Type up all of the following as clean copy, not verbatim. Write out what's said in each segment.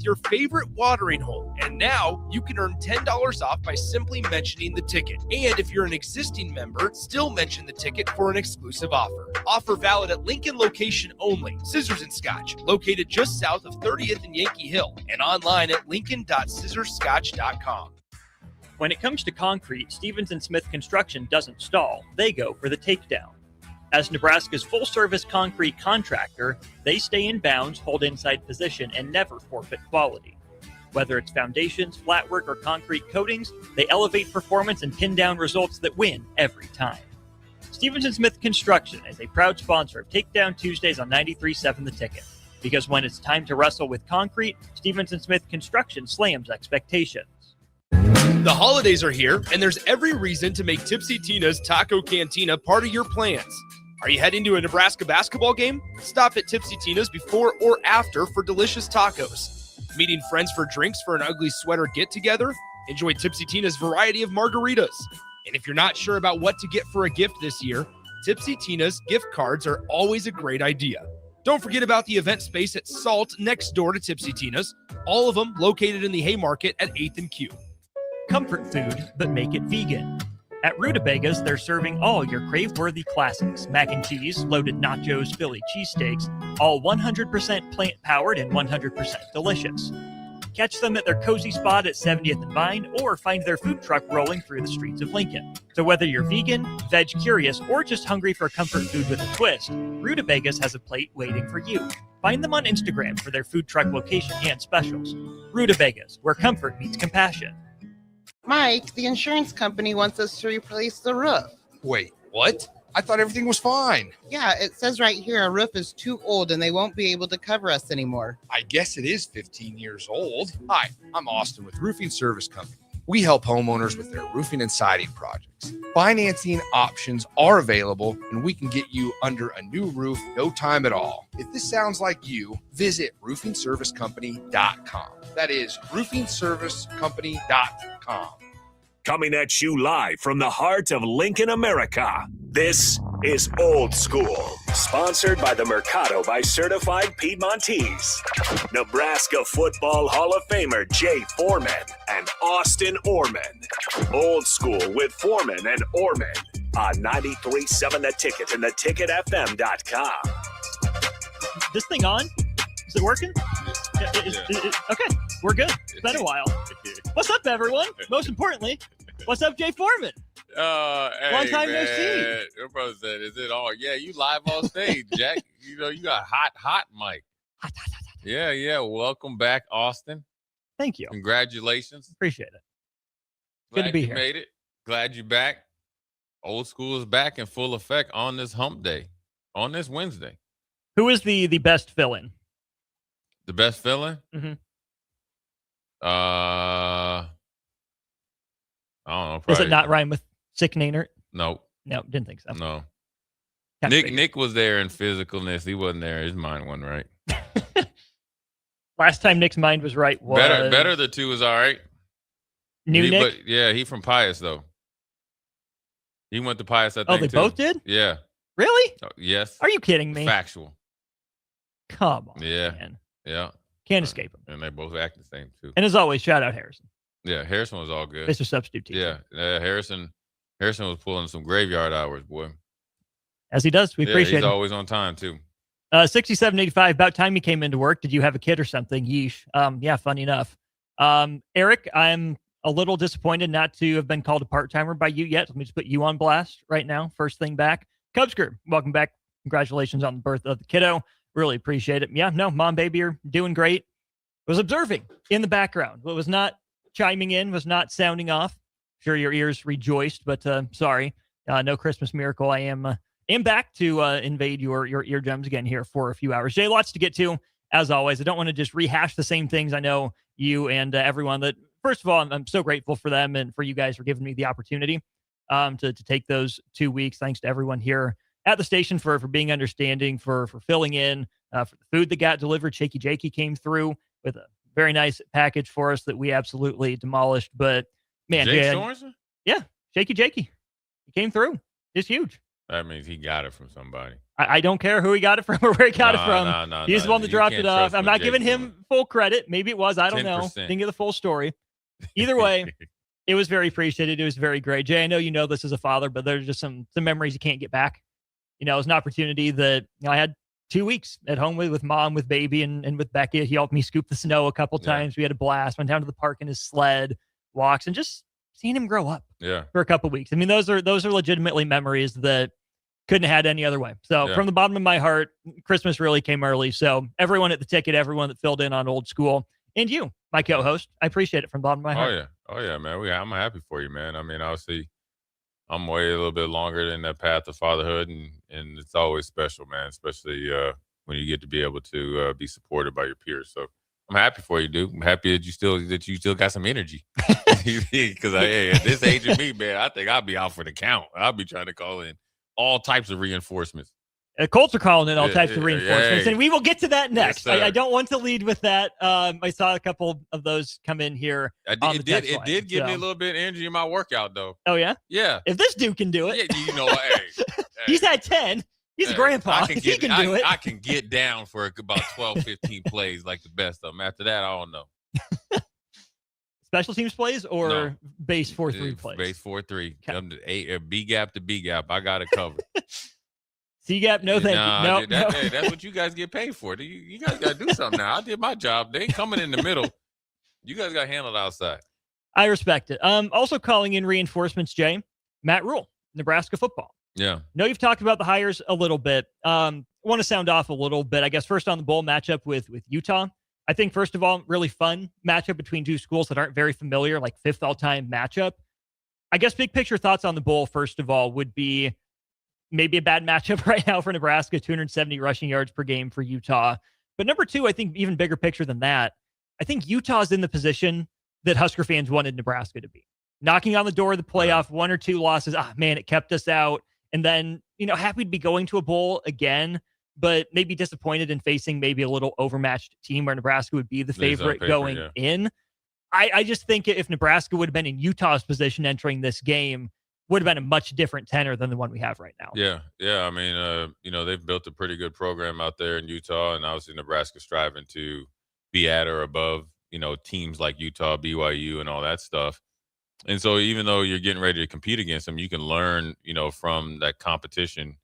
with your favorite watering hole. And now you can earn $10 off by simply mentioning the ticket. And if you're an existing member, still mention the ticket for an exclusive offer. Offer valid at Lincoln location only. Scissors and Scotch, located just south of 30th and Yankee Hill, and online at lincoln.scissorscotch.com. When it comes to concrete, Stevens & Smith Construction doesn't stall. They go for the takedown. As Nebraska's full-service concrete contractor, they stay in bounds, hold inside position, and never forfeit quality. Whether it's foundations, flatwork, or concrete coatings, they elevate performance and pin down results that win every time. Stevens & Smith Construction is a proud sponsor of Takedown Tuesdays on 93.7 The Ticket. Because when it's time to wrestle with concrete, Stevens & Smith Construction slams expectations. The holidays are here, and there's every reason to make Tipsy Tina's Taco Cantina part of your plans. Are you heading to a Nebraska basketball game? Stop at Tipsy Tina's before or after for delicious tacos. Meeting friends for drinks for an ugly sweater get-together? Enjoy Tipsy Tina's variety of margaritas. And if you're not sure about what to get for a gift this year, Tipsy Tina's gift cards are always a great idea. Don't forget about the event space at Salt next door to Tipsy Tina's, all of them located in the Haymarket at 8th and Q. Comfort food, but make it vegan. At Rutabagas, they're serving all your crave-worthy classics. Mac and cheese, loaded nachos, Philly cheesesteaks, all 100% plant-powered and 100% delicious. Catch them at their cozy spot at 70th and Vine, or find their food truck rolling through the streets of Lincoln. So whether you're vegan, veg-curious, or just hungry for comfort food with a twist, Rutabagas has a plate waiting for you. Find them on Instagram for their food truck location and specials. Rutabagas, where comfort meets compassion. Mike, the insurance company wants us to replace the roof. Wait, what? I thought everything was fine. Yeah, it says right here our roof is too old and they won't be able to cover us anymore. I guess it is 15 years old. Hi, I'm Austin with Roofing Service Company. We help homeowners with their roofing and siding projects. Financing options are available, and we can get you under a new roof no time at all. If this sounds like you, visit roofingservicecompany.com. That is roofingservicecompany.com. Coming at you live from the heart of Lincoln, America. This is Old School, sponsored by the Mercado by Certified Piedmontese. Nebraska Football Hall of Famer Jay Foreman and Austin Orman. Old School with Foreman and Orman on 93.7 The Ticket and theticketfm.com. This thing on? Is it working? Okay, we're good. It's been a while. What's up, everyone? Most importantly, what's up, Jay Foreman? Hey, long time no man. see. Your brother said, "Is it on?" Yeah, you live on stage, Jack. You know you got hot mic. Yeah. Welcome back, Austin. Thank you. Congratulations. Appreciate it. Glad Good to be you here. made it. Glad you're back. Old School is back in full effect on this hump day, on this Wednesday. Who is the best fill-in? The best feeling? Mm-hmm. I don't know. Does Probably, it not rhyme with sick Naynert? No. No, didn't think so. No. Kinda figured. Nick was there in physicalness. He wasn't there. His mind wasn't right. Last time Nick's mind was right was Better the two is all right. New Nick. But yeah, he from Pius though. He went to Pius, I think. Oh, they too. both did? Yeah. Really? Oh, yes. Are you kidding me? Factual. Come on, Yeah. man. Yeah. Can't escape him. And they both act the same too. And as always, shout out Harrison. Yeah, Harrison was all good. Mr. Substitute teacher. Yeah, Harrison was pulling some graveyard hours, boy. As he does. We appreciate he's him. always on time too. 6785, about time you came into work. Did you have a kid or something? Yeesh. Yeah, funny enough. Eric, I'm a little disappointed not to have been called a part-timer by you yet. Let me just put you on blast right now. First thing back. Cubsker, welcome back. Congratulations on the birth of the kiddo. Really appreciate it. Yeah, no, mom, baby are doing great. Was observing in the background. Was not chiming in, was not sounding off. Sure, your ears rejoiced, but sorry. No Christmas miracle. I am back to invade your eardrums again here for a few hours. Jay, lots to get to, as always. I don't want to just rehash the same things. I know you and everyone that, first of all, I'm so grateful for them and for you guys for giving me the opportunity to take those 2 weeks. Thanks to everyone here at the station for being understanding, for filling in, for the food that got delivered. Shaky Jakey came through with a very nice package for us that we absolutely demolished. But, man, Jake yeah, yeah, Shaky Jakey. He came through. It's huge. That means he got it from somebody. I don't care who he got it from or where he got it from. No, He's the one that You dropped can't it off. trust I'm what not Jake's giving doing. him full credit. Maybe it was. I don't know. 10%. Didn't get the full story. Either way, it was very appreciated. It was very great. Jay, I know you know this as a father, but there's just some memories you can't get back. You know, it was an opportunity that I had 2 weeks at home with mom, with baby, and with Beckett. He helped me scoop the snow a couple times. We had a blast. Went down to the park in his sled, walks, and just seeing him grow up for a couple weeks. I mean, those are legitimately memories that couldn't have had any other way. So from the bottom of my heart, Christmas really came early. So everyone at the ticket, everyone that filled in on Old School, and you, my co-host, I appreciate it from the bottom of my heart. Oh yeah, man. I'm happy for you, man. I mean, obviously, I'm way a little bit longer in that path of fatherhood, and it's always special, man. Especially when you get to be able to be supported by your peers. So I'm happy for you, dude. I'm happy that you still got some energy. Because at this age of me, man, I think I'll be out for the count. I'll be trying to call in all types of reinforcements. Colts are calling in all types of reinforcements, and we will get to that next. Yes, I don't want to lead with that. I saw a couple of those come in here. It did give me a little bit of energy in my workout, though. Oh, yeah? Yeah. If this dude can do it. Yeah, you know what? Hey, he's had 10. He's a grandpa. He can do it. I can get down for about 12, 15 plays like the best of them. After that, I don't know. Special teams plays or base 4-3 plays? Base 4-3. Okay. B gap to B gap. I got it covered. C gap, no thank you. No. Hey, that's what you guys get paid for. You guys got to do something now. I did my job. They ain't coming in the middle. You guys got handled outside. I respect it. Also calling in reinforcements, Jay, Matt Rule, Nebraska football. Yeah. No, you've talked about the hires a little bit. Want to sound off a little bit, I guess, first on the bowl matchup with Utah. I think, first of all, really fun matchup between two schools that aren't very familiar, like fifth all-time matchup. I guess big picture thoughts on the bowl, first of all, would be maybe a bad matchup right now for Nebraska, 270 rushing yards per game for Utah. But number two, I think even bigger picture than that, I think Utah's in the position that Husker fans wanted Nebraska to be. Knocking on the door of the playoff, 1 or 2 losses. Man, it kept us out. And then, happy to be going to a bowl again, but maybe disappointed in facing maybe a little overmatched team where Nebraska would be the favorite going in. I just think if Nebraska would have been in Utah's position entering this game, would have been a much different tenor than the one we have right now. Yeah. I mean, they've built a pretty good program out there in Utah, and obviously Nebraska striving to be at or above, teams like Utah, BYU, and all that stuff. And so even though you're getting ready to compete against them, you can learn, from that competition,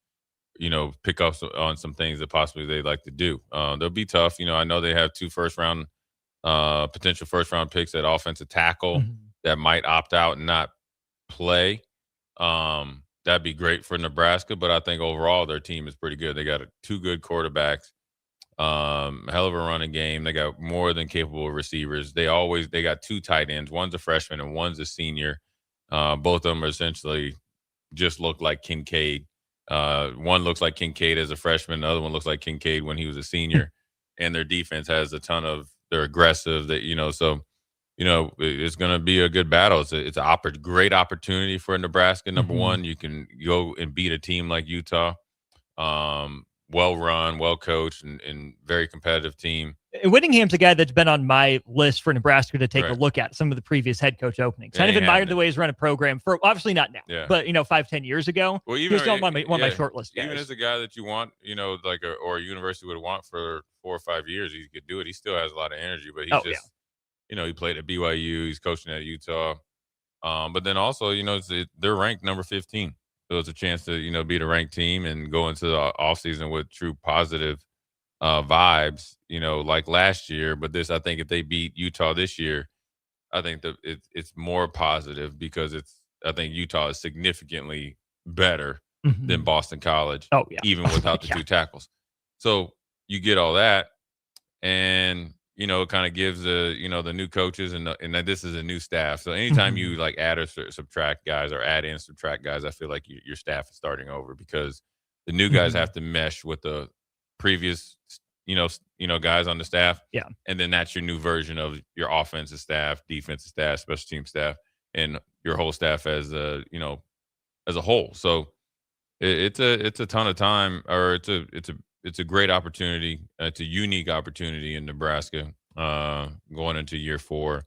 pick up on some things that possibly they like to do. They'll be tough. I know they have 2 potential first round picks at offensive tackle that might opt out and not play. That'd be great for Nebraska, but I think overall their team is pretty good. They got 2 good quarterbacks, hell of a running game. They got more than capable receivers. They got 2 tight ends. One's a freshman and one's a senior. Both of them are essentially just look like Kincaid. One looks like Kincaid as a freshman. The other one looks like Kincaid when he was a senior. And their defense has they're aggressive. So it's going to be a good battle. It's a great opportunity for Nebraska. Number one, you can go and beat a team like Utah. Well run, well coached, and very competitive team. Whittingham's a guy that's been on my list for Nebraska to take a look at some of the previous head coach openings. Kind of admired the way he's run a program for, obviously not now, but 5-10 years ago. Well, he was still one of my short list guys. Even as a guy that you want, or a university would want for 4 or 5 years, he could do it. He still has a lot of energy, but he's he played at BYU, he's coaching at Utah. But then also, they're ranked number 15. So it's a chance to, beat a ranked team and go into the offseason with true positive vibes, like last year. But I think if they beat Utah this year, I think that it's more positive because I think Utah is significantly better than Boston College, even without the 2 tackles. So you get all that, and it kind of gives the new coaches and this is a new staff. So anytime you like add or subtract guys or add and subtract guys, I feel like your staff is starting over because the new guys have to mesh with the previous, guys on the staff. Yeah. And then that's your new version of your offensive staff, defensive staff, special team staff, and your whole staff as a whole. So it's a ton of time, or it's a great opportunity. It's a unique opportunity in Nebraska going into year 4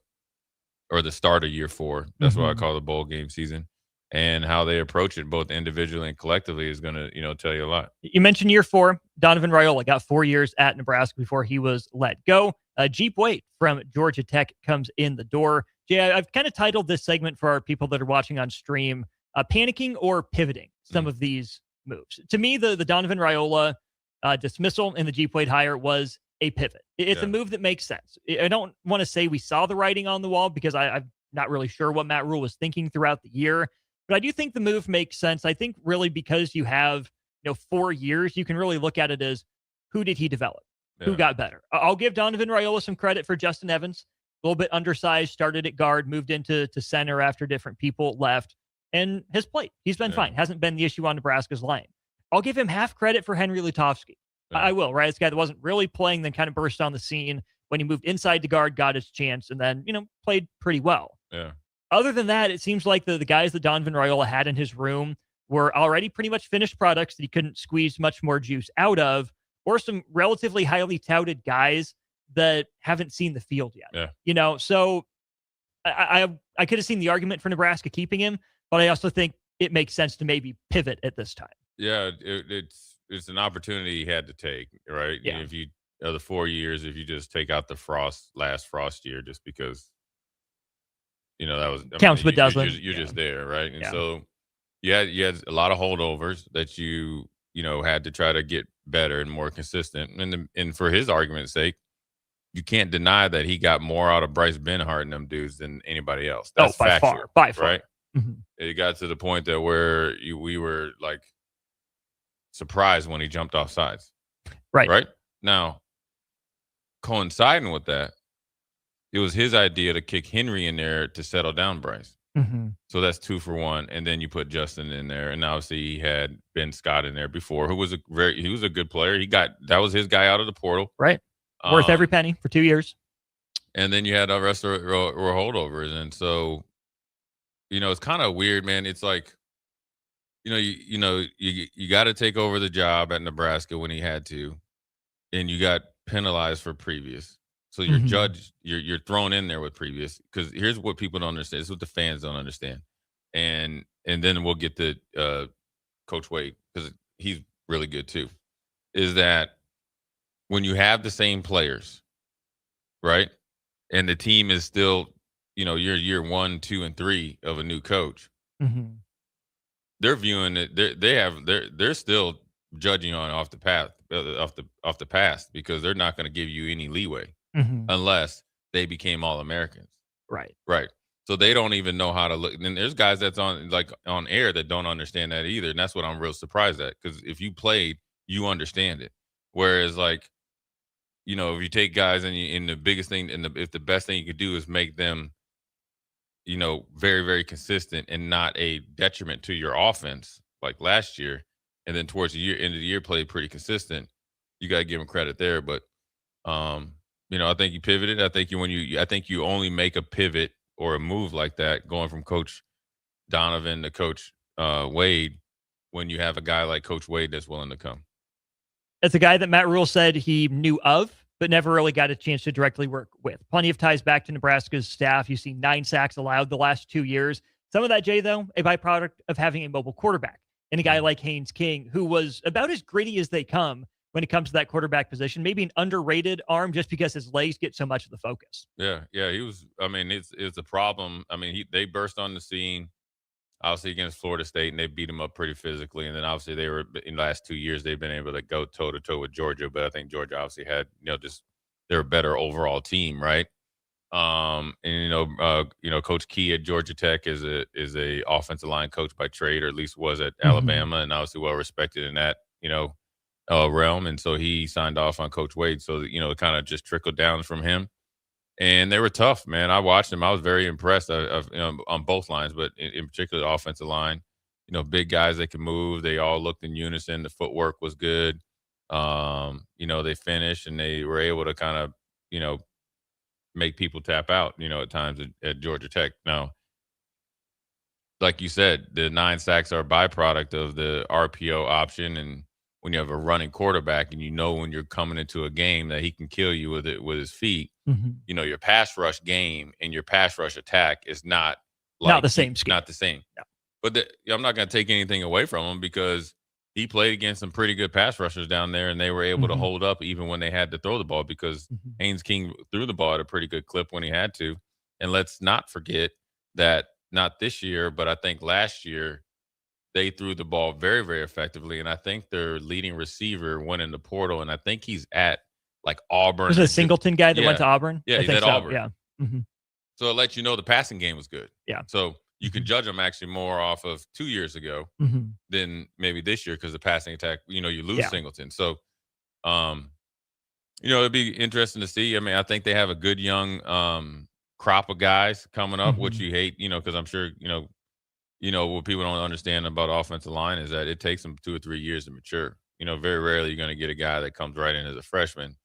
or the start of year 4. That's what I call the bowl game season. and how they approach it both individually and collectively is going to, tell you a lot. You mentioned year 4. Donovan Raiola got 4 years at Nebraska before he was let go. Jeep Wade from Georgia Tech comes in the door. Jay, I've kind of titled this segment for our people that are watching on stream, panicking or pivoting some of these moves. To me, the Donovan Raiola dismissal and the Jeep Wade hire was a pivot. It's a move that makes sense. I don't want to say we saw the writing on the wall because I'm not really sure what Matt Rule was thinking throughout the year. But I do think the move makes sense. I think really because you have 4 years, you can really look at it as who did he develop? Yeah. Who got better? I'll give Donovan Raiola some credit for Justin Evans. A little bit undersized, started at guard, moved into center after different people left, and has played. He's been fine. Hasn't been the issue on Nebraska's line. I'll give him half credit for Henry Lutovsky. Yeah. I will, right? This guy that wasn't really playing, then kind of burst on the scene when he moved inside to guard, got his chance, and then, played pretty well. Yeah. Other than that, it seems like the guys that Donovan Raiola had in his room were already pretty much finished products that he couldn't squeeze much more juice out of, or some relatively highly touted guys that haven't seen the field yet. Yeah. So I could have seen the argument for Nebraska keeping him, but I also think it makes sense to maybe pivot at this time. Yeah, it's an opportunity he had to take, right? Yeah. If you the 4 years, if you just take out the last Frost year, just because that was counts but doesn't. You're just there, right? And so you had a lot of holdovers that you had to try to get better and more consistent. And for his argument's sake, you can't deny that he got more out of Bryce Benhart and them dudes than anybody else. That's by factual, far, right? Mm-hmm. It got to the point that where we were like surprised when he jumped off sides. Right now, coinciding with that, it was his idea to kick Henry in there to settle down Bryce. Mm-hmm. So that's 2 for 1. And then you put Justin in there. And obviously he had Ben Scott in there before, who was he was a good player. That was his guy out of the portal. Right. Worth every penny for 2 years. And then you had the rest of were holdovers. And so, it's kind of weird, man. It's like, you got to take over the job at Nebraska when he had to, and you got penalized for previous. So you're judged, you're thrown in there with previous, because here's what people don't understand. This is what the fans don't understand. And then we'll get to Coach Wade, because he's really good too, is that when you have the same players, right, and the team is still, you're year 1, 2, and 3 of a new coach, they're viewing it, they're still judging on off the past, because they're not going to give you any leeway. Unless they became All-Americans. Right. So they don't even know how to look. And there's guys that's on air that don't understand that either. And that's what I'm real surprised at. Because if you played, you understand it. Whereas if you take guys and the biggest thing, if the best thing you could do is make them, very, very consistent and not a detriment to your offense, like last year, and then towards the end of the year played pretty consistent, you got to give them credit there. But, I think you pivoted. I think you only make a pivot or a move like that going from Coach Donovan to Coach Wade when you have a guy like Coach Wade that's willing to come. It's a guy that Matt Rule said he knew of, but never really got a chance to directly work with. Plenty of ties back to Nebraska's staff. You see 9 sacks allowed the last 2 years. Some of that, Jay, though, a byproduct of having a mobile quarterback and a guy like Haynes King, who was about as gritty as they come when it comes to that quarterback position. Maybe an underrated arm just because his legs get so much of the focus. Yeah, he was. I mean, it's a problem. I mean, they burst on the scene, obviously, against Florida State, and they beat them up pretty physically. And then, obviously, they were in the last 2 years, they've been able to go toe-to-toe with Georgia. But I think Georgia obviously had, they're a better overall team, right? Coach Key at Georgia Tech is a offensive line coach by trade, or at least was at Alabama, and obviously well-respected in that, realm. And so he signed off on Coach Wade. So, it kind of just trickled down from him. And they were tough, man. I watched them. I was very impressed on both lines, but in particular, the offensive line. Big guys that can move. They all looked in unison. The footwork was good. They finished, and they were able to kind of, make people tap out, at times at Georgia Tech. Now, like you said, the 9 sacks are a byproduct of the RPO option, and when you have a running quarterback and when you're coming into a game that he can kill you with his feet, your pass rush game and your pass rush attack is not the same scheme. Not the same. No. But I'm not going to take anything away from him because he played against some pretty good pass rushers down there, and they were able to hold up even when they had to throw the ball because Haynes King threw the ball at a pretty good clip when he had to. And let's not forget that not this year, but I think last year they threw the ball very, very effectively. And I think their leading receiver went in the portal, and I think he's at like Auburn. Was it a Singleton guy that went to Auburn? Yeah, I he's think at so. Auburn. Yeah. So it lets you know the passing game was good. Yeah. So you can judge them actually more off of 2 years ago than maybe this year because the passing attack, you lose Singleton. So, it'd be interesting to see. I mean, I think they have a good young crop of guys coming up, which you hate, because I'm sure, what people don't understand about offensive line is that it takes them 2 or 3 years to mature. Very rarely you're going to get a guy that comes right in as a freshman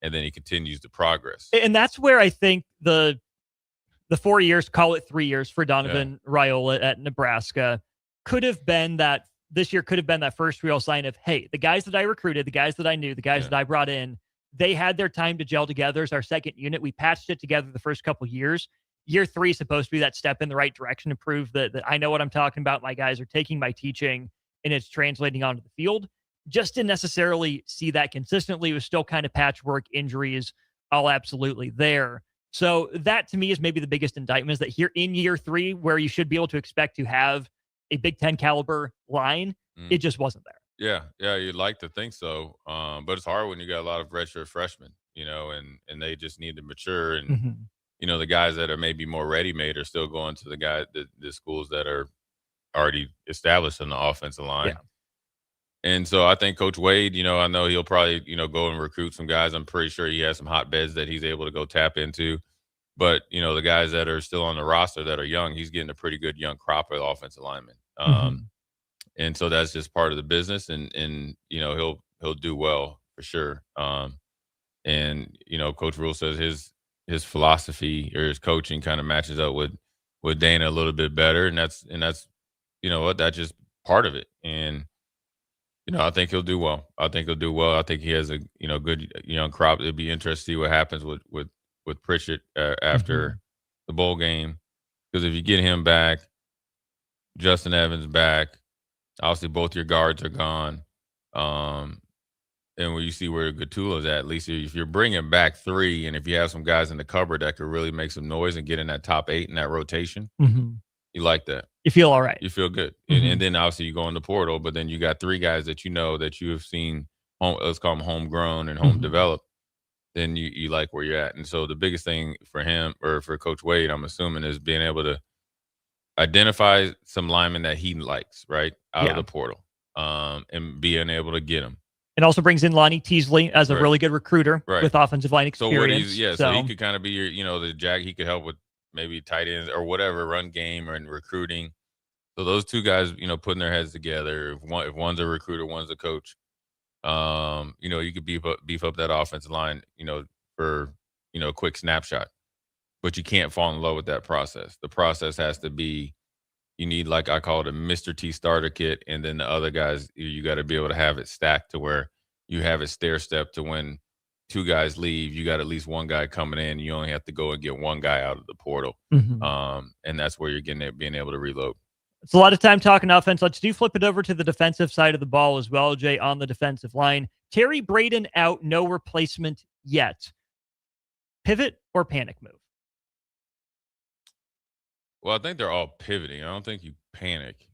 and then he continues to progress. And that's where I think the 4 years, call it 3 years for Donovan Raiola at Nebraska could have been that this year could have been that first real sign of, hey, the guys that I recruited, the guys that I knew, the guys that I brought in, they had their time to gel together as our second unit. We patched it together the first couple of years. Year 3 is supposed to be that step in the right direction to prove that I know what I'm talking about. My guys are taking my teaching and it's translating onto the field. Just didn't necessarily see that consistently. It was still kind of patchwork, injuries, all absolutely there. So that to me is maybe the biggest indictment is that here in year 3, where you should be able to expect to have a Big Ten caliber line, it just wasn't there. Yeah, you'd like to think so. But it's hard when you got a lot of redshirt freshmen, and they just need to mature. And, the guys that are maybe more ready-made are still going to the schools that are already established in the offensive line. Yeah. And so I think Coach Wade, I know he'll probably, go and recruit some guys. I'm pretty sure he has some hotbeds that he's able to go tap into. But, the guys that are still on the roster that are young, he's getting a pretty good young crop of offensive linemen. And so that's just part of the business. And he'll do well for sure. And, Coach Rule says his philosophy or his coaching kind of matches up with Dana a little bit better. And that's that's just part of it. And, I think he'll do well. I think he has a, good young crop. It'd be interesting to see what happens with Pritchett after the bowl game. Because if you get him back, Justin Evans back, obviously both your guards are gone. And when you see where Gatula's at least if you're bringing back 3 and if you have some guys in the cupboard that could really make some noise and get in that top 8 in that rotation, you like that. You feel all right. You feel good. And then obviously you go in the portal, but then you got 3 guys that that you have seen, let's call them homegrown and home developed, then you like where you're at. And so the biggest thing for him or for Coach Wade, I'm assuming, is being able to identify some linemen that he likes, right, out of the portal, and being able to get them. It also brings in Lonnie Teasley as a really good recruiter with offensive line experience. So he could kind of be your, the jag. He could help with maybe tight ends or whatever, run game or in recruiting. So those 2 guys, putting their heads together. If one's a recruiter, one's a coach, you could beef up that offensive line, for a quick snapshot. But you can't fall in love with that process. The process has to be, you need, like I call it, a Mr. T starter kit, and then the other guys, you got to be able to have it stacked to where you have it stair step to when 2 guys leave, you got at least 1 guy coming in. You only have to go and get 1 guy out of the portal, and that's where you're being able to reload. It's a lot of time talking offense. Let's flip it over to the defensive side of the ball as well, Jay, on the defensive line. Terry Braden out, no replacement yet. Pivot or panic move? Well, I think they're all pivoting. I don't think you panic.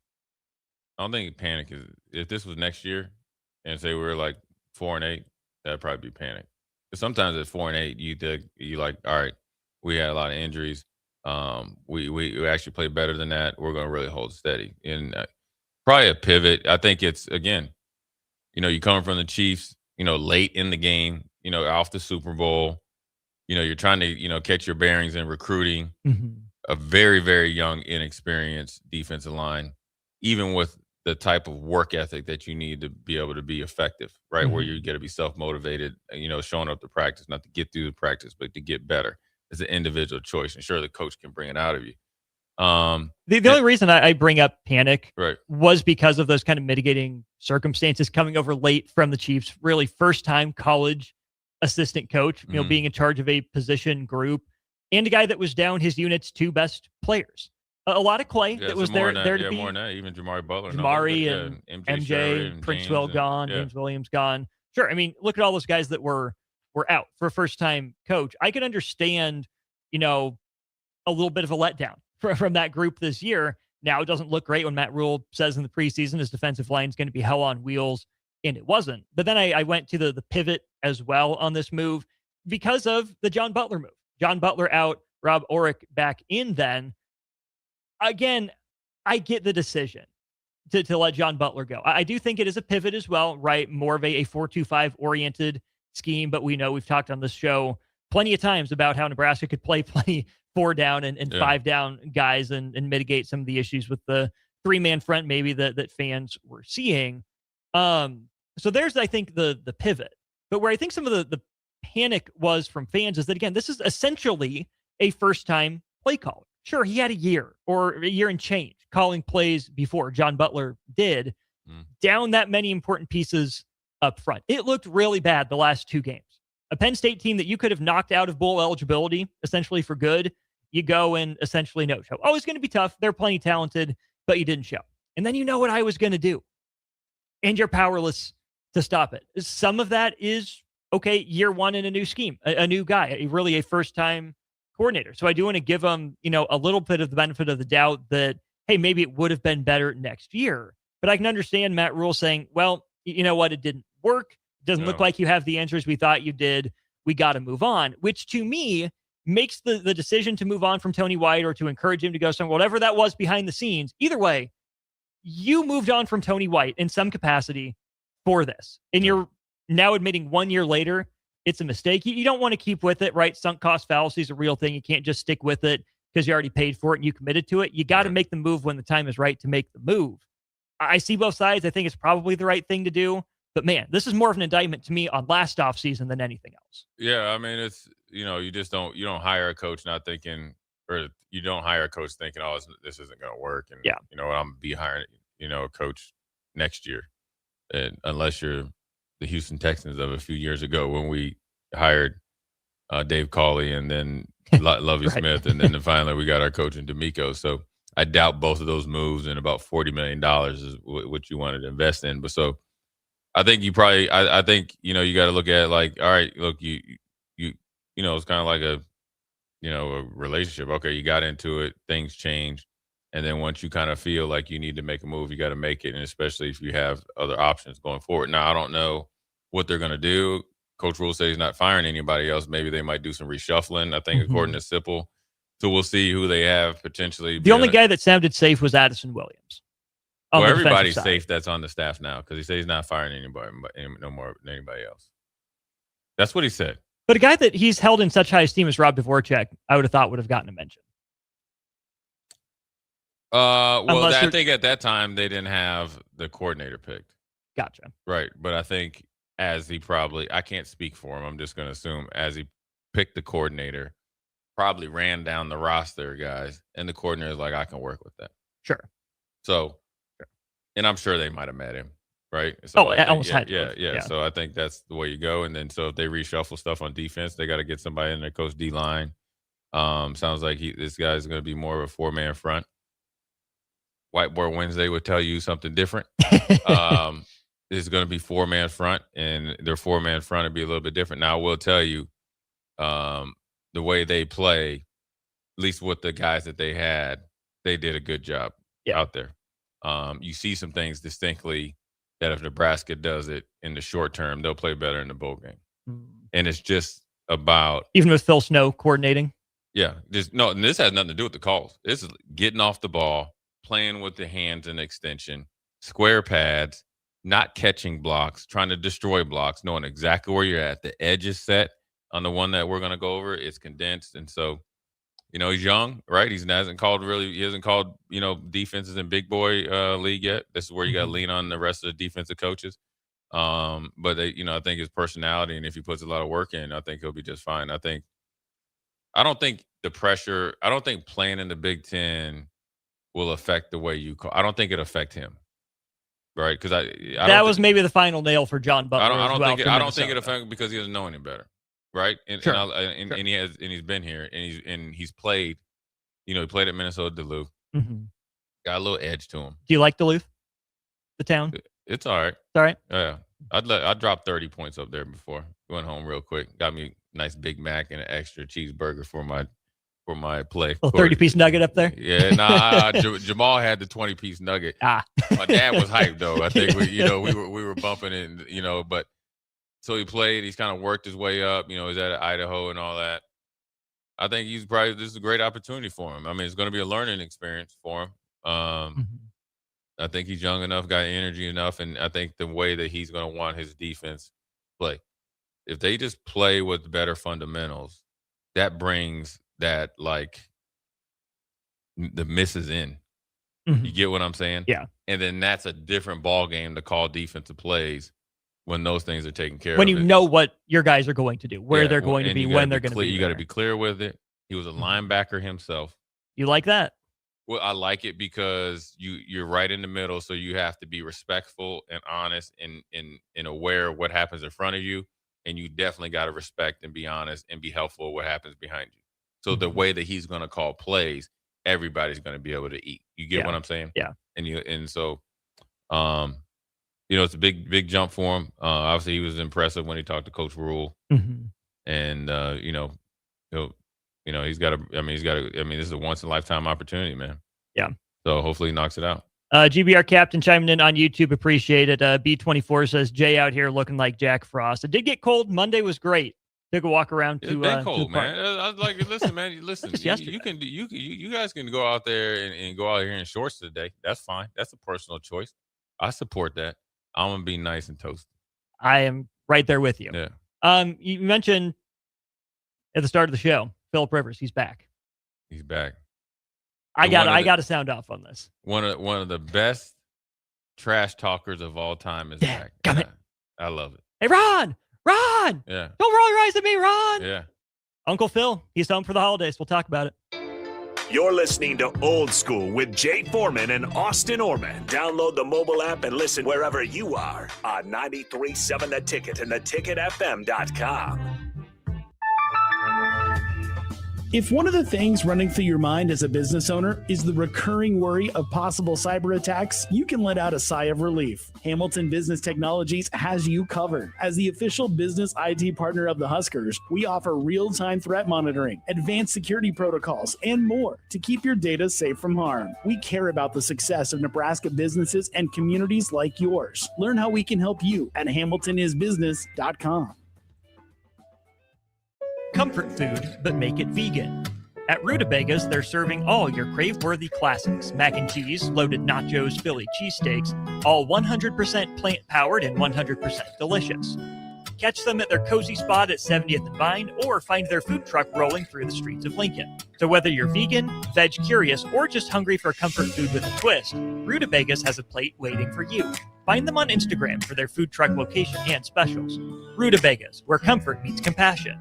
I don't think panic is, if this was next year and say we were like 4-8, that'd probably be panic. Because sometimes at 4-8, you like, all right, we had a lot of injuries. We actually played better than that. We're going to really hold steady. And probably a pivot. I think it's, again, you come from the Chiefs, late in the game, off the Super Bowl. You're trying to, catch your bearings in recruiting. A very, very young, inexperienced defensive line, even with the type of work ethic that you need to be able to be effective, right? Where you got to be self-motivated, showing up to practice, not to get through the practice, but to get better. It's an individual choice. And sure, the coach can bring it out of you. The only reason I bring up panic right. was because of those kind of mitigating circumstances coming over late from the Chiefs, really first-time college assistant coach, being in charge of a position group, and a guy that was down his unit's 2 best players. A lot of Clay Yeah, that was some more there than that. to be. More than that. Even Jamari Butler. Jamari and and MJ, Sherry MJ, and Princewell James gone, James Williams gone. Sure, I mean, look at all those guys that were out for a first-time coach. I can understand, a little bit of a letdown from that group this year. Now, it doesn't look great when Matt Rule says in the preseason his defensive line is going to be hell on wheels, and it wasn't. But then I went to the pivot as well on this move because of the John Butler move. John Butler out, Rob Orrick back in then. Again, I get the decision to let John Butler go. I do think it is a pivot as well, right? More of a 4-2-5 oriented scheme, but we've talked on this show plenty of times about how Nebraska could play plenty 4 down and 5 down guys and mitigate some of the issues with the 3-man front maybe that fans were seeing. So there's, I think, the pivot. But where I think some of the panic was from fans is that, again, this is essentially a first-time play caller. Sure, he had a year and change calling plays before John Butler did, down that many important pieces up front. It looked really bad the last 2 games. A Penn State team that you could have knocked out of bowl eligibility essentially for good, you go and essentially no show. Oh, it's going to be tough. They're plenty talented, but you didn't show. And then you know what I was going to do. And you're powerless to stop it. Some of that is, okay, year 1 in a new scheme, a new guy, really a first-time coordinator. So I do want to give him, a little bit of the benefit of the doubt that, hey, maybe it would have been better next year. But I can understand Matt Rule saying, well, you know what? It didn't work. It doesn't look like you have the answers we thought you did. We got to move on, which to me makes the decision to move on from Tony White or to encourage him to go somewhere, whatever that was behind the scenes. Either way, you moved on from Tony White in some capacity for this. And you're now admitting 1 year later, it's a mistake. You don't want to keep with it, right? Sunk cost fallacy is a real thing. You can't just stick with it because you already paid for it and you committed to it. You got to make the move when the time is right to make the move. I see both sides. I think it's probably the right thing to do. But man, this is more of an indictment to me on last offseason than anything else. Yeah, I mean, it's, you don't hire a coach not thinking, or you don't hire a coach thinking, oh, this isn't going to work. And, I'm going to be hiring, a coach next year. And unless you're the Houston Texans of a few years ago when we hired Dave Cawley and then Lovie Smith. And then finally we got our coach in D'Amico. So I doubt both of those moves, and about $40 million is what you wanted to invest in. But so I think you probably, I think, you got to look at it like, all right, look, you it's kind of like a relationship. Okay, you got into it, things change. And then once you kind of feel like you need to make a move, you got to make it. And especially if you have other options going forward. Now, I don't know what they're going to do. Coach Rule says he's not firing anybody else. Maybe they might do some reshuffling, I think, according to Sipple. So we'll see who they have potentially. The only guy that sounded safe was Addison Williams. Well, everybody's safe that's on the staff now because he says he's not firing anybody no more than anybody else. That's what he said. But a guy that he's held in such high esteem as Rob Dvorak, I would have thought would have gotten a mention. I think at that time they didn't have the coordinator picked. Gotcha. Right. But I think as he I can't speak for him. I'm just going to assume as he picked the coordinator, probably ran down the roster guys, and the coordinator is like, I can work with that. Sure. So, and I'm sure they might have met him. Right. So I almost had yeah. So I think that's the way you go. And then so if they reshuffle stuff on defense, they got to get somebody in there, coach D line. Sounds like this guy's going to be more of a 4-man front. Whiteboard Wednesday would tell you something different. It's going to be 4-man front, and their 4-man front would be a little bit different. Now, I will tell you, the way they play, at least with the guys that they had, they did a good job out there. You see some things distinctly that if Nebraska does it in the short term, they'll play better in the bowl game. And it's just about even with Phil Snow coordinating. Yeah, and this has nothing to do with the calls. This is getting off the ball, playing with the hands and extension, square pads, not catching blocks, trying to destroy blocks, knowing exactly where you're at. The edge is set on the one that we're going to go over. It's condensed. And so, he's young, right? He hasn't called, defenses in big boy league yet. This is where you got to lean on the rest of the defensive coaches. But they, I think his personality, and if he puts a lot of work in, I think he'll be just fine. I don't think the pressure, I don't think playing in the Big Ten will affect the way you call. I don't think it'll affect him. Right? Because that was maybe the final nail for John Butler. I don't think it'll affect him because he doesn't know any better. Right? And he's been here and he's played, he played at Minnesota Duluth. Mm-hmm. Got a little edge to him. Do you like Duluth, the town? It's all right. It's all right. Yeah, I'd drop 30 points up there before. Went home real quick. Got me a nice Big Mac and an extra cheeseburger for my play. A 30-piece nugget up there. Yeah, Jamal had the 20-piece nugget. Ah, My dad was hyped though. I think we were bumping it, but so he played. He's kind of worked his way up. He's at Idaho and all that. I think this is a great opportunity for him. I mean, it's going to be a learning experience for him. I think he's young enough, got energy enough, and I think the way that he's going to want his defense to play, if they just play with better fundamentals, that brings that the misses in. Mm-hmm. You get what I'm saying? Yeah. And then that's a different ball game to call defensive plays when those things are taken care of. When you know what your guys are going to do, where they're going to be, when they're going to be. You got to be clear with it. He was a linebacker himself. You like that? Well, I like it because you're right in the middle, so you have to be respectful and honest and aware of what happens in front of you, and you definitely got to respect and be honest and be helpful with what happens behind you. So the way that he's going to call plays, everybody's going to be able to eat. You get what I'm saying? Yeah. So it's a big jump for him. Obviously, he was impressive when he talked to Coach Rule, and he's got to. This is a once in a lifetime opportunity, man. Yeah. So hopefully he knocks it out. GBR Captain chiming in on YouTube. Appreciate it. B24 says Jay out here looking like Jack Frost. It did get cold. Monday was great. Took a walk around to. It's been cold, man. I was like, listen, man. Listen, yesterday. you guys can go out there and go out here in shorts today. That's fine. That's a personal choice. I support that. I'm gonna be nice and toasty. I am right there with you. Yeah. You mentioned at the start of the show, Phillip Rivers. He's back. He's back. I got to sound off on this. One of the best trash talkers of all time is back. I love it. Hey, Ron. Yeah. Don't roll your eyes at me, Ron. Yeah. Uncle Phil, he's home for the holidays. We'll talk about it. You're listening to Old School with Jay Foreman and Austin Orman. Download the mobile app and listen wherever you are on 93.7 The Ticket and theticketfm.com. If one of the things running through your mind as a business owner is the recurring worry of possible cyber attacks, you can let out a sigh of relief. Hamilton Business Technologies has you covered. As the official business IT partner of the Huskers, we offer real-time threat monitoring, advanced security protocols, and more to keep your data safe from harm. We care about the success of Nebraska businesses and communities like yours. Learn how we can help you at hamiltonisbusiness.com. Comfort food, but make it vegan. At Rutabagas, they're serving all your crave-worthy classics. Mac and cheese, loaded nachos, Philly cheesesteaks, all 100% plant-powered and 100% delicious. Catch them at their cozy spot at 70th and Vine, or find their food truck rolling through the streets of Lincoln. So whether you're vegan, veg curious, or just hungry for comfort food with a twist, Rutabagas has a plate waiting for you. Find them on Instagram for their food truck location and specials. Rutabagas, where comfort meets compassion.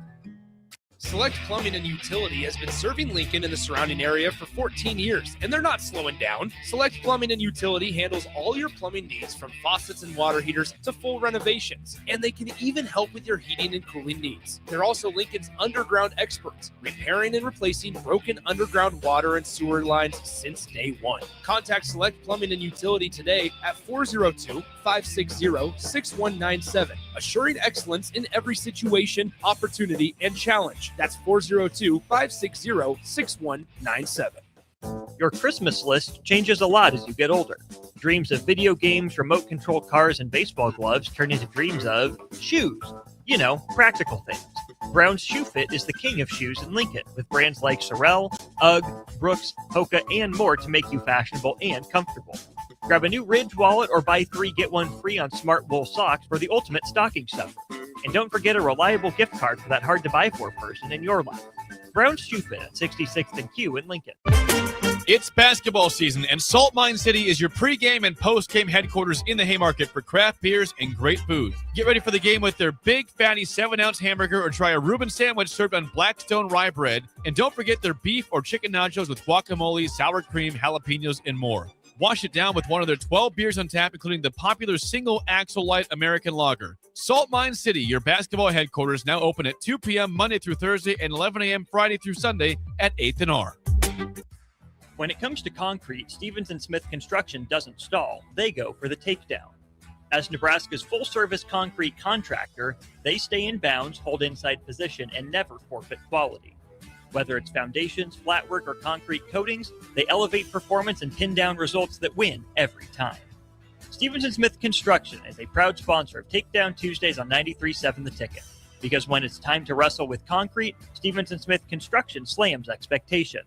Select Plumbing and Utility has been serving Lincoln and the surrounding area for 14 years, and they're not slowing down. Select Plumbing and Utility handles all your plumbing needs, from faucets and water heaters to full renovations, and they can even help with your heating and cooling needs. They're also Lincoln's underground experts, repairing and replacing broken underground water and sewer lines since day one. Contact Select Plumbing and Utility today at 402-560-6197, assuring excellence in every situation, opportunity, and challenge. That's 402-560-6197. Your Christmas list changes a lot as you get older. Dreams of video games, remote-controlled cars, and baseball gloves turn into dreams of shoes. You know, practical things. Brown's Shoe Fit is the king of shoes in Lincoln, with brands like Sorel, UGG, Brooks, Hoka, and more to make you fashionable and comfortable. Grab a new Ridge wallet or buy 3 get 1 free on Smart Wool socks for the ultimate stocking stuffer. And don't forget a reliable gift card for that hard-to-buy-for person in your life. Brown's Shoe Fit at 66th and Q in Lincoln. It's basketball season, and Salt Mine City is your pregame and postgame headquarters in the Haymarket for craft beers and great food. Get ready for the game with their big, fatty 7-ounce hamburger, or try a Reuben sandwich served on Blackstone rye bread. And don't forget their beef or chicken nachos with guacamole, sour cream, jalapenos, and more. Wash it down with one of their 12 beers on tap, including the popular Single Axle Light American Lager. Salt Mine City, your basketball headquarters, now open at 2 p.m. Monday through Thursday and 11 a.m. Friday through Sunday at 8th and R. When it comes to concrete, Stevens & Smith Construction doesn't stall. They go for the takedown. As Nebraska's full-service concrete contractor, they stay in bounds, hold inside position, and never forfeit quality. Whether it's foundations, flatwork, or concrete coatings, they elevate performance and pin down results that win every time. Stevens & Smith Construction is a proud sponsor of Takedown Tuesdays on 93.7 The Ticket. Because when it's time to wrestle with concrete, Stevens & Smith Construction slams expectations.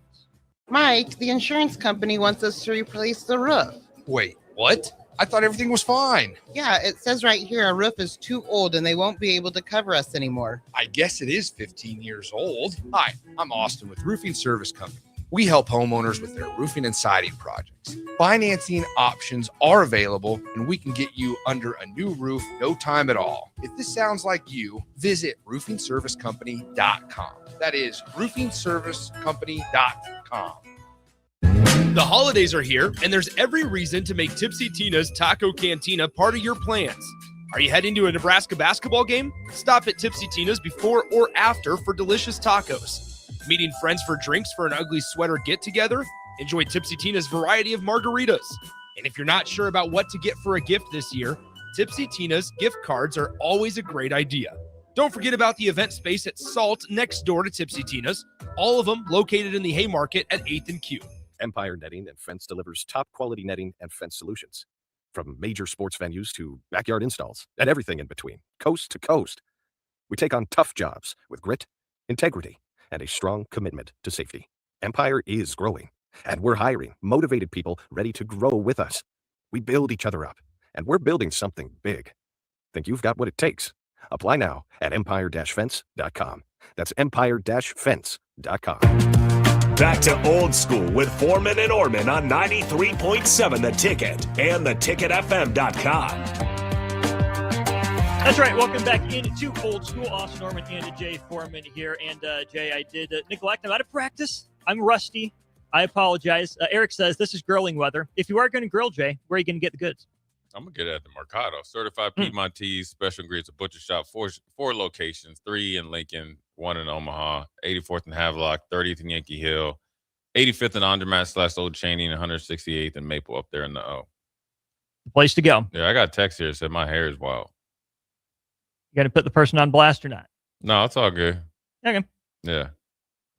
Mike, the insurance company wants us to replace the roof. Wait, what? I thought everything was fine. Yeah, it says right here our roof is too old and they won't be able to cover us anymore. I guess it is 15 years old. Hi, I'm Austin with Roofing Service Company. We help homeowners with their roofing and siding projects. Financing options are available, and we can get you under a new roof no time at all. If this sounds like you, visit roofingservicecompany.com. That is roofingservicecompany.com. The holidays are here, and there's every reason to make Tipsy Tina's Taco Cantina part of your plans. Are you heading to a Nebraska basketball game? Stop at Tipsy Tina's before or after for delicious tacos. Meeting friends for drinks for an ugly sweater get-together? Enjoy Tipsy Tina's variety of margaritas. And if you're not sure about what to get for a gift this year, Tipsy Tina's gift cards are always a great idea. Don't forget about the event space at Salt next door to Tipsy Tina's, all of them located in the Haymarket at 8th and Q. Empire Netting and Fence delivers top-quality netting and fence solutions. From major sports venues to backyard installs and everything in between, coast to coast. We take on tough jobs with grit, integrity, and a strong commitment to safety. Empire is growing, and we're hiring motivated people ready to grow with us. We build each other up, and we're building something big. Think you've got what it takes? Apply now at empire-fence.com. That's empire-fence.com. Back to Old School with Foreman and Orman on 93.7 The Ticket and theticketfm.com. That's right. Welcome back into Old School. Austin Norman and Jay Foreman here. And Jay, I did neglect. I'm out of practice. I'm rusty. I apologize. Eric says this is grilling weather. If you are going to grill, Jay, where are you going to get the goods? I'm going to get it at the Mercado. Certified Piedmontese, special ingredients, a butcher shop, four locations, 3 in Lincoln, 1 in Omaha, 84th and Havelock, 30th and Yankee Hill, 85th and Andermatt / Old Cheney, and 168th and Maple up there in the O. The place to go. Yeah, I got a text here that said my hair is wild. You got to put the person on blast or not? No, it's all good. Okay. Yeah.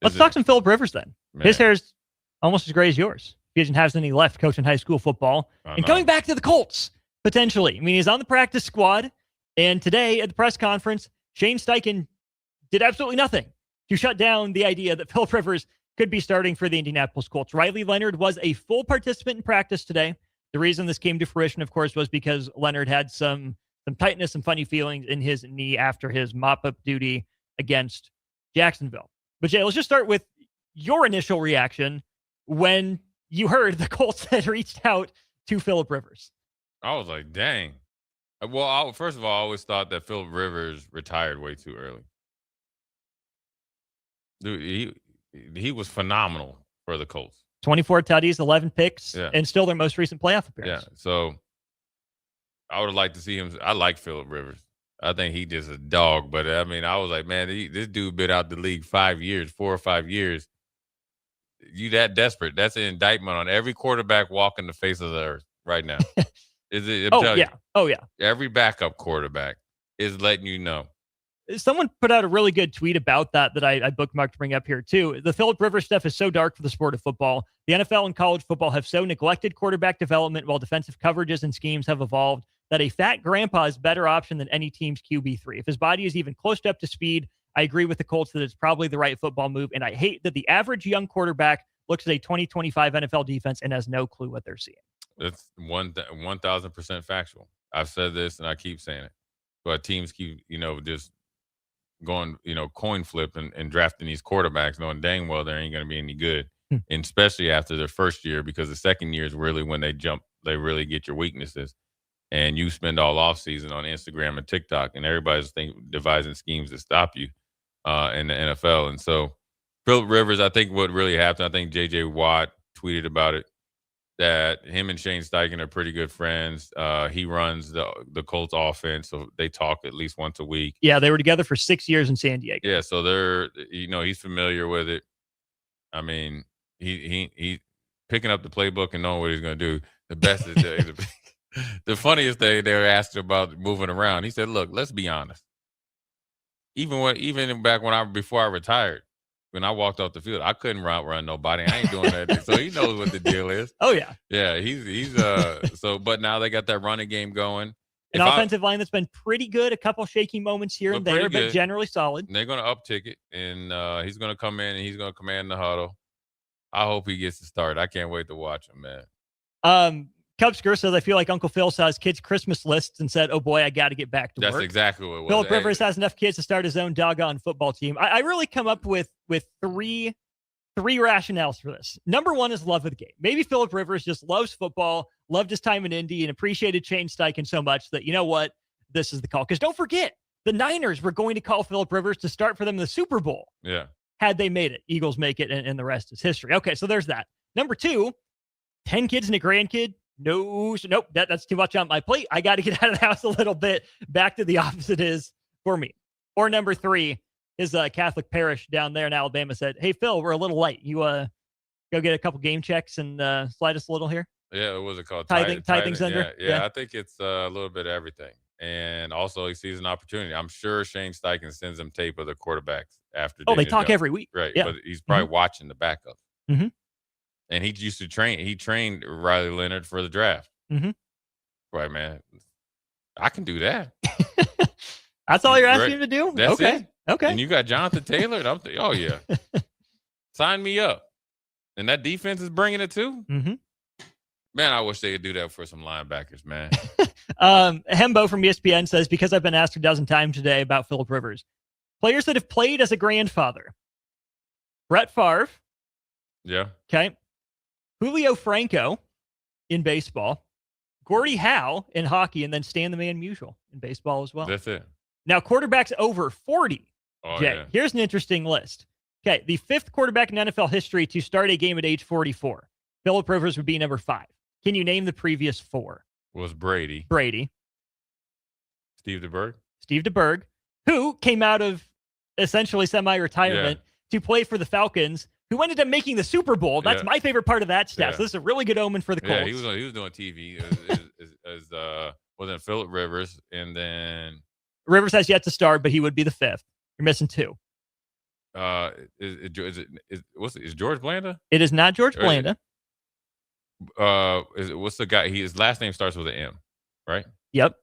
Let's talk some Phillip Rivers then. Man. His hair is almost as gray as yours. He doesn't have any left coaching high school football. And coming back to the Colts, potentially. I mean, he's on the practice squad. And today at the press conference, Shane Steichen did absolutely nothing to shut down the idea that Phillip Rivers could be starting for the Indianapolis Colts. Riley Leonard was a full participant in practice today. The reason this came to fruition, of course, was because Leonard had some tightness and funny feelings in his knee after his mop-up duty against Jacksonville. But Jay, let's just start with your initial reaction when you heard the Colts had reached out to Phillip Rivers. I was like, dang. Well, first of all, I always thought that Phillip Rivers retired way too early. Dude, he was phenomenal for the Colts. 24 tutties, 11 picks, yeah. And still their most recent playoff appearance. Yeah, so I would have liked to see him. I like Phillip Rivers. I think he just a dog. But, I mean, I was like, man, this dude been out the league 4 or 5 years. You that desperate. That's an indictment on every quarterback walking the face of the earth right now. Is it? Oh, yeah. Every backup quarterback is letting you know. Someone put out a really good tweet about that I bookmarked to bring up here, too. The Phillip Rivers stuff is so dark for the sport of football. The NFL and college football have so neglected quarterback development while defensive coverages and schemes have evolved that a fat grandpa is a better option than any team's QB3. If his body is even close up to speed, I agree with the Colts that it's probably the right football move, and I hate that the average young quarterback looks at a 2025 NFL defense and has no clue what they're seeing. It's 1,000% factual. I've said this, and I keep saying it. But teams keep, just going, coin flip and drafting these quarterbacks, knowing dang well they ain't going to be any good, and especially after their first year, because the second year is really when they really get your weaknesses. And you spend all off season on Instagram and TikTok, and everybody's devising schemes to stop you in the NFL. And so Phillip Rivers, I think what really happened, I think J.J. Watt tweeted about it, that him and Shane Steichen are pretty good friends. He runs the Colts offense, so they talk at least once a week. Yeah, they were together for 6 years in San Diego. Yeah, so they're, he's familiar with it. I mean, he picking up the playbook and knowing what he's going to do. The best is the funniest thing they were asking about moving around. He said, "Look, let's be honest. Even back before I retired, when I walked off the field, I couldn't run nobody. I ain't doing that. So he knows what the deal is. Oh yeah, yeah. He's But now they got that running game going. An offensive line that's been pretty good. A couple shaky moments here and there, but generally solid. And they're going to uptick it, and he's going to come in and he's going to command the huddle. I hope he gets to start. I can't wait to watch him, man. Cubs Girl says, I feel like Uncle Phil saw his kids' Christmas lists and said, oh boy, I got to get back to work. That's exactly what it was. Philip Rivers has enough kids to start his own doggone football team. I really come up with three rationales for this. Number one is love of the game. Maybe Philip Rivers just loves football, loved his time in Indy, and appreciated Shane Steichen so much that, you know what, this is the call. Because don't forget, the Niners were going to call Philip Rivers to start for them in the Super Bowl. Yeah. Had they made it. Eagles make it, and the rest is history. Okay, so there's that. Number two, 10 kids and a grandkid. Nope, that's too much on my plate. I got to get out of the house a little bit. Back to the opposite is for me. Or number three, his Catholic parish down there in Alabama said, hey, Phil, we're a little light. You go get a couple game checks and slide us a little here? Yeah, what was it called? Tithing's under? Yeah, I think it's a little bit of everything. And also he sees an opportunity. I'm sure Shane Steichen sends him tape of the quarterbacks after. Oh, they talk every week. Right, yeah. But he's probably watching the backup. Mm-hmm. And he used to trained Riley Leonard for the draft. Mm-hmm. Right, man. I can do that. That's all you're asking him to do? That's okay. it. Okay. And you got Jonathan Taylor. And I'm oh, yeah. Sign me up. And that defense is bringing it too? Mm-hmm. Man, I wish they could do that for some linebackers, man. Hembo from ESPN says, because I've been asked a dozen times today about Philip Rivers, players that have played as a grandfather. Brett Favre. Yeah. Okay. Julio Franco in baseball, Gordie Howe in hockey, and then Stan the Man Musial in baseball as well. That's it. Now, quarterbacks over 40. Oh, Jay, yeah. Here's an interesting list. Okay, the fifth quarterback in NFL history to start a game at age 44. Philip Rivers would be number 5. Can you name the previous 4? Was Brady. Steve DeBerg. Steve DeBerg, who came out of essentially semi-retirement to play for the Falcons, who ended up making the Super Bowl. That's my favorite part of that stat. Yeah. So this is a really good omen for the Colts. Yeah, he was doing TV wasn't Philip Rivers, and then Rivers has yet to start, but he would be the 5th. You're missing 2. Is George Blanda? It is not George Blanda. What's the guy? His last name starts with an M, right? Yep.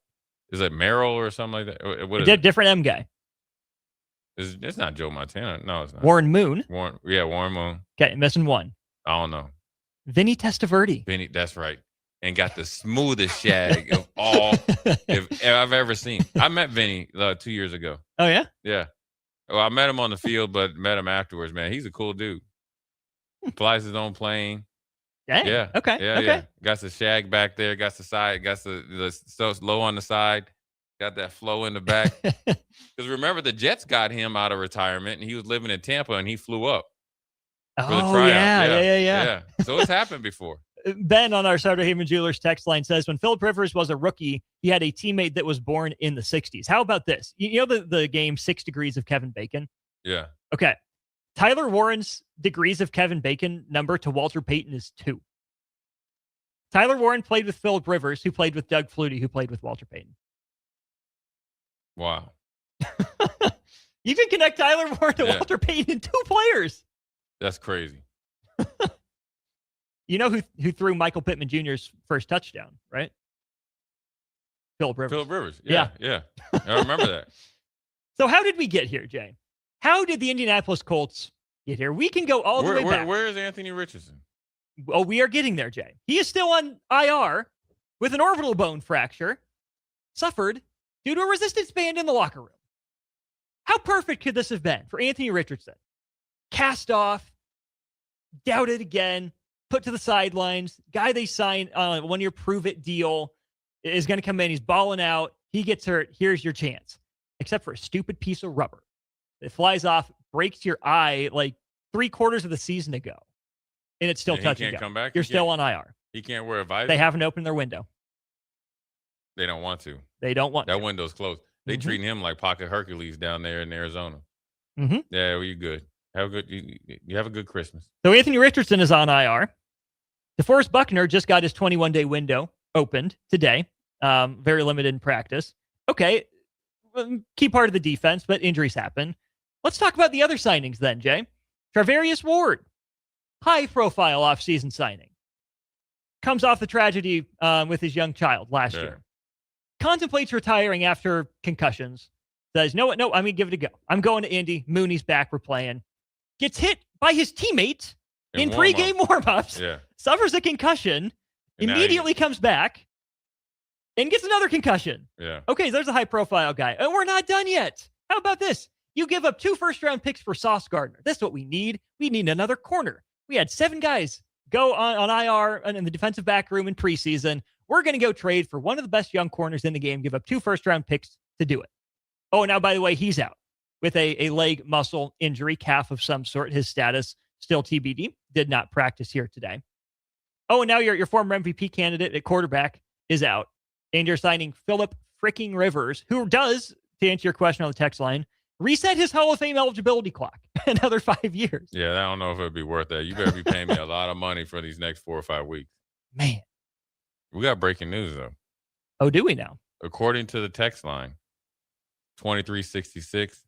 Is it Merrill or something like that? What is it? Different M guy. It's not Joe Montana. No, it's not. Warren Moon. Warren Moon. Okay, missing 1. I don't know. Vinny Testaverde. That's right. And got the smoothest shag of all if I've ever seen. I met Vinny 2 years ago. Oh, yeah? Yeah. Well, I met him on the field, but met him afterwards, man. He's a cool dude. Flies his own plane. Dang. Yeah. Okay. Yeah. Got the shag back there. Got the side. Got the so low on the side. Got that flow in the back. Because remember, the Jets got him out of retirement, and he was living in Tampa, and he flew up. Oh, yeah. So it's happened before. Ben on our Sutter Haven Jewelers text line says, when Philip Rivers was a rookie, he had a teammate that was born in the 60s. How about this? You know the game 6 Degrees of Kevin Bacon? Yeah. Okay. Tyler Warren's Degrees of Kevin Bacon number to Walter Payton is 2. Tyler Warren played with Philip Rivers, who played with Doug Flutie, who played with Walter Payton. Wow. You can connect Tyler Warren to Walter Payton in 2 players. That's crazy. You know who threw Michael Pittman Jr.'s first touchdown, right? Philip Rivers. Yeah. I remember that. So how did we get here, Jay? How did the Indianapolis Colts get here? We can go all the way back. Where is Anthony Richardson? Oh, we are getting there, Jay. He is still on IR with an orbital bone fracture suffered due to a resistance band in the locker room. How perfect could this have been for Anthony Richardson? Cast off, doubted again, put to the sidelines. Guy they signed on a 1-year prove-it deal is going to come in. He's balling out. He gets hurt. Here's your chance. Except for a stupid piece of rubber. It flies off, breaks your eye like 3/4 of the season ago. And it's still touch and go. He can't come back? You're still on IR. He can't wear a visor? They haven't opened their window. They don't want to. They don't want that window's closed. They treating him like Pocket Hercules down there in Arizona. Mm-hmm. Yeah, well, you're good. Have a good. You have a good Christmas. So Anthony Richardson is on IR. DeForest Buckner just got his 21-day window opened today. Very limited in practice. Okay, key part of the defense, but injuries happen. Let's talk about the other signings then, Jay. Travarius Ward, high-profile offseason signing. Comes off the tragedy with his young child last year. Contemplates retiring after concussions. Says, no, I'm going to give it a go. I'm going to Indy. Mooney's back. We're playing. Gets hit by his teammate in pregame warm-ups. Yeah. Suffers a concussion. And immediately comes back and gets another concussion. Yeah. Okay, there's a high-profile guy. And we're not done yet. How about this? You give up 2 first-round picks for Sauce Gardner. That's what we need. We need another corner. We had 7 guys go on IR in the defensive back room in preseason. We're going to go trade for one of the best young corners in the game, give up 2 first-round picks to do it. Oh, now, by the way, he's out with a leg muscle injury, calf of some sort. His status still TBD. Did not practice here today. Oh, and now your former MVP candidate at quarterback is out. And you're signing Phillip freaking Rivers, who does, to answer your question on the text line, reset his Hall of Fame eligibility clock another 5 years. Yeah, I don't know if it'd be worth that. You better be paying me a lot of money for these next 4 or 5 weeks. Man. We got breaking news, though. Oh, do we now? According to the text line, 2366,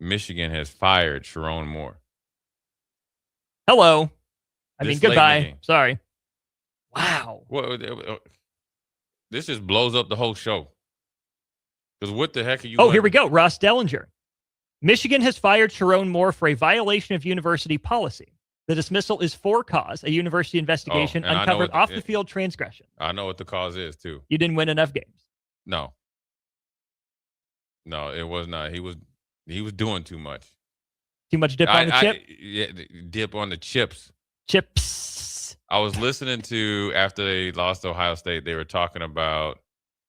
Michigan has fired Sharon Moore. Hello. I mean, This late in the goodbye. game. Sorry. Wow. Well, this just blows up the whole show. Because what the heck are you? Oh, here we go. Ross Dellinger. Michigan has fired Sharon Moore for a violation of university policy. The dismissal is for cause, a university investigation and I know uncovered what off-the-field transgression. I know what the cause is, too. You didn't win enough games. No, it was not. He was doing too much. Too much dip on the chip? Yeah, dip on the chips. Chips. I was listening to, after they lost to Ohio State, they were talking about,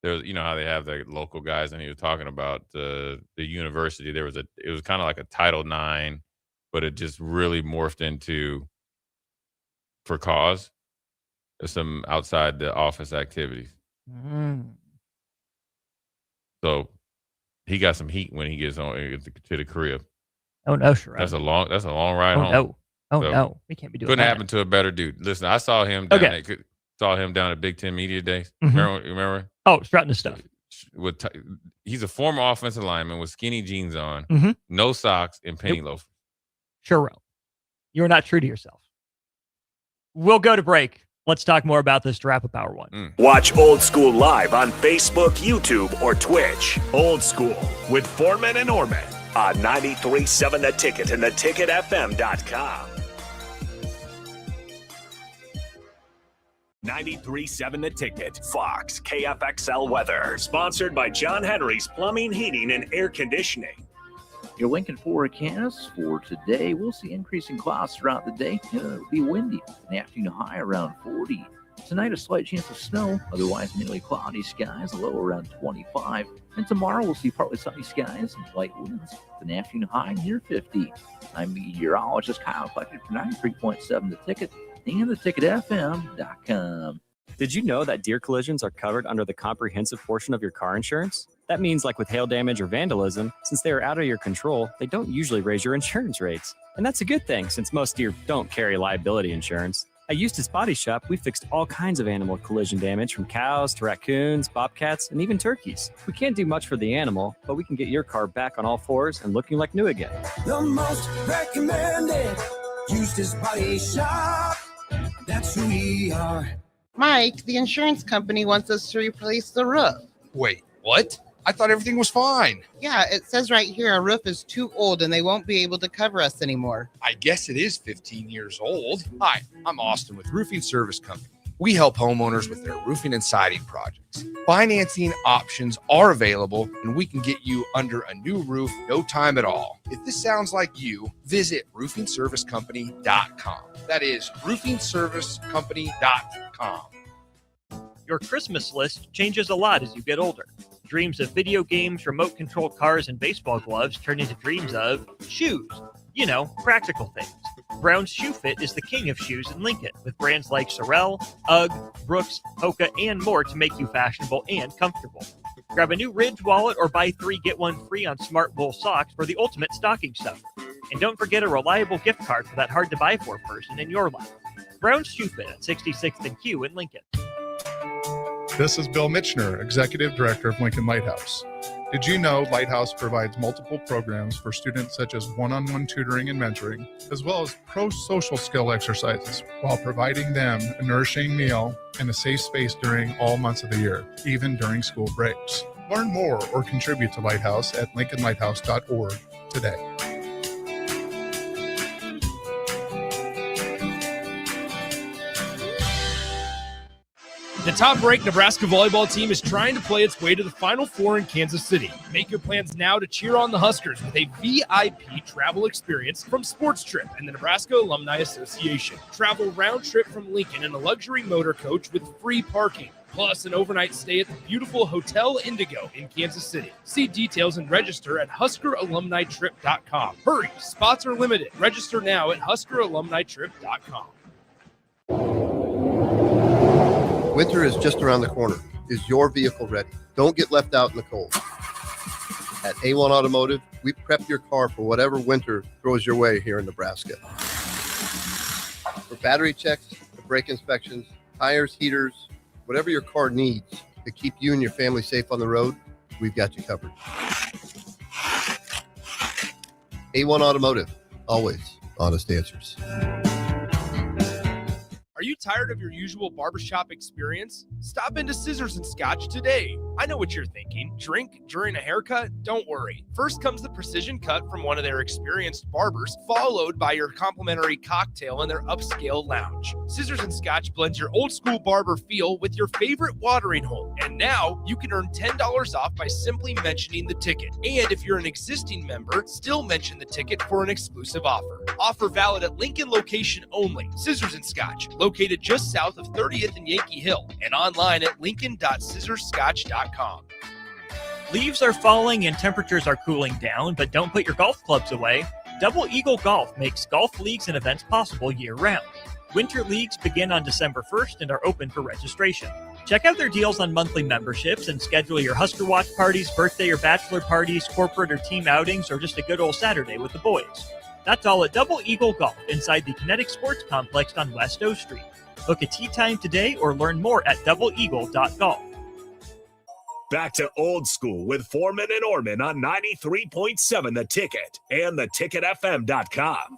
you know how they have the local guys, and he was talking about the university. It was kind of like a Title IX, but it just really morphed into for cause. There's some outside the office activities. So he got some heat when he gets on to the crib. Oh no, Sharon. That's a long ride home. No. Oh So, no. We can't be doing Couldn't that. happen to a better dude. Listen, I saw him down at Big Ten Media Days. Mhm. Remember? Oh, strutting his stuff. He's a former offensive lineman with skinny jeans on, Mhm. no socks, and penny loafers. Sharon, you're not true to yourself. We'll go to break. Let's talk more about this to wrap up hour 1. Watch Old School live on Facebook, YouTube, or Twitch. Old School with Foreman and Orman on 93.7 The Ticket and theticketfm.com. 93.7 The Ticket. Fox KFXL weather. Sponsored by John Henry's Plumbing, Heating, and Air Conditioning. Your Lincoln forecast for today, we'll see increasing clouds throughout the day. It'll be windy. An afternoon high around 40. Tonight, a slight chance of snow. Otherwise, mainly cloudy skies, a low around 25. And tomorrow, we'll see partly sunny skies and light winds. An afternoon high near 50. I'm meteorologist Kyle Fletcher for 93.7 The Ticket and theticketfm.com. Did you know that deer collisions are covered under the comprehensive portion of your car insurance? That means, like with hail damage or vandalism, since they are out of your control, they don't usually raise your insurance rates. And that's a good thing, since most deer don't carry liability insurance. At Eustace Body Shop, we fixed all kinds of animal collision damage, from cows to raccoons, bobcats, and even turkeys. We can't do much for the animal, but we can get your car back on all fours and looking like new again. The most recommended Eustace Body Shop. That's who we are. Mike, the insurance company wants us to replace the roof. Wait, what? I thought everything was fine. Yeah, it says right here our roof is too old and they won't be able to cover us anymore. I guess it is 15 years old. Hi, I'm Austin with Roofing Service Company. We help homeowners with their roofing and siding projects. Financing options are available, and we can get you under a new roof no time at all. If this sounds like you, visit roofingservicecompany.com. That is roofingservicecompany.com. Your Christmas list changes a lot as you get older. Dreams of video games, remote-controlled cars, and baseball gloves turn into dreams of shoes. You know, practical things. Brown's Shoe Fit is the king of shoes in Lincoln, with brands like Sorel, UGG, Brooks, Hoka, and more to make you fashionable and comfortable. Grab a new Ridge wallet or buy 3 get 1 free on Smart Wool socks for the ultimate stocking stuffer. And don't forget a reliable gift card for that hard-to-buy-for person in your life. Brown's Shoe Fit at 66th and Q in Lincoln. This is Bill Mitchner, Executive Director of Lincoln Lighthouse. Did you know Lighthouse provides multiple programs for students such as one-on-one tutoring and mentoring, as well as pro-social skill exercises, while providing them a nourishing meal and a safe space during all months of the year, even during school breaks? Learn more or contribute to Lighthouse at lincolnlighthouse.org today. The top-ranked Nebraska volleyball team is trying to play its way to the Final Four in Kansas City. Make your plans now to cheer on the Huskers with a VIP travel experience from Sports Trip and the Nebraska Alumni Association. Travel round trip from Lincoln in a luxury motor coach with free parking, plus an overnight stay at the beautiful Hotel Indigo in Kansas City. See details and register at HuskerAlumniTrip.com. Hurry, spots are limited. Register now at HuskerAlumniTrip.com. Winter is just around the corner. Is your vehicle ready? Don't get left out in the cold. At A1 Automotive, we prep your car for whatever winter throws your way here in Nebraska. For battery checks, brake inspections, tires, heaters, whatever your car needs to keep you and your family safe on the road, we've got you covered. A1 Automotive, always honest answers. Are you tired of your usual barbershop experience? Stop into Scissors and Scotch today. I know what you're thinking. Drink during a haircut? Don't worry. First comes the precision cut from one of their experienced barbers, followed by your complimentary cocktail in their upscale lounge. Scissors and Scotch blends your old school barber feel with your favorite watering hole. And now you can earn $10 off by simply mentioning the ticket. And if you're an existing member, still mention the ticket for an exclusive offer. Offer valid at Lincoln location only. Scissors and Scotch, located just south of 30th and Yankee Hill, and online at lincoln.scissorscotch.com. Leaves are falling and temperatures are cooling down, but don't put your golf clubs away. Double Eagle Golf makes golf leagues and events possible year-round. Winter leagues begin on December 1st and are open for registration. Check out their deals on monthly memberships and schedule your Husker Watch parties, birthday or bachelor parties, corporate or team outings, or just a good old Saturday with the boys. That's all at Double Eagle Golf inside the Kinetic Sports Complex on West O Street. Book a tee time today or learn more at doubleeagle.golf. Back to Old School with Foreman and Orman on 93.7 The Ticket and theticketfm.com.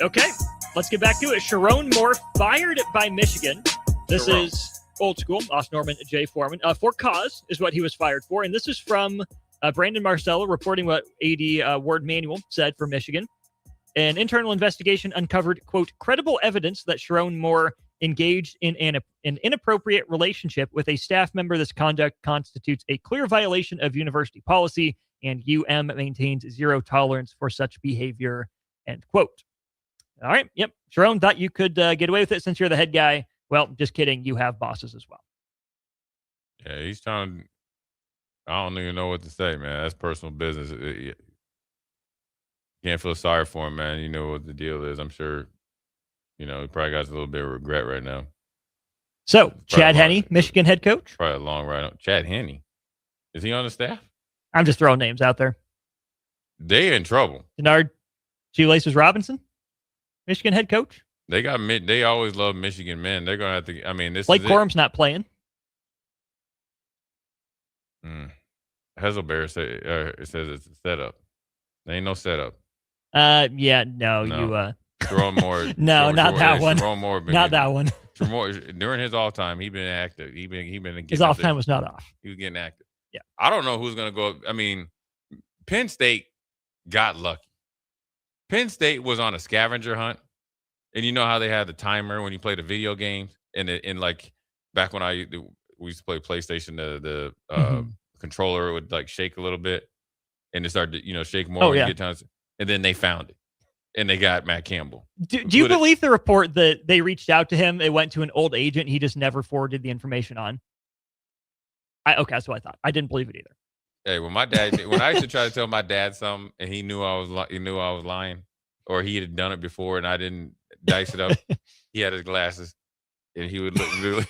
Okay, let's get back to it. Sharon Moore fired by Michigan. This is Old School. Austin Norman, Jay Foreman. For cause is what he was fired for. And this is from Brandon Marcello reporting what AD Ward Manuel said for Michigan. An internal investigation uncovered, quote, credible evidence that Sharon Moore engaged in an inappropriate relationship with a staff member. This conduct constitutes a clear violation of university policy, and UM maintains zero tolerance for such behavior, end quote. All right. Yep. Sharon, thought you could get away with it since you're the head guy. Well, just kidding. You have bosses as well. Yeah, he's trying. I don't even know what to say, man. That's personal business. Can't feel sorry for him, man. You know what the deal is. I'm sure, he probably got a little bit of regret right now. So, Chad Henne, Michigan head coach? Probably a long ride. Chad Henne. Is he on the staff? I'm just throwing names out there. They in trouble. Denard Shoelaces Robinson, Michigan head coach? They always love Michigan men. They're going to have to, this Blake is Corum's not playing. Heselbear says it's a setup. There ain't no setup. Yeah, no. Jerome Moore. No, not that one. Jerome Moore. Not that one. During his off time, he been active. He been his off time was not off. He was getting active. Yeah. I don't know who's going to go. Penn State got lucky. Penn State was on a scavenger hunt, and you know how they had the timer when you play the video games, and like back when we used to play PlayStation, the controller would like shake a little bit, and it started to shake more. Oh, yeah. And then they found it, and they got Matt Campbell. Do you believe the report that they reached out to him? It went to an old agent. He just never forwarded the information on. Okay, that's what I thought. I didn't believe it either. Hey, when I used to try to tell my dad something, and he knew I was lying, or he had done it before, and I didn't dice it up. He had his glasses, and he would look really.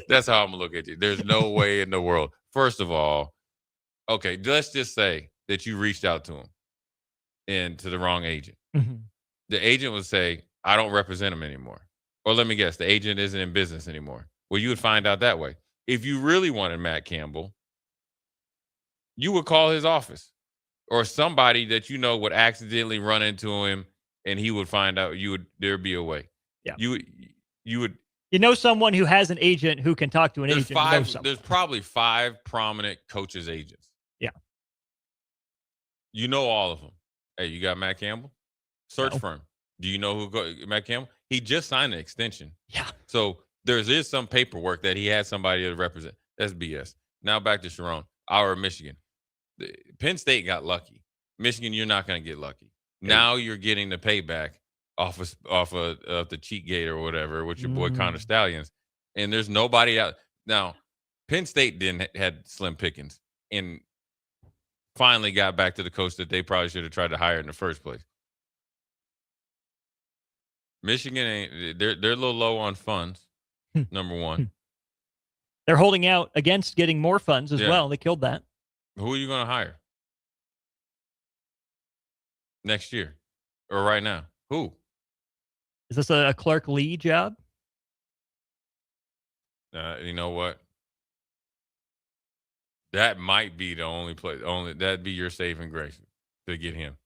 That's how I'm gonna look at you. There's no way in the world. First of all, Okay, let's just say that you reached out to him and to the wrong agent. Mhm. The agent would say, I don't represent him anymore. Or let me guess, the agent isn't in business anymore. Well, you would find out that way. If you really wanted Matt Campbell, you would call his office or somebody that you know would accidentally run into him and he would find out there'd be a way. Yeah. You would. You know someone who has an agent who can talk to an agent. There's probably 5 prominent coaches' agents. Yeah. You know all of them. Hey, you got Matt Campbell? Search No. firm. Do you know Matt Campbell? He just signed an extension. Yeah. So there is some paperwork that he had somebody to represent. That's BS. Now back to Sharon. Our Michigan. Penn State got lucky. Michigan, you're not going to get lucky. Now you're getting the payback off of the cheat gate or whatever with your boy Connor Stallions. And there's nobody out. Now, Penn State had slim pickings and finally got back to the coach that they probably should have tried to hire in the first place. Michigan they're a little low on funds, number one. They're holding out against getting more funds as well. They killed that. Who are you going to hire next year or right now? Who? Is this a Clark Lee job? You know what? That might be the only place. That'd be your saving grace to get him.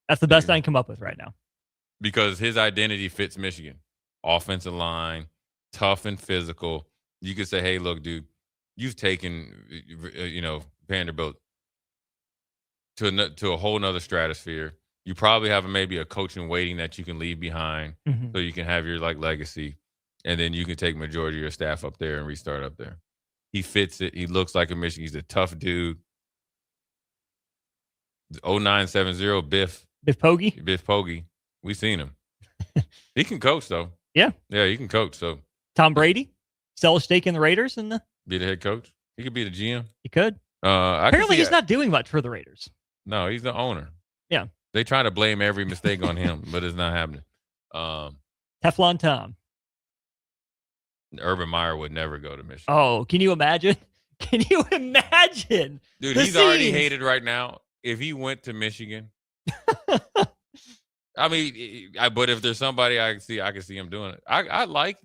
That's the best I can come up with right now. Because his identity fits Michigan. Offensive line, tough and physical. You could say, hey, look, dude, you've taken, Vanderbilt to a whole nother stratosphere. You probably have maybe a coach in waiting that you can leave behind so you can have your legacy. And then you can take majority of your staff up there and restart up there. He fits it. He looks like a Michigan. He's a tough dude. 0970 Biff. Biff Poggi? Biff Poggi. We seen him. He can coach, though. Yeah. Yeah, he can coach. So Tom Brady? Sell a stake in the Raiders? And be the head coach? He could be the GM. He could. Apparently, he's not doing much for the Raiders. No, he's the owner. Yeah. They try to blame every mistake on him, but it's not happening. Teflon Tom. Urban Meyer would never go to Michigan. Oh, can you imagine? Can you imagine? Dude, he's already hated right now. If he went to Michigan, I mean, but if there's somebody I can see him doing it. I like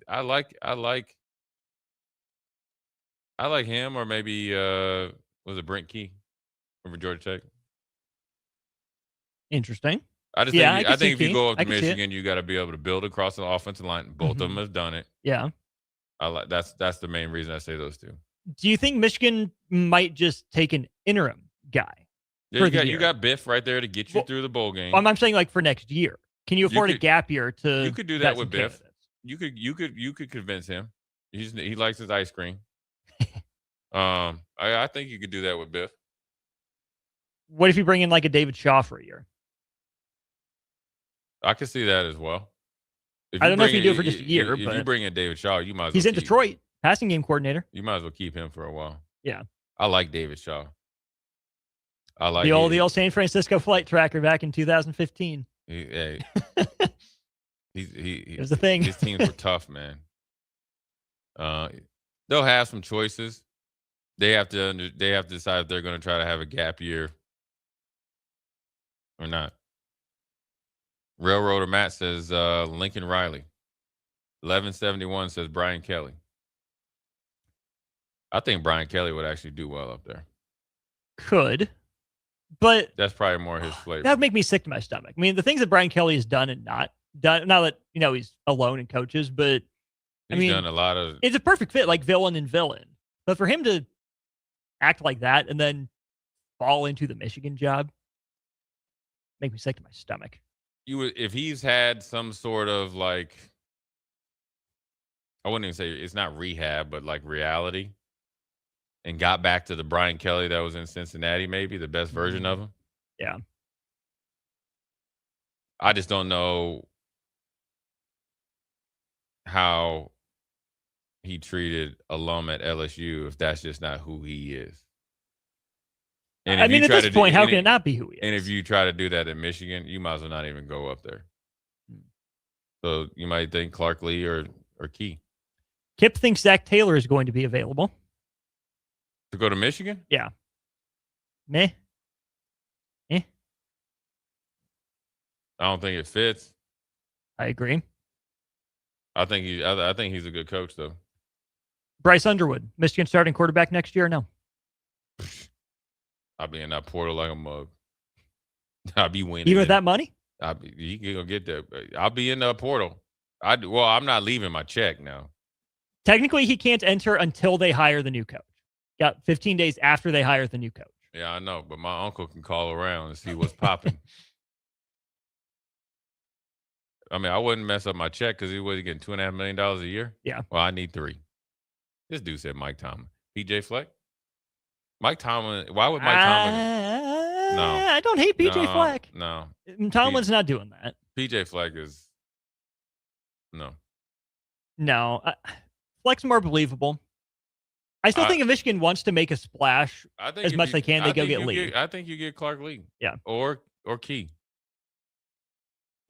him, or maybe was it Brent Key from Georgia Tech? Interesting. I think if you go up to Michigan, you got to be able to build across the offensive line. Both of them have done it. Yeah. That's the main reason I say those two. Do you think Michigan might just take an interim guy? Yeah, you got Biff right there to get you through the bowl game. I'm saying like for next year. Can you afford a gap year to? You could do that with Biff. You could convince him. He likes his ice cream. I think you could do that with Biff. What if you bring in like a David Shaw for a year? I could see that as well. I don't know if you do it for just a year, if but you bring in David Shaw, you might as well. He's in Detroit, passing game coordinator. You might as well keep him for a while. Yeah. I like David Shaw. I like the old San Francisco flight tracker back in 2015. It was the thing. His teams were tough, man. They'll have some choices. They have to decide if they're going to try to have a gap year or not. Railroader Matt says Lincoln Riley. 1171 says Brian Kelly. I think Brian Kelly would actually do well up there. Could. But that's probably more his flavor. That would make me sick to my stomach. I mean, the things that Brian Kelly has done and not done, now that, he's alone in coaches, but he's done a lot of. It's a perfect fit, like villain and villain. But for him to act like that and then fall into the Michigan job, make me sick to my stomach. If he's had some sort of I wouldn't even say it's not rehab, but like reality, and got back to the Brian Kelly that was in Cincinnati, maybe the best version of him. Yeah. I just don't know how he treated alum at LSU if that's just not who he is. And at this point, how can it not be who he is? And if you try to do that in Michigan, you might as well not even go up there. So you might think Clark Lee or Key. Kip thinks Zach Taylor is going to be available. To go to Michigan? Yeah. Meh. I don't think it fits. I agree. I think he's a good coach though. Bryce Underwood, Michigan starting quarterback next year? No. I'll be in that portal like a mug. I'll be winning. Even with that money? You can go get that. I'll be in the portal. I'm not leaving my check now. Technically, he can't enter until they hire the new coach. Got 15 days after they hire the new coach. Yeah, I know, but my uncle can call around and see what's popping. I mean, I wouldn't mess up my check because he wasn't getting $2.5 million a year. Yeah. Well, I need $3 million. This dude said Mike Tomlin. PJ Fleck? Mike Tomlin. Why would Mike Tomlin? No. I don't hate PJ Fleck. No. Tomlin's not doing that. PJ Fleck is. No. No. Fleck's more believable. I still think if Michigan wants to make a splash as much as they can, they go get Lee. I think you get Clark Lee. Yeah. Or Key.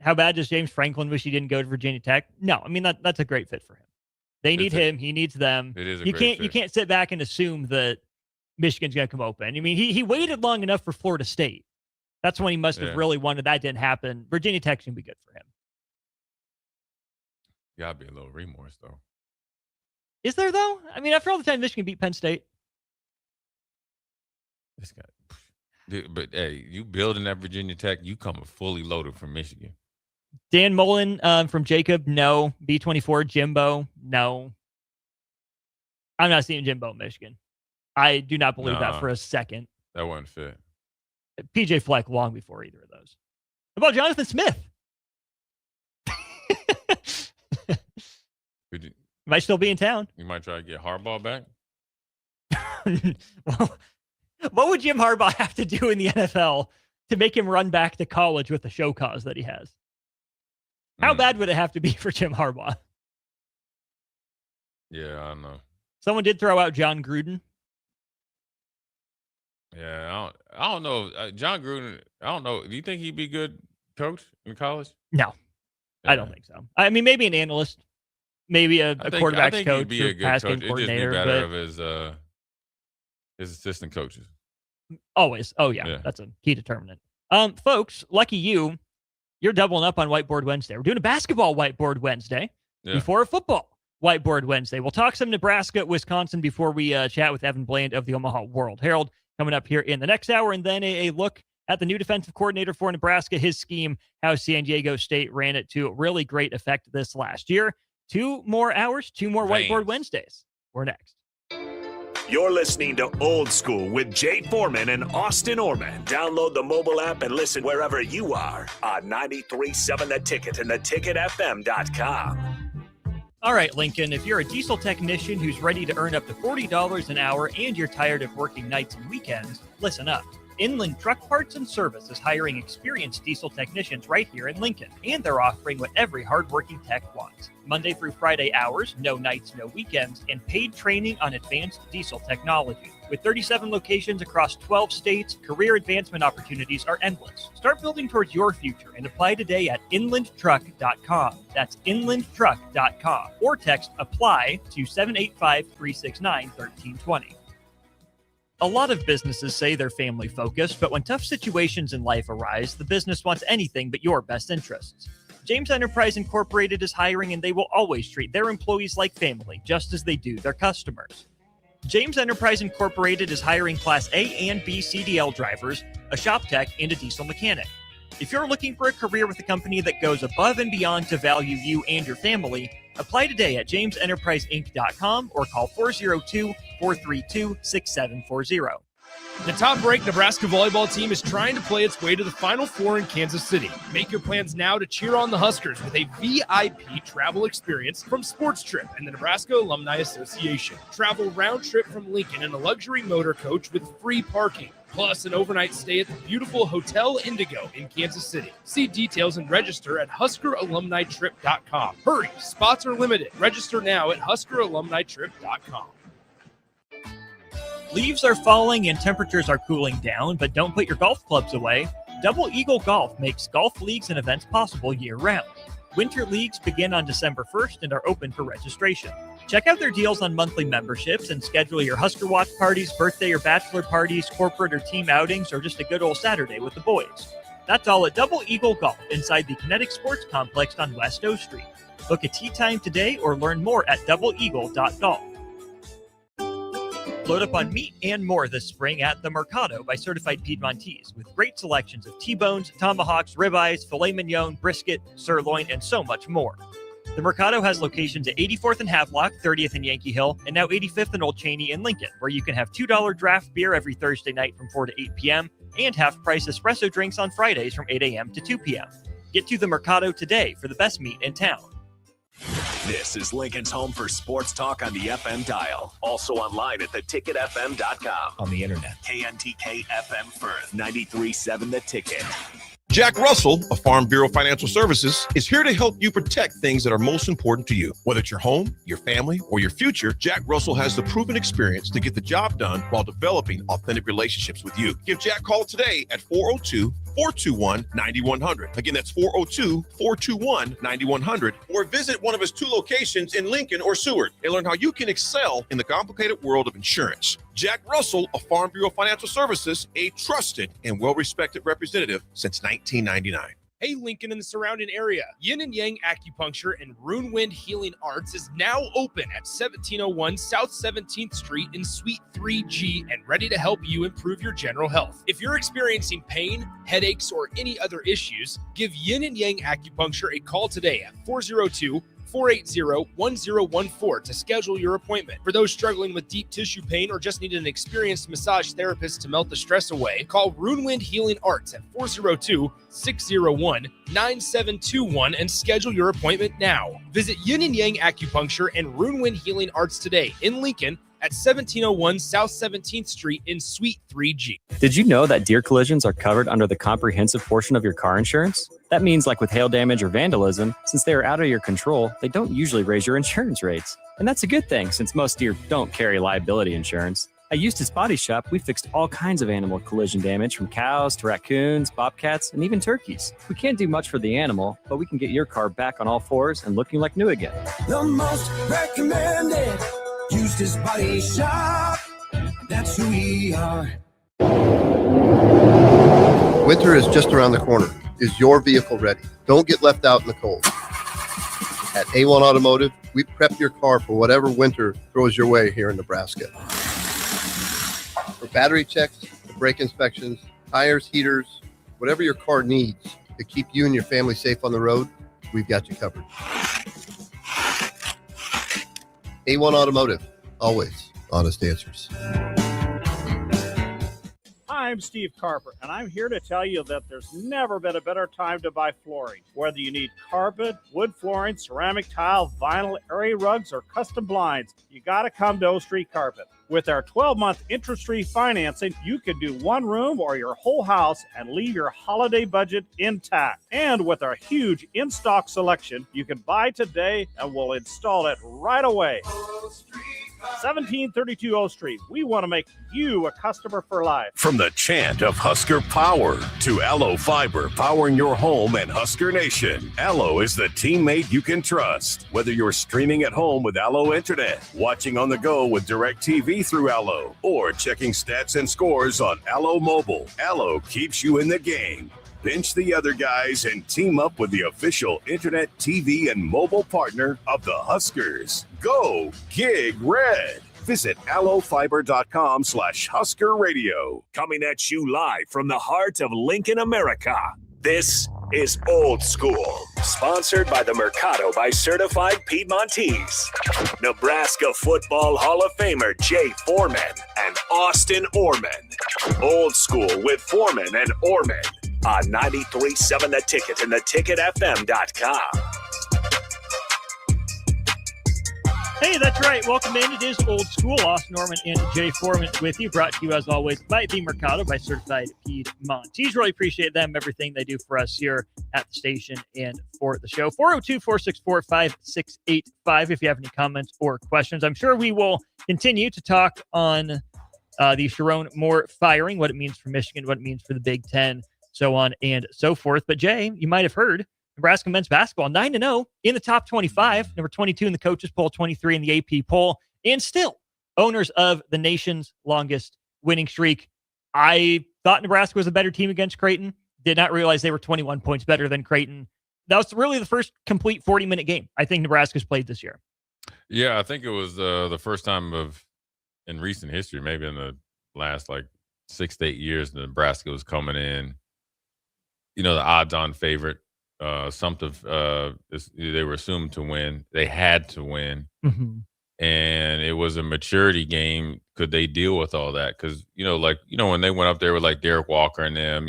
How bad does James Franklin wish he didn't go to Virginia Tech? No. I mean, that's a great fit for him. They need him. He needs them. It is a you great can't fit. You can't sit back and assume that Michigan's going to come open. I mean, he waited long enough for Florida State. That's when he must have really wanted. That didn't happen. Virginia Tech's going to be good for him. Gotta be a little remorse, though. Is there, though? I mean, after all the time Michigan beat Penn State. This guy. Dude, but, hey, you building that Virginia Tech, you coming fully loaded from Michigan. Dan Mullen from Jacob, no. B24, Jimbo, no. I'm not seeing Jimbo in Michigan. I do not believe that for a second. That wouldn't fit. PJ Fleck long before either of those. How about Jonathan Smith? Might still be in town. You might try to get Harbaugh back. Well, what would Jim Harbaugh have to do in the NFL to make him run back to college with the show cause that he has? How bad would it have to be for Jim Harbaugh? Yeah, I don't know. Someone did throw out John Gruden. Yeah, I don't know. John Gruden, I don't know. Do you think he'd be a good coach in college? No, I don't think so. I mean, maybe an analyst, maybe a quarterback's coach, he'd be a good pass coach. game It'd coordinator. just be better but of his assistant coaches. always. Oh, yeah, that's a key determinant. Folks, lucky you're doubling up on Whiteboard Wednesday. We're doing a basketball Whiteboard Wednesday before a football Whiteboard Wednesday. We'll talk some Nebraska, Wisconsin before we chat with Evan Bland of the Omaha World Herald coming up here in the next hour, and then a look at the new defensive coordinator for Nebraska, his scheme, how San Diego State ran it to really great effect this last year. 2 more hours, 2 more Whiteboard Wednesdays. We're next. You're listening to Old School with Jay Foreman and Austin Orman. Download the mobile app and listen wherever you are on 93.7 The Ticket and theticketfm.com. All right, Lincoln, if you're a diesel technician who's ready to earn up to $40 an hour and you're tired of working nights and weekends, listen up. Inland Truck Parts and Service is hiring experienced diesel technicians right here in Lincoln, and they're offering what every hardworking tech wants. Monday through Friday hours, no nights, no weekends, and paid training on advanced diesel technology. With 37 locations across 12 states, career advancement opportunities are endless. Start building towards your future and apply today at inlandtruck.com. That's inlandtruck.com. Or text APPLY to 785-369-1320. A lot of businesses say they're family focused, but when tough situations in life arise, the business wants anything but your best interests. James Enterprise Incorporated is hiring, and they will always treat their employees like family, just as they do their customers. James Enterprise Incorporated is hiring Class A and B CDL drivers, a shop tech, and a diesel mechanic. If you're looking for a career with a company that goes above and beyond to value you and your family, apply today at jamesenterpriseinc.com or call 402-432-6740. The top-ranked Nebraska volleyball team is trying to play its way to the Final Four in Kansas City. Make your plans now to cheer on the Huskers with a VIP travel experience from Sports Trip and the Nebraska Alumni Association. Travel round trip from Lincoln in a luxury motor coach with free parking, plus an overnight stay at the beautiful Hotel Indigo in Kansas City. See details and register at HuskerAlumniTrip.com. Hurry, spots are limited. Register now at HuskerAlumniTrip.com. Leaves are falling and temperatures are cooling down, but don't put your golf clubs away. Double Eagle Golf makes golf leagues and events possible year-round. Winter leagues begin on December 1st and are open for registration. Check out their deals on monthly memberships and schedule your Husker Watch parties, birthday or bachelor parties, corporate or team outings, or just a good old Saturday with the boys. That's all at Double Eagle Golf inside the Kinetic Sports Complex on West O Street. Book a tee time today or learn more at doubleeagle.golf. Load up on meat and more this spring at the Mercado by Certified Piedmontese with great selections of T-bones, tomahawks, ribeyes, filet mignon, brisket, sirloin, and so much more. The Mercado has locations at 84th and Havelock, 30th and Yankee Hill, and now 85th and Old Cheney in Lincoln, where you can have $2 draft beer every Thursday night from 4 to 8 p.m. and half-price espresso drinks on Fridays from 8 a.m. to 2 p.m. Get to the Mercado today for the best meat in town. This is Lincoln's home for sports talk on the FM dial. Also online at theticketfm.com. On the internet. KNTK FM Firth, 93.7 The Ticket. Jack Russell of Farm Bureau Financial Services is here to help you protect things that are most important to you. Whether it's your home, your family, or your future, Jack Russell has the proven experience to get the job done while developing authentic relationships with you. Give Jack a call today at 402-421-9100. Again, that's 402-421-9100. Or visit one of his 2 locations in Lincoln or Seward and learn how you can excel in the complicated world of insurance. Jack Russell of Farm Bureau Financial Services, a trusted and well-respected representative since 1999. Hey, Lincoln and the surrounding area. Yin and Yang Acupuncture and Rune Wind Healing Arts is now open at 1701 South 17th Street in Suite 3G and ready to help you improve your general health. If you're experiencing pain, headaches, or any other issues, give Yin and Yang Acupuncture a call today at 402-480-1014 to schedule your appointment. For those struggling with deep tissue pain or just need an experienced massage therapist to melt the stress away, call Rune Wind Healing Arts at 402-601-9721 and schedule your appointment now. Visit Yin and Yang Acupuncture and Rune Wind Healing Arts today in Lincoln at 1701 South 17th Street in Suite 3G. Did you know that deer collisions are covered under the comprehensive portion of your car insurance? That means, like with hail damage or vandalism, since they are out of your control, they don't usually raise your insurance rates. And that's a good thing, since most deer don't carry liability insurance. At Eustace Body Shop, we fixed all kinds of animal collision damage, from cows to raccoons, bobcats, and even turkeys. We can't do much for the animal, but we can get your car back on all fours and looking like new again. The most recommended Eustace Body Shop. That's who we are. Winter is just around the corner. Is your vehicle ready? Don't get left out in the cold. At A1 Automotive, we prep your car for whatever winter throws your way here in Nebraska. For battery checks, to brake inspections, tires, heaters, whatever your car needs to keep you and your family safe on the road, we've got you covered. A1 Automotive, always honest answers. I'm Steve Carper, and I'm here to tell you that there's never been a better time to buy flooring. Whether you need carpet, wood flooring, ceramic tile, vinyl, area rugs, or custom blinds, you got to come to O Street Carpet. With our 12-month interest-free financing, you can do one room or your whole house and leave your holiday budget intact. And with our huge in-stock selection, you can buy today and we'll install it right away. 1732 O Street. We want to make you a customer for life. From the chant of Husker Power to Allo Fiber powering your home and Husker Nation, Allo is the teammate you can trust. Whether you're streaming at home with Allo Internet, watching on the go with DirecTV through Allo, or checking stats and scores on Allo Mobile, Allo keeps you in the game. Bench the other guys and team up with the official internet, TV, and mobile partner of the Huskers. Go Gig Red. Visit allofiber.com/Husker Radio. Coming at you live from the heart of Lincoln, America. This is Old School, sponsored by the Mercado by Certified Piedmontese. Nebraska Football Hall of Famer Jay Foreman and Austin Orman. Old School with Foreman and Orman on 93.7 The Ticket and theticketfm.com. Hey, that's right. Welcome in. It is Old School. Austin Norman and Jay Foreman with you. Brought to you, as always, by the Mercado by Certified Piedmontese. Really appreciate them, everything they do for us here at the station and for the show. 402-464-5685 if you have any comments or questions. I'm sure we will continue to talk on the Sharon Moore firing, what it means for Michigan, what it means for the Big Ten, so on and so forth. But Jay, you might have heard Nebraska men's basketball 9-0 in the top 25, number 22 in the coaches poll, 23 in the AP poll, and still owners of the nation's longest winning streak. I thought Nebraska was a better team against Creighton. Did not realize they were 21 points better than Creighton. That was really the first complete 40-minute game I think Nebraska's played this year. Yeah, I think it was the first time in recent history, maybe in the last 6 to 8 years, Nebraska was coming in, the odds-on favorite. They were assumed to win. They had to win. Mm-hmm. And it was a maturity game. Could they deal with all that? Because, when they went up there with Derek Walker and them,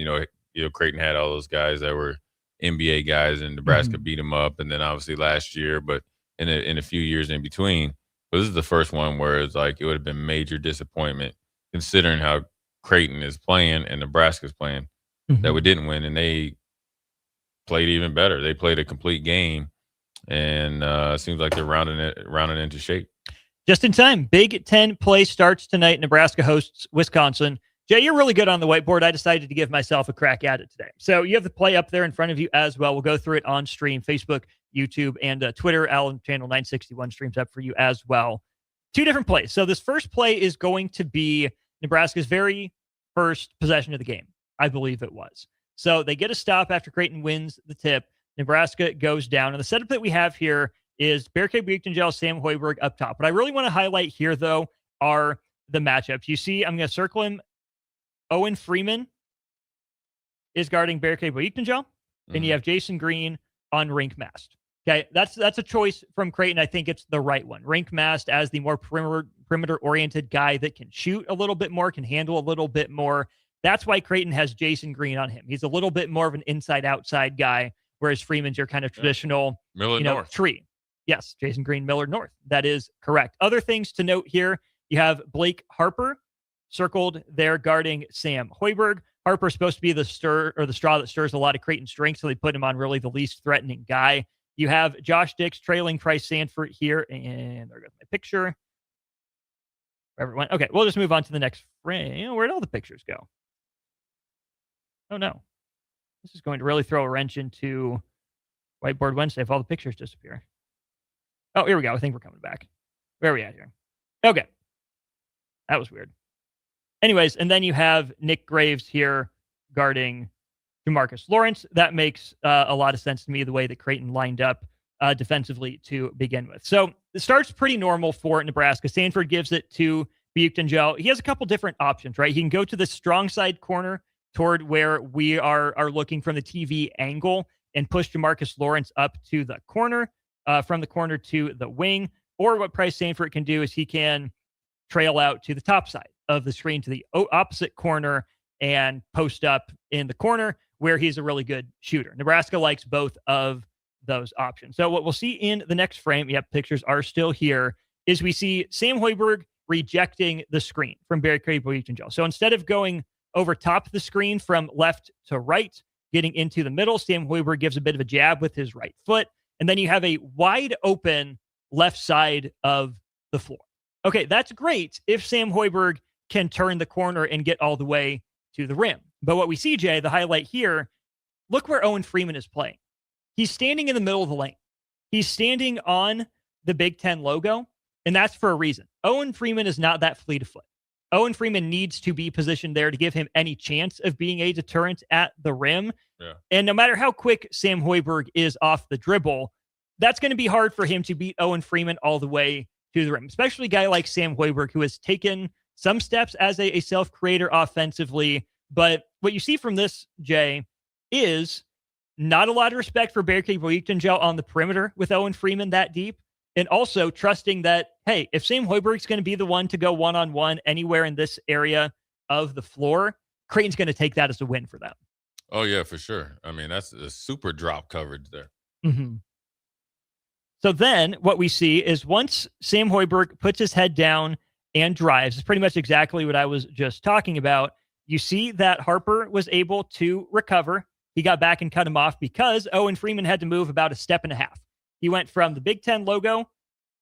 Creighton had all those guys that were NBA guys, and Nebraska beat them up. And then obviously last year, but in a few years in between. But this is the first one where it's it would have been major disappointment considering how Creighton is playing and Nebraska's playing that we didn't win. And they played even better. They played a complete game, and it seems like they're rounding into shape. Just in time. Big Ten play starts tonight. Nebraska hosts Wisconsin. Jay, you're really good on the whiteboard. I decided to give myself a crack at it today. So you have the play up there in front of you as well. We'll go through it on stream, Facebook, YouTube, and Twitter. Allen Channel 961 streams up for you as well. 2 different plays. So this first play is going to be Nebraska's very first possession of the game. I believe it was. So they get a stop after Creighton wins the tip. Nebraska goes down. And the setup that we have here is Berke Buichtengel, Sam Hoiberg up top. What I really want to highlight here, though, are the matchups. You see, I'm going to circle him. Owen Freeman is guarding Berke Buichtengel. And you have Jason Green on Rink Mast. Okay, that's a choice from Creighton. I think it's the right one. Rink Mast as the more perimeter-oriented guy that can shoot a little bit more, can handle a little bit more. That's why Creighton has Jason Green on him. He's a little bit more of an inside-outside guy, whereas Freeman's your kind of traditional North tree. Yes, Jason Green, Millard North. That is correct. Other things to note here, you have Blake Harper circled there guarding Sam Hoiberg. Harper's supposed to be the straw that stirs a lot of Creighton's strength, so they put him on really the least threatening guy. You have Josh Dix trailing Price Sanford here, and there goes my picture. Wherever it went. Okay, we'll just move on to the next frame. Where'd all the pictures go? Oh, no. This is going to really throw a wrench into Whiteboard Wednesday if all the pictures disappear. Oh, here we go. I think we're coming back. Where are we at here? Okay. That was weird. Anyways, and then you have Nick Graves here guarding DeMarcus Lawrence. That makes a lot of sense to me, the way that Creighton lined up defensively to begin with. So it starts pretty normal for Nebraska. Sanford gives it to Buichtengel. He has a couple different options, right? He can go to the strong side corner toward where we are looking from the TV angle and push DeMarcus Lawrence up to the corner, from the corner to the wing. Or what Price Sanford can do is he can trail out to the top side of the screen to the opposite corner and post up in the corner where he's a really good shooter. Nebraska likes both of those options. So what we'll see in the next frame, pictures are still here, is we see Sam Hoiberg rejecting the screen from Berke Buichtengel. So instead of going over top of the screen from left to right, getting into the middle, Sam Hoiberg gives a bit of a jab with his right foot. And then you have a wide open left side of the floor. Okay, that's great if Sam Hoiberg can turn the corner and get all the way to the rim. But what we see, Jay, the highlight here, look where Owen Freeman is playing. He's standing in the middle of the lane. He's standing on the Big Ten logo, and that's for a reason. Owen Freeman is not that fleet of foot. Owen Freeman needs to be positioned there to give him any chance of being a deterrent at the rim. Yeah. And no matter how quick Sam Hoiberg is off the dribble, that's going to be hard for him to beat Owen Freeman all the way to the rim, especially a guy like Sam Hoiberg, who has taken some steps as a self-creator offensively. But what you see from this, Jay, is not a lot of respect for Berke Buichtengel on the perimeter with Owen Freeman that deep. And also trusting that, hey, if Sam Hoiberg's going to be the one to go one-on-one anywhere in this area of the floor, Creighton's going to take that as a win for them. Oh, yeah, for sure. I mean, that's a super drop coverage there. Mm-hmm. So then what we see is once Sam Hoiberg puts his head down and drives, it's pretty much exactly what I was just talking about. You see that Harper was able to recover. He got back and cut him off because Owen Freeman had to move about a step and a half. He went from the Big Ten logo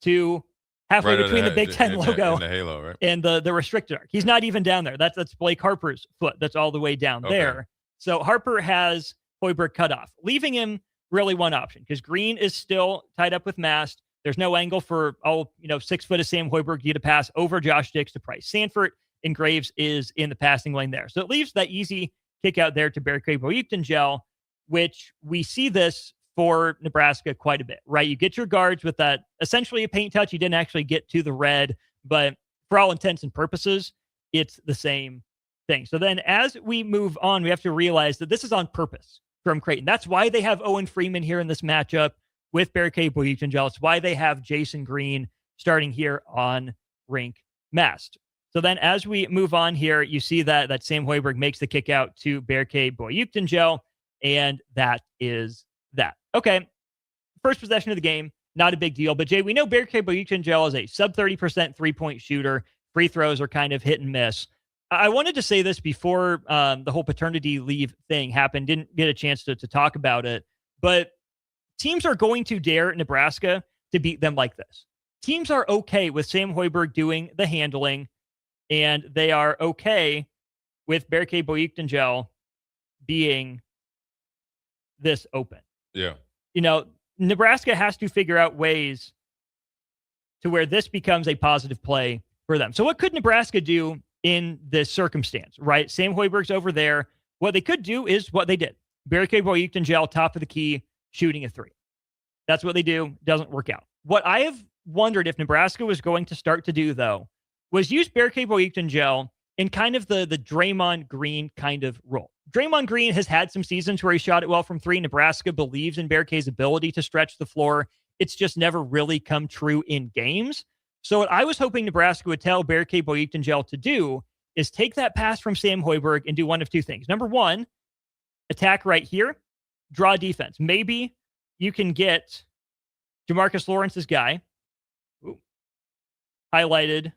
to halfway between the Big Ten logo the halo, right? and the restricted arc. He's not even down there. That's Blake Harper's foot. That's all the way down there. So Harper has Hoiberg cut off, leaving him really one option because Green is still tied up with Mast. There's no angle for 6 foot of Sam Hoiberg to get a pass over Josh Dix to Price Sanford, and Graves is in the passing lane there. So it leaves that easy kick out there to Barricade Boyukton-Gel, which we see this for Nebraska quite a bit, right? You get your guards with that essentially a paint touch. You didn't actually get to the red, but for all intents and purposes, it's the same thing. So then as we move on, we have to realize that this is on purpose from Creighton. That's why they have Owen Freeman here in this matchup with Barricade Boyukton-Gel. It's why they have Jason Green starting here on Rink Mast. So then as we move on here, you see that Sam Hoiberg makes the kick out to Barricade Boyukton-Gel, and that is that. Okay, first possession of the game, not a big deal. But, Jay, we know Barricade Boyukton-Gel is a sub-30% three-point shooter. Free throws are kind of hit and miss. I wanted to say this before the whole paternity leave thing happened. Didn't get a chance to talk about it. But teams are going to dare Nebraska to beat them like this. Teams are okay with Sam Hoiberg doing the handling, and they are okay with Barricade Boyukton-Gel being this open. Yeah. Nebraska has to figure out ways to where this becomes a positive play for them. So what could Nebraska do in this circumstance, right? Sam Hoiberg's over there. What they could do is what they did. Barricade Boyukton-Gel, top of the key, shooting a three. That's what they do. Doesn't work out. What I have wondered if Nebraska was going to start to do, though, was use Barricade Boyukton-Gel in kind of the Draymond Green kind of role. Draymond Green has had some seasons where he shot it well from three. Nebraska believes in Barricade's ability to stretch the floor. It's just never really come true in games. So what I was hoping Nebraska would tell Barricade Boyukton-Gel to do is take that pass from Sam Hoiberg and do one of two things. Number one, attack right here, draw defense. Maybe you can get Jamarcus Lawrence's guy, highlighted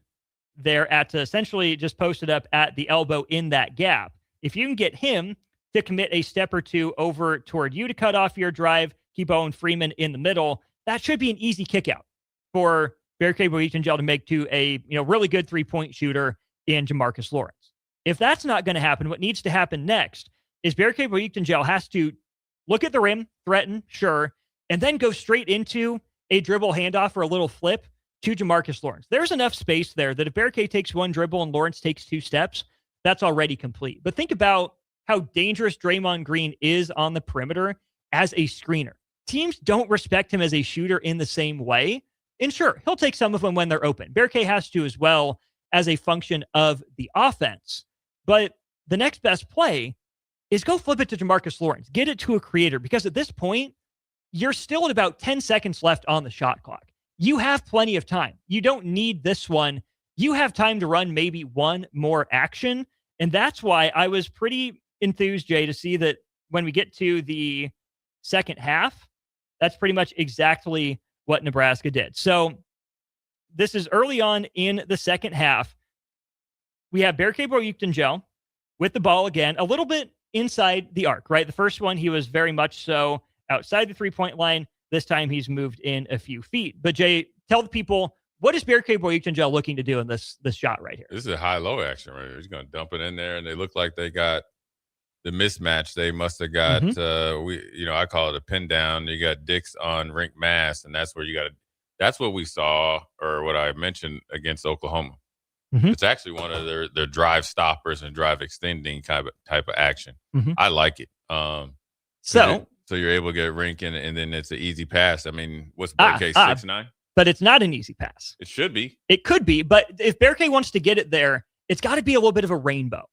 there at essentially just posted up at the elbow in that gap. If you can get him to commit a step or two over toward you to cut off your drive, keep Owen Freeman in the middle, that should be an easy kick out for Barricade Boyukton-Gel to make to a really good three-point shooter in Jamarcus Lawrence. If that's not going to happen, what needs to happen next is Barricade Boyukton-Gel has to look at the rim, threaten, sure, and then go straight into a dribble handoff or a little flip to Jamarcus Lawrence. There's enough space there that if Barricade takes one dribble and Lawrence takes two steps, that's already complete. But think about how dangerous Draymond Green is on the perimeter as a screener. Teams don't respect him as a shooter in the same way. And sure, he'll take some of them when they're open. Barricade has to as well as a function of the offense. But the next best play is go flip it to Jamarcus Lawrence. Get it to a creator, because at this point, you're still at about 10 seconds left on the shot clock. You have plenty of time. You don't need this one. You have time to run maybe one more action. And that's why I was pretty enthused, Jay, to see that when we get to the second half, that's pretty much exactly what Nebraska did. So this is early on in the second half. We have Barricade Boyukton-Gel with the ball again, a little bit inside the arc, right? The first one, he was very much so outside the three-point line. This time he's moved in a few feet. But Jay, tell the people, what is Barricade Boyukton-Gel looking to do in this shot right here? This is a high-low action right here. He's going to dump it in there, and they look like they got the mismatch. They must have got, I call it a pin down. You got Dix on Rink Mast, and that's where you got to – that's what we saw, or what I mentioned against Oklahoma. Mm-hmm. It's actually one of their drive stoppers and drive extending type of action. Mm-hmm. I like it. So you're able to get Rink in, and then it's an easy pass. I mean, what's Barricade, 6'9"? But it's not an easy pass. It should be. It could be, but if Barricade wants to get it there, it's got to be a little bit of a rainbow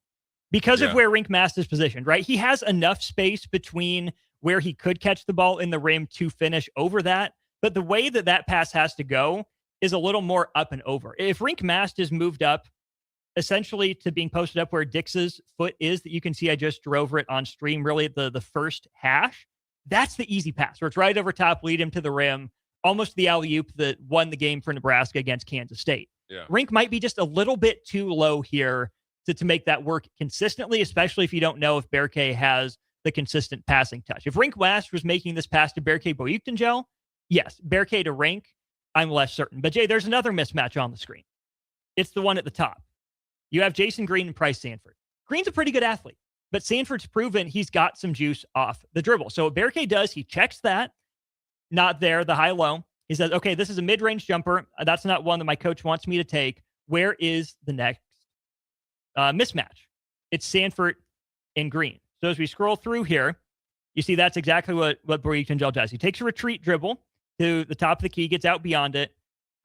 because of where Rink Mast is positioned, right? He has enough space between where he could catch the ball in the rim to finish over that, but the way that pass has to go is a little more up and over. If Rink Mast is moved up essentially to being posted up where Dix's foot is, that you can see I just drove over it on stream, really the first hash, that's the easy pass where it's right over top, lead him to the rim, almost the alley-oop that won the game for Nebraska against Kansas State. Yeah. Rink might be just a little bit too low here to make that work consistently, especially if you don't know if Barricade has the consistent passing touch. If Rink Mast was making this pass to Barricade Boyukton-Gel, yes. Barricade to Rink, I'm less certain. But, Jay, there's another mismatch on the screen. It's the one at the top. You have Jason Green and Price Sanford. Green's a pretty good athlete. but Sanford's proven he's got some juice off the dribble. So what Berke does, he checks that, not there, the high-low. He says, okay, this is a mid-range jumper. That's not one that my coach wants me to take. Where is the next mismatch? It's Sanford and Green. So as we scroll through here, you see that's exactly what Boyington does. He takes a retreat dribble to the top of the key, gets out beyond it,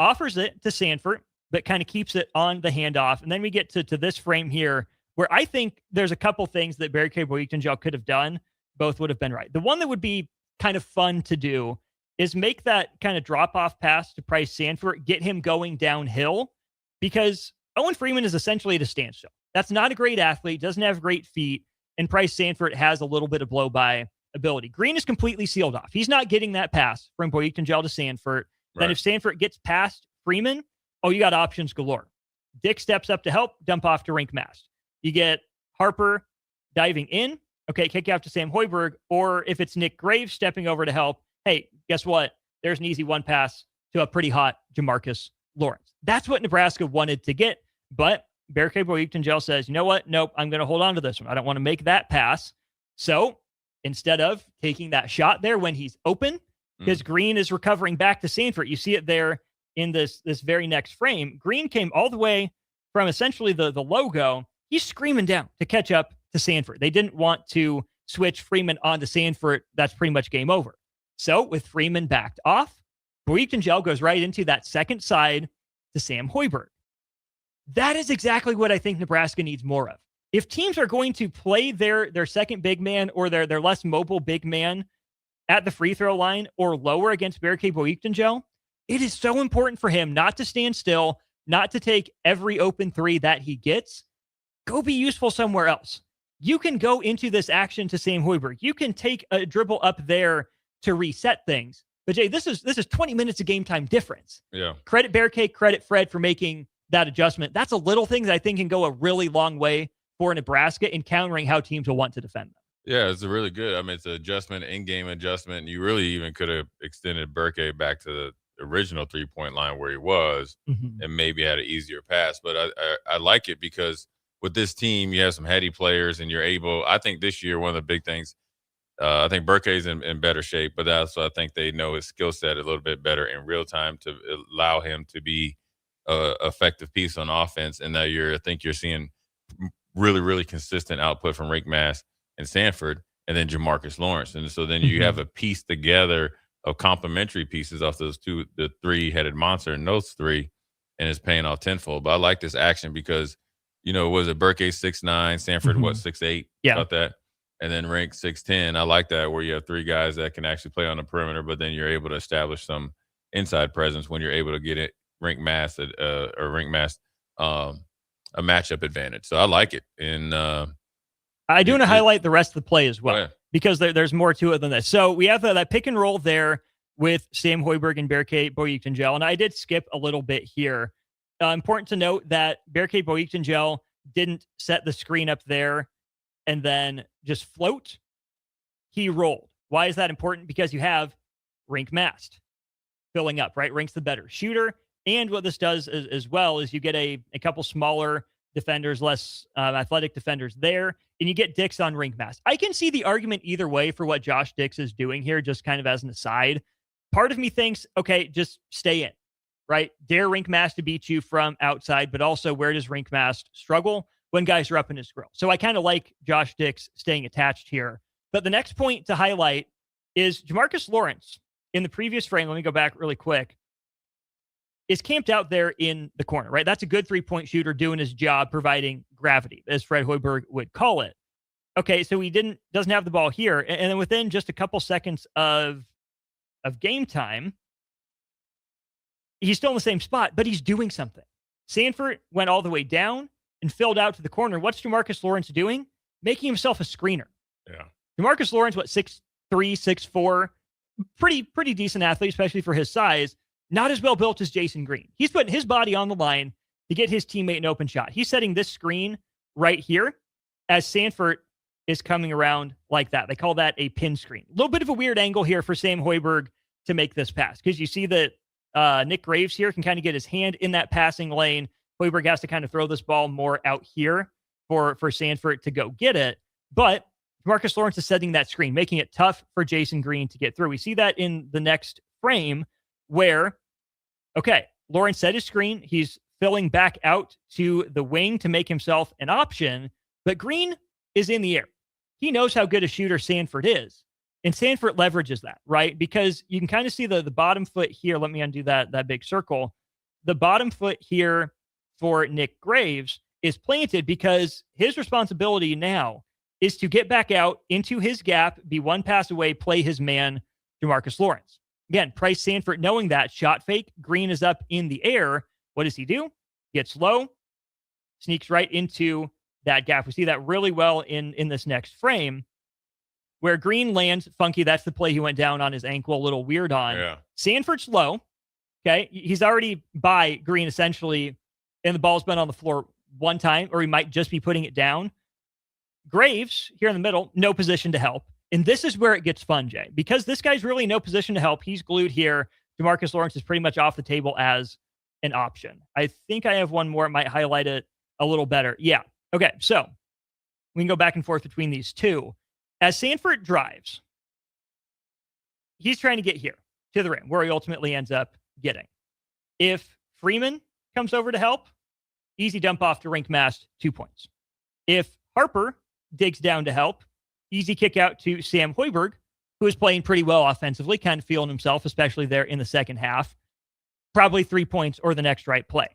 offers it to Sanford, but kind of keeps it on the handoff. And then we get to this frame here where I think there's a couple things that Berke Boyington could have done. Both would have been right. The one that would be kind of fun to do is make that kind of drop-off pass to Price Sanford, get him going downhill, because Owen Freeman is essentially at a standstill. That's not a great athlete, doesn't have great feet, and Price Sanford has a little bit of blow-by ability. Green is completely sealed off. He's not getting that pass from Boyington to Sanford. Right. Then if Sanford gets past Freeman, you got options galore. Dick steps up to help, dump off to Rink Mast. You get Harper diving in, kick out to Sam Hoiberg, or if it's Nick Graves stepping over to help, hey, guess what? There's an easy one pass to a pretty hot Jamarcus Lawrence. That's what Nebraska wanted to get, but Berke Boyington says, you know what? Nope, I'm going to hold on to this one. I don't want to make that pass. So instead of taking that shot there when he's open, because Green is recovering back to Sanford, you see it there in this very next frame. Green came all the way from essentially the logo. He's screaming down to catch up to Sanford. They didn't want to switch Freeman onto Sanford. That's pretty much game over. So with Freeman backed off, Boyington goes right into that second side to Sam Hoiberg. That is exactly what I think Nebraska needs more of. If teams are going to play their second big man or their less mobile big man at the free throw line or lower against Berke Boyington, it is so important for him not to stand still, not to take every open three that he gets. Go be useful somewhere else. You can go into this action to Sam Hoiberg. You can take a dribble up there to reset things. But Jay, this is 20 minutes of game time difference. Yeah. Credit Berke, credit Fred for making that adjustment. That's a little thing that I think can go a really long way for Nebraska in countering how teams will want to defend them. Yeah, it's a really good. I mean, it's an adjustment, in-game adjustment. And you really even could have extended Berke back to the original three-point line where he was and maybe had an easier pass. But I like it because with this team, you have some heady players and you're able – I think this year one of the big things I think Berke's in better shape, but also I think they know his skill set a little bit better in real time to allow him to be an effective piece on offense. And now I think you're seeing really, really consistent output from Rink Mast and Sanford and then Jamarcus Lawrence. And so then you have a piece together of complementary pieces off the three-headed monster in those three, and it's paying off tenfold. But I like this action because, was it Berke 6'9", Sanford, 6'8"? Yeah. About that. And then Rink 6'10". I like that where you have three guys that can actually play on the perimeter, but then you're able to establish some inside presence when you're able to get it Rink Mast a matchup advantage. So I like it. And I do want to highlight the rest of the play as well because there's more to it than this. So we have that pick and roll there with Sam Hoiberg and Berke Boyington, and I did skip a little bit here. Important to note that Berke Boyington didn't set the screen up there and then just float. He rolled. Why is that important? Because you have Rink Mast filling up, right? Rink's the better shooter. And what this does as well is you get a couple smaller defenders, less athletic defenders there, and you get Dix on Rink Mast. I can see the argument either way for what Josh Dix is doing here, just kind of as an aside. Part of me thinks, okay, just stay in, right? Dare Rink Mast to beat you from outside, but also where does Rink Mast struggle? When guys are up in his grill. So I kind of like Josh Dix staying attached here. But the next point to highlight is Jamarcus Lawrence in the previous frame. Let me go back really quick. Is camped out there in the corner, right? That's a good three-point shooter doing his job, providing gravity, as Fred Hoiberg would call it. Okay, so he doesn't have the ball here. And then within just a couple seconds of game time, he's still in the same spot, but he's doing something. Sanford went all the way down and filled out to the corner. What's Jamarcus Lawrence doing? Making himself a screener. Yeah. Jamarcus Lawrence, 6'3", 6'4", pretty decent athlete, especially for his size. Not as well built as Jason Green. He's putting his body on the line to get his teammate an open shot. He's setting this screen right here as Sanford is coming around like that. They call that a pin screen. A little bit of a weird angle here for Sam Hoiberg to make this pass because you see that Nick Graves here can kind of get his hand in that passing lane. Hoiberg has to kind of throw this ball more out here for Sanford to go get it. But Marcus Lawrence is setting that screen, making it tough for Jason Green to get through. We see that in the next frame where, okay, Lawrence set his screen. He's filling back out to the wing to make himself an option, but Green is in the air. He knows how good a shooter Sanford is. And Sanford leverages that, right? Because you can kind of see the bottom foot here. Let me undo that big circle. The bottom foot here for Nick Graves is planted because his responsibility now is to get back out into his gap, be one pass away, play his man, DeMarcus Lawrence. Again, Price Sanford knowing that shot fake. Green is up in the air. What does he do? Gets low, sneaks right into that gap. We see that really well in this next frame where Green lands funky. That's the play he went down on his ankle, a little weird on. Yeah. Sanford's low. Okay. He's already by Green essentially, and the ball's been on the floor one time, or he might just be putting it down. Graves here in the middle, no position to help. And this is where it gets fun, Jay, because this guy's really no position to help. He's glued here. DeMarcus Lawrence is pretty much off the table as an option. I think I have one more. It might highlight it a little better. Yeah. Okay. So we can go back and forth between these two. As Sanford drives, he's trying to get here to the rim where he ultimately ends up getting. If Freeman comes over to help, easy dump off to Rink Mast, 2 points. If Harper digs down to help, easy kick out to Sam Hoiberg, who is playing pretty well offensively, kind of feeling himself, especially there in the second half. Probably 3 points or the next right play.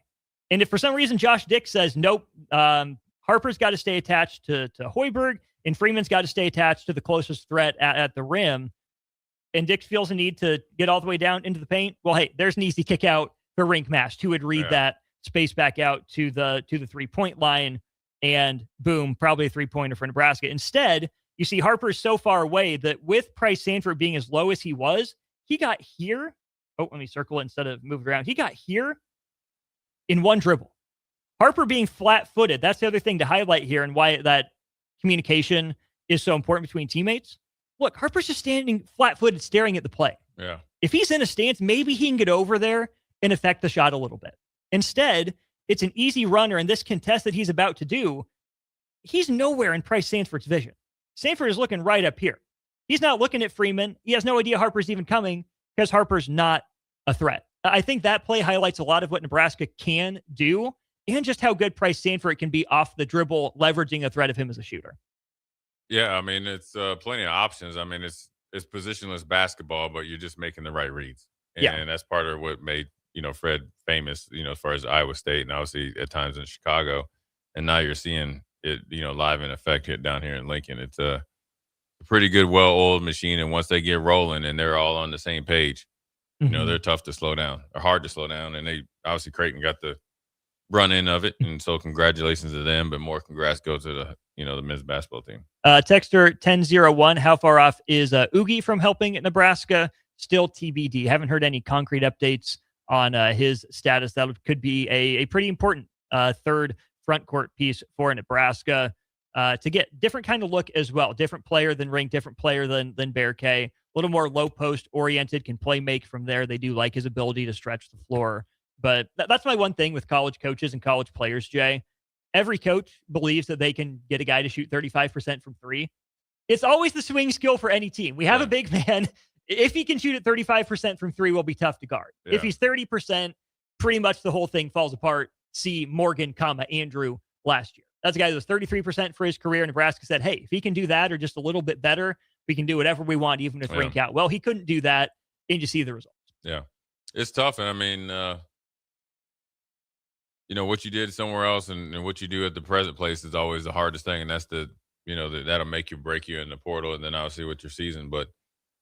And if for some reason Josh Dick says, nope, Harper's got to stay attached to Hoiberg, and Freeman's got to stay attached to the closest threat at the rim, and Dick feels a need to get all the way down into the paint, well, hey, there's an easy kick out for Rink Mast, who would read that space back out to the 3-point line, and boom, probably a 3-pointer for Nebraska. Instead, you see Harper's so far away that with Price Sanford being as low as he was, he got here. Oh, let me circle it instead of move it around. He got here in one dribble. Harper being flat-footed, that's the other thing to highlight here and why that communication is so important between teammates. Look, Harper's just standing flat-footed staring at the play. Yeah. If he's in a stance, maybe he can get over there and affect the shot a little bit. Instead, it's an easy runner, and this contest that he's about to do, he's nowhere in Price Sanford's vision. Sanford is looking right up here. He's not looking at Freeman. He has no idea Harper's even coming because Harper's not a threat. I think that play highlights a lot of what Nebraska can do and just how good Price Sanford can be off the dribble, leveraging a threat of him as a shooter. Yeah, I mean, it's plenty of options. I mean, it's positionless basketball, but you're just making the right reads. And that's part of what made, Fred famous, as far as Iowa State and obviously at times in Chicago. And now you're seeing it, live in effect here down here in Lincoln. It's a pretty good, well-oiled machine. And once they get rolling and they're all on the same page, they're tough to slow down or hard to slow down. And they obviously Creighton got the run in of it. And so congratulations to them, but more congrats go to the, the men's basketball team. Texter 1001, how far off is Oogie from helping at Nebraska? Still TBD. Haven't heard any concrete updates on his status. That could be a pretty important third front court piece for Nebraska to get different kind of look as well. Different player than Rink, different player than Bear K. A little more low post oriented, can play make from there. They do like his ability to stretch the floor. But that's my one thing with college coaches and college players, Jay. Every coach believes that they can get a guy to shoot 35% from three. It's always the swing skill for any team. We have a big man. If he can shoot at 35% from three, will be tough to guard. If he's 30%, pretty much the whole thing falls apart. See Morgan, Andrew last year. That's a guy that was 33% for his career. Nebraska said, hey, if he can do that or just a little bit better, we can do whatever we want, even with Rink out. Well, he couldn't do that, and you see the results. Yeah. It's tough. And I mean, what you did somewhere else and what you do at the present place is always the hardest thing. And that's that'll make you break you in the portal and then obviously with your season. But,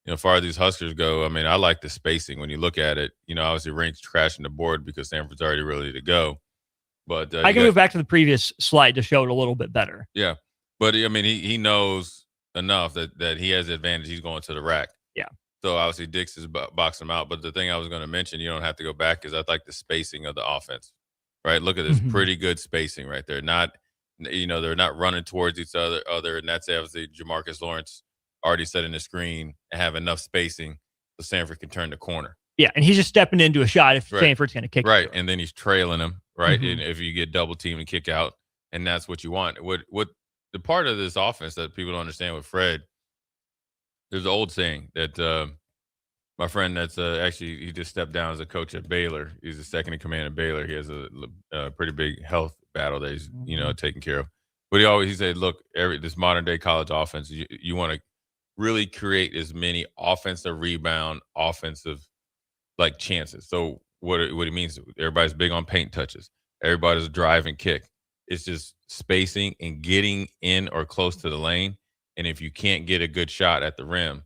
as far as these Huskers go, I mean, I like the spacing when you look at it. Obviously Rink's crashing the board because Stanford's already ready to go. But I can move back to the previous slide to show it a little bit better. Yeah. But I mean, he knows enough that he has the advantage. He's going to the rack. Yeah. So obviously Dix is boxing him out. But the thing I was going to mention, you don't have to go back, is I like the spacing of the offense. Right. Look at this pretty good spacing right there. Not, they're not running towards each other. And that's obviously Jamarcus Lawrence already setting the screen and have enough spacing so Sanford can turn the corner. Yeah. And he's just stepping into a shot if Sanford's going to kick. Right. And then he's trailing him. Right. And if you get double teamed and kick out, and that's what you want. What the part of this offense that people don't understand with Fred, there's an old saying that my friend that's actually he just stepped down as a coach at Baylor. He's the second in command at Baylor. He has a pretty big health battle that he's taking care of. But he said, look, this modern day college offense, you want to really create as many offensive rebound, offensive like chances. So what it means, everybody's big on paint touches. Everybody's drive and kick. It's just spacing and getting in or close to the lane. And if you can't get a good shot at the rim,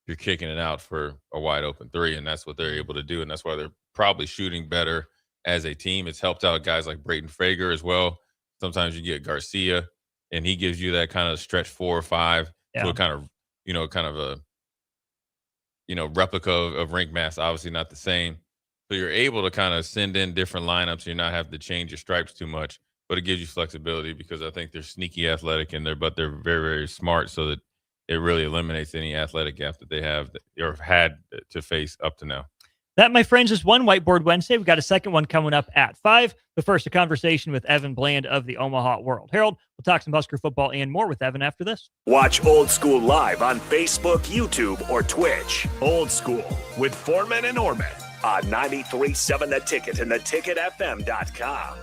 you're kicking it out for a wide open three. And that's what they're able to do. And that's why they're probably shooting better as a team. It's helped out guys like Brayton Frager as well. Sometimes you get Garcia, and he gives you that kind of stretch 4 or 5. Yeah. So kind of a replica of rink mass, obviously not the same. So you're able to kind of send in different lineups. You're not having to change your stripes too much, but it gives you flexibility because I think they're sneaky athletic in there, but they're very, very smart so that it really eliminates any athletic gap that they have or have had to face up to now. That, my friends, is one Whiteboard Wednesday. We've got a second one coming up at 5. But first, a conversation with Evan Bland of the Omaha World Herald. We'll talk some Husker football and more with Evan after this. Watch Old School live on Facebook, YouTube, or Twitch. Old School with Foreman and Orman on 93.7 The Ticket and theticketfm.com.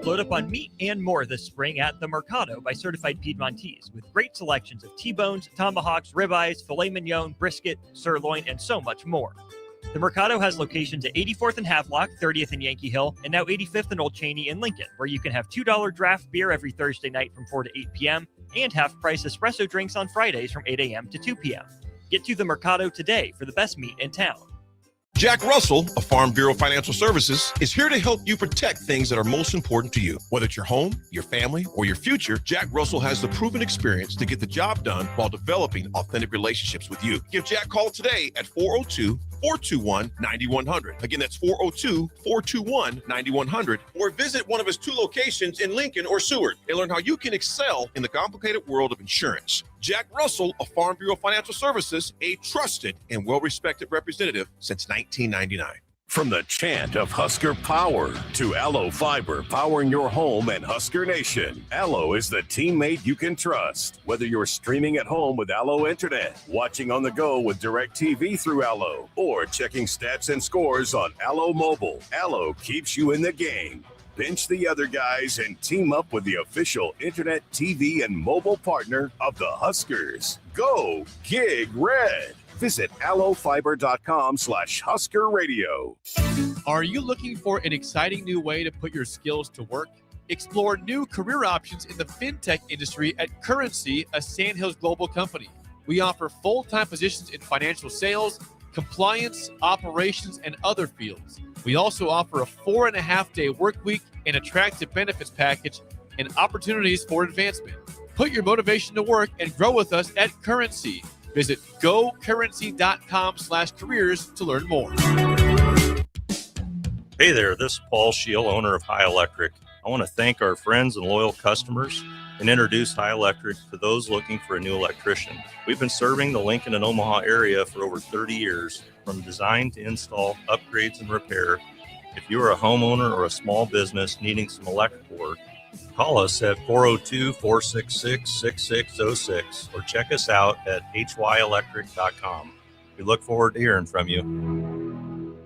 Load up on meat and more this spring at the Mercado by Certified Piedmontese with great selections of T-bones, tomahawks, ribeyes, filet mignon, brisket, sirloin, and so much more. The Mercado has locations at 84th and Havelock, 30th and Yankee Hill, and now 85th and Old Cheney in Lincoln, where you can have $2 draft beer every Thursday night from 4 to 8 p.m. and half-price espresso drinks on Fridays from 8 a.m. to 2 p.m. Get to the Mercado today for the best meat in town. Jack Russell of Farm Bureau Financial Services is here to help you protect things that are most important to you. Whether it's your home, your family, or your future, Jack Russell has the proven experience to get the job done while developing authentic relationships with you. Give Jack a call today at 402-421-9100. Again, that's 402-421-9100. Or visit one of his 2 locations in Lincoln or Seward and learn how you can excel in the complicated world of insurance. Jack Russell of Farm Bureau Financial Services, a trusted and well-respected representative since 1999. From the chant of Husker Power to Allo Fiber powering your home and Husker Nation, Allo is the teammate you can trust. Whether you're streaming at home with Allo Internet, watching on the go with DirecTV through Allo, or checking stats and scores on Allo Mobile, Allo keeps you in the game. Bench the other guys and team up with the official internet, TV, and mobile partner of the Huskers. Go Gig Red. Visit allofiber.com/Husker Radio. Are you looking for an exciting new way to put your skills to work? Explore new career options in the fintech industry at Currency, a Sandhills Global company. We offer full-time positions in financial sales, compliance, operations, and other fields. We also offer a 4.5-day work week, an attractive benefits package, and opportunities for advancement. Put your motivation to work and grow with us at Currency. Visit gocurrency.com/careers to learn more. Hey there, this is Paul Scheel, owner of High Electric. I want to thank our friends and loyal customers and introduce High Electric to those looking for a new electrician. We've been serving the Lincoln and Omaha area for over 30 years, from design to install, upgrades, and repair. If you are a homeowner or a small business needing some electrical work, call us at 402-466-6606 or check us out at hyelectric.com. We look forward to hearing from you.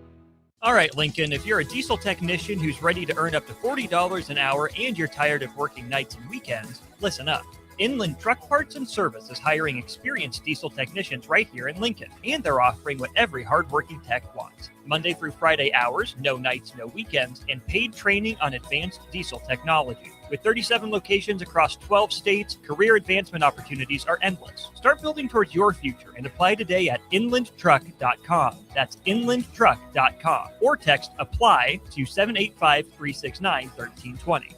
All right, Lincoln, if you're a diesel technician who's ready to earn up to $40 an hour and you're tired of working nights and weekends, listen up. Inland Truck Parts and Service is hiring experienced diesel technicians right here in Lincoln, and they're offering what every hardworking tech wants. Monday through Friday hours, no nights, no weekends, and paid training on advanced diesel technology. With 37 locations across 12 states, career advancement opportunities are endless. Start building towards your future and apply today at inlandtruck.com. That's inlandtruck.com. Or text APPLY to 785-369-1320.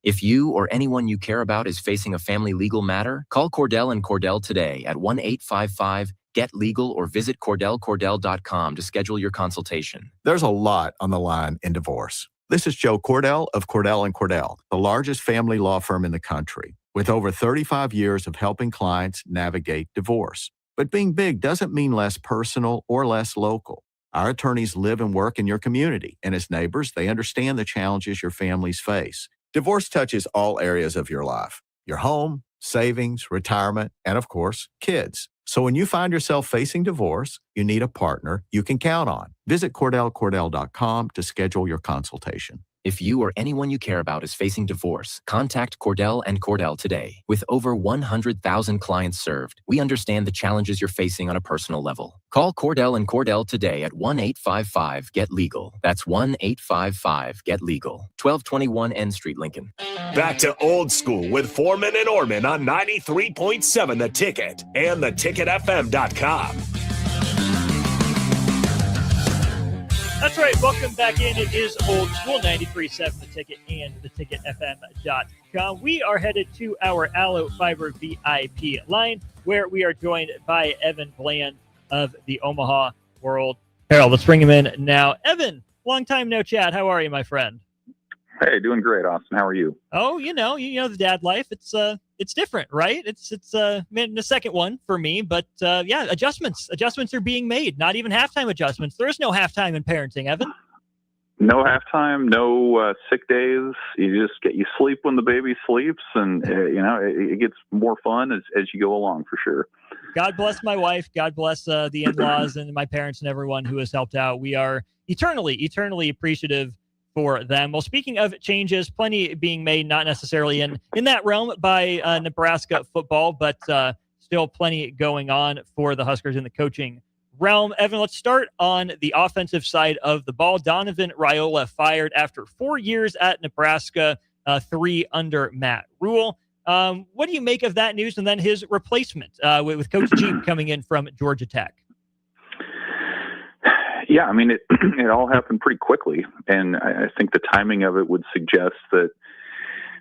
If you or anyone you care about is facing a family legal matter, call Cordell and Cordell today at 1-855-GET-LEGAL or visit CordellCordell.com to schedule your consultation. There's a lot on the line in divorce. This is Joe Cordell of Cordell & Cordell, the largest family law firm in the country, with over 35 years of helping clients navigate divorce. But being big doesn't mean less personal or less local. Our attorneys live and work in your community, and as neighbors, they understand the challenges your families face. Divorce touches all areas of your life: your home, savings, retirement, and of course, kids. So when you find yourself facing divorce, you need a partner you can count on. Visit CordellCordell.com to schedule your consultation. If you or anyone you care about is facing divorce, contact Cordell and Cordell today. With over 100,000 clients served, we understand the challenges you're facing on a personal level. Call Cordell and Cordell today at 1-855-GET-LEGAL. That's 1-855-GET-LEGAL. 1221 N Street, Lincoln. Back to Old School with Foreman and Orman on 93.7 The Ticket and theticketfm.com. That's right. Welcome back in. It is Old School 93.7 The Ticket and theticketfm.com. We are headed to our Allo Fiber VIP line, where we are joined by Evan Bland of the Omaha World Herald. Let's bring him in now. Evan, long time no chat. How are you, my friend? Hey, doing great, Austin. How are you? Oh, you know the dad life. It's different, right? It's the second one for me, but yeah, adjustments are being made. Not even halftime adjustments. There is no halftime in parenting, Evan. No halftime, no sick days. You sleep when the baby sleeps, and it gets more fun as you go along, for sure. God bless my wife. God bless the in-laws and my parents and everyone who has helped out. We are eternally appreciative for them. Well, speaking of changes, plenty being made, not necessarily in that realm by Nebraska football, but still plenty going on for the Huskers in the coaching realm. Evan, let's start on the offensive side of the ball. Donovan Raiola fired after 4 years at Nebraska, 3 under Matt Rule. What do you make of that news? And then his replacement with Coach Jeep coming in from Georgia Tech. Yeah, I mean, it all happened pretty quickly, and I think the timing of it would suggest that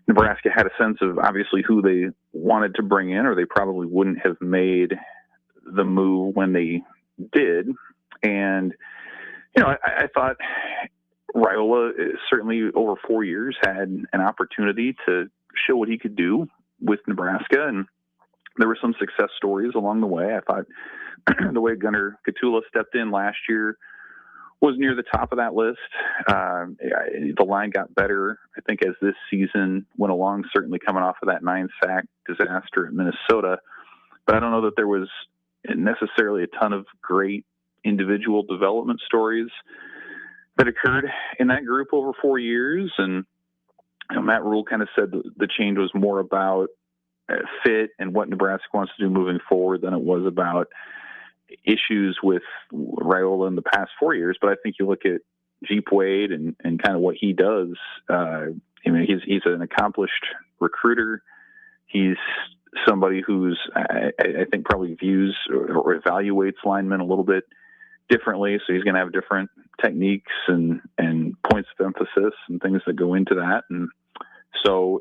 Nebraska had a sense of obviously who they wanted to bring in, or they probably wouldn't have made the move when they did. And, I thought Raiola certainly over 4 years had an opportunity to show what he could do with Nebraska, and there were some success stories along the way. I thought the way Gunnar Katula stepped in last year was near the top of that list. The line got better, I think, as this season went along, certainly coming off of that 9-sack disaster at Minnesota. But I don't know that there was necessarily a ton of great individual development stories that occurred in that group over 4 years. And Matt Rule kind of said the change was more about fit and what Nebraska wants to do moving forward than it was about issues with Raiola in the past 4 years. But I think you look at Jeep Wade and kind of what he does. He's an accomplished recruiter. He's somebody who's, I think, probably views or evaluates linemen a little bit differently. So he's going to have different techniques and points of emphasis and things that go into that. And so,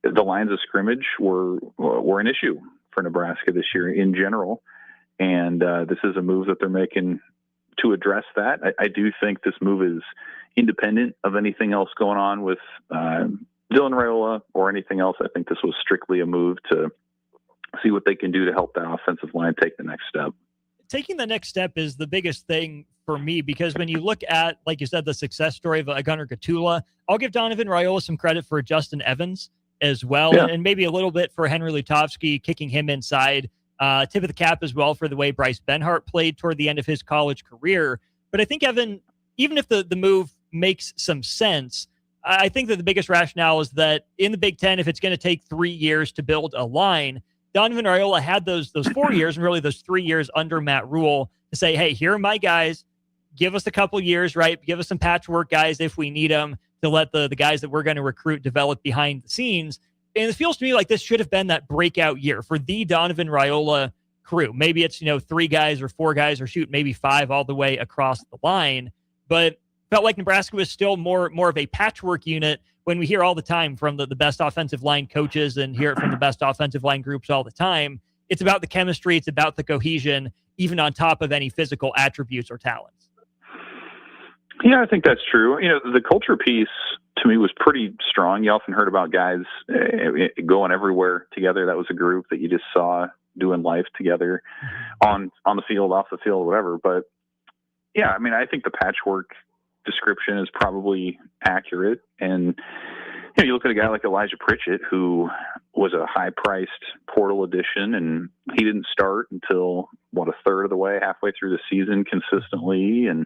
the lines of scrimmage were an issue for Nebraska this year in general. And this is a move that they're making to address that. I do think this move is independent of anything else going on with Dylan Raiola or anything else. I think this was strictly a move to see what they can do to help that offensive line take the next step. Taking the next step is the biggest thing for me, because when you look at, like you said, the success story of Gunnar Katula, I'll give Donovan Raiola some credit for Justin Evans as well, and maybe a little bit for Henry Lutovsky, kicking him inside. Tip of the cap as well for the way Bryce Benhart played toward the end of his college career. But I think, Evan, even if the move makes some sense, I think that the biggest rationale is that in the Big Ten, if it's going to take 3 years to build a line, Donovan Raiola had those 4 years and really those 3 years under Matt Rule to say, hey, here are my guys. Give us a couple years, right? Give us some patchwork guys if we need them to let the guys that we're going to recruit develop behind the scenes. And it feels to me like this should have been that breakout year for the Donovan Raiola crew. Maybe it's, 3 guys or 4 guys, or shoot, maybe 5 all the way across the line. But felt like Nebraska was still more of a patchwork unit when we hear all the time from the best offensive line coaches and hear it from the best offensive line groups all the time. It's about the chemistry. It's about the cohesion, even on top of any physical attributes or talents. Yeah, I think that's true. The culture piece to me was pretty strong. You often heard about guys going everywhere together. That was a group that you just saw doing life together on the field, off the field, whatever. But Yeah, I mean, I think the patchwork description is probably accurate. And you look at a guy like Elijah Pritchett, who was a high-priced portal addition, and he didn't start until, a third of the way, halfway through the season consistently. And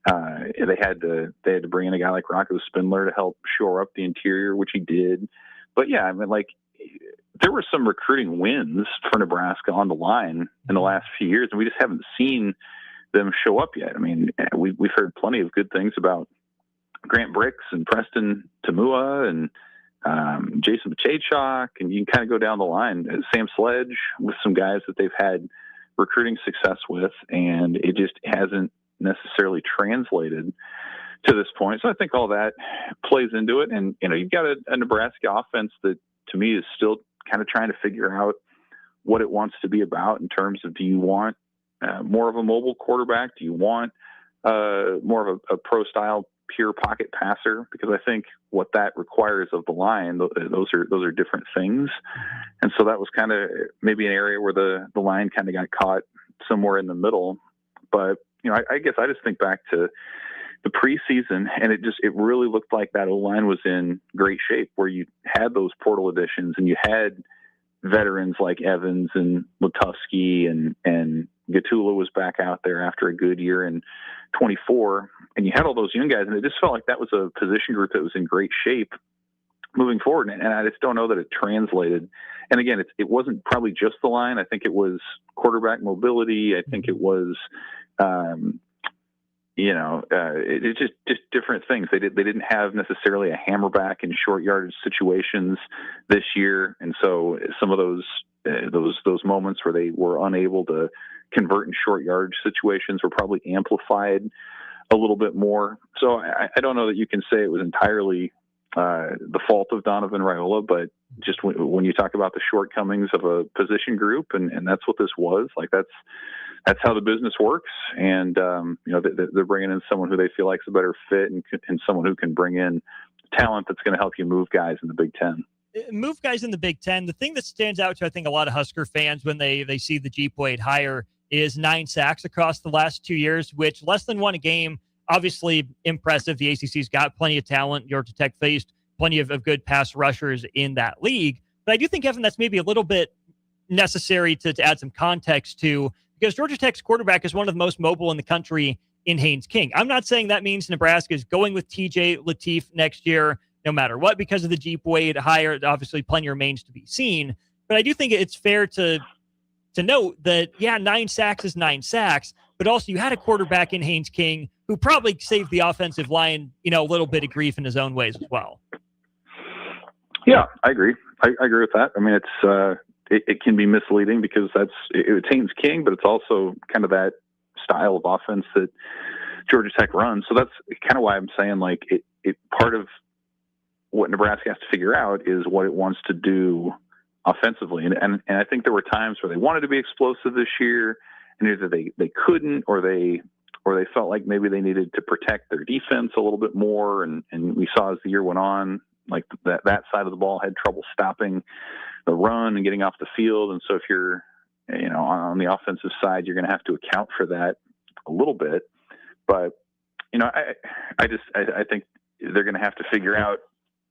they had to bring in a guy like Rocco Spindler to help shore up the interior, which he did. But yeah, I mean, there were some recruiting wins for Nebraska on the line in the last few years, and we just haven't seen them show up yet. I mean, we've heard plenty of good things about Grant Bricks and Preston Tamua and Jason Machachok, and you can kind of go down the line. Sam Sledge with some guys that they've had recruiting success with, and it just hasn't necessarily translated to this point. So I think all that plays into it. And, you've got a Nebraska offense that to me is still kind of trying to figure out what it wants to be about in terms of, do you want more of a mobile quarterback? Do you want more of a pro style pure pocket passer? Because I think what that requires of the line, those are different things. And so that was kind of maybe an area where the line kind of got caught somewhere in the middle. But, I guess I just think back to the preseason, and it really looked like that O-line was in great shape, where you had those portal additions and you had veterans like Evans and Lutovsky and Gatula was back out there after a good year in 24, and you had all those young guys, and it just felt like that was a position group that was in great shape moving forward. And I just don't know that it translated. And again, it wasn't probably just the line. I think it was quarterback mobility. I think it was, it's just different things. They didn't have necessarily a hammerback in short yardage situations this year. And so some of those moments where they were unable to convert in short yardage situations were probably amplified a little bit more. So I don't know that you can say it was entirely the fault of Donovan Raiola, but just when you talk about the shortcomings of a position group, and that's what this was, that's how the business works. And, they're bringing in someone who they feel like is a better fit and someone who can bring in talent that's going to help you move guys in the Big Ten. Move guys in the Big Ten. The thing that stands out to, I think, a lot of Husker fans when they see the Jeep Wade hire is 9 sacks across the last 2 years, which less than 1 a game, obviously impressive. The ACC's got plenty of talent. Georgia Tech faced plenty of good pass rushers in that league. But I do think, Evan, that's maybe a little bit necessary to add some context to, because Georgia Tech's quarterback is one of the most mobile in the country in Haynes King. I'm not saying that means Nebraska is going with TJ Lateef next year, no matter what, because of the Jeep Wade hire. Obviously, plenty remains to be seen. But I do think it's fair to note that, 9 sacks is 9 sacks, but also you had a quarterback in Haynes King who probably saved the offensive line, a little bit of grief in his own ways as well. Yeah, I agree. I agree with that. I mean, it can be misleading because it's Haynes King, but it's also kind of that style of offense that Georgia Tech runs. So that's kind of why I'm saying it part of what Nebraska has to figure out is what it wants to do offensively. And I think there were times where they wanted to be explosive this year, and either they couldn't, or they felt like maybe they needed to protect their defense a little bit more. And we saw as the year went on, like that side of the ball had trouble stopping the run and getting off the field. And so if you're, on the offensive side, you're going to have to account for that a little bit. But, I think they're going to have to figure out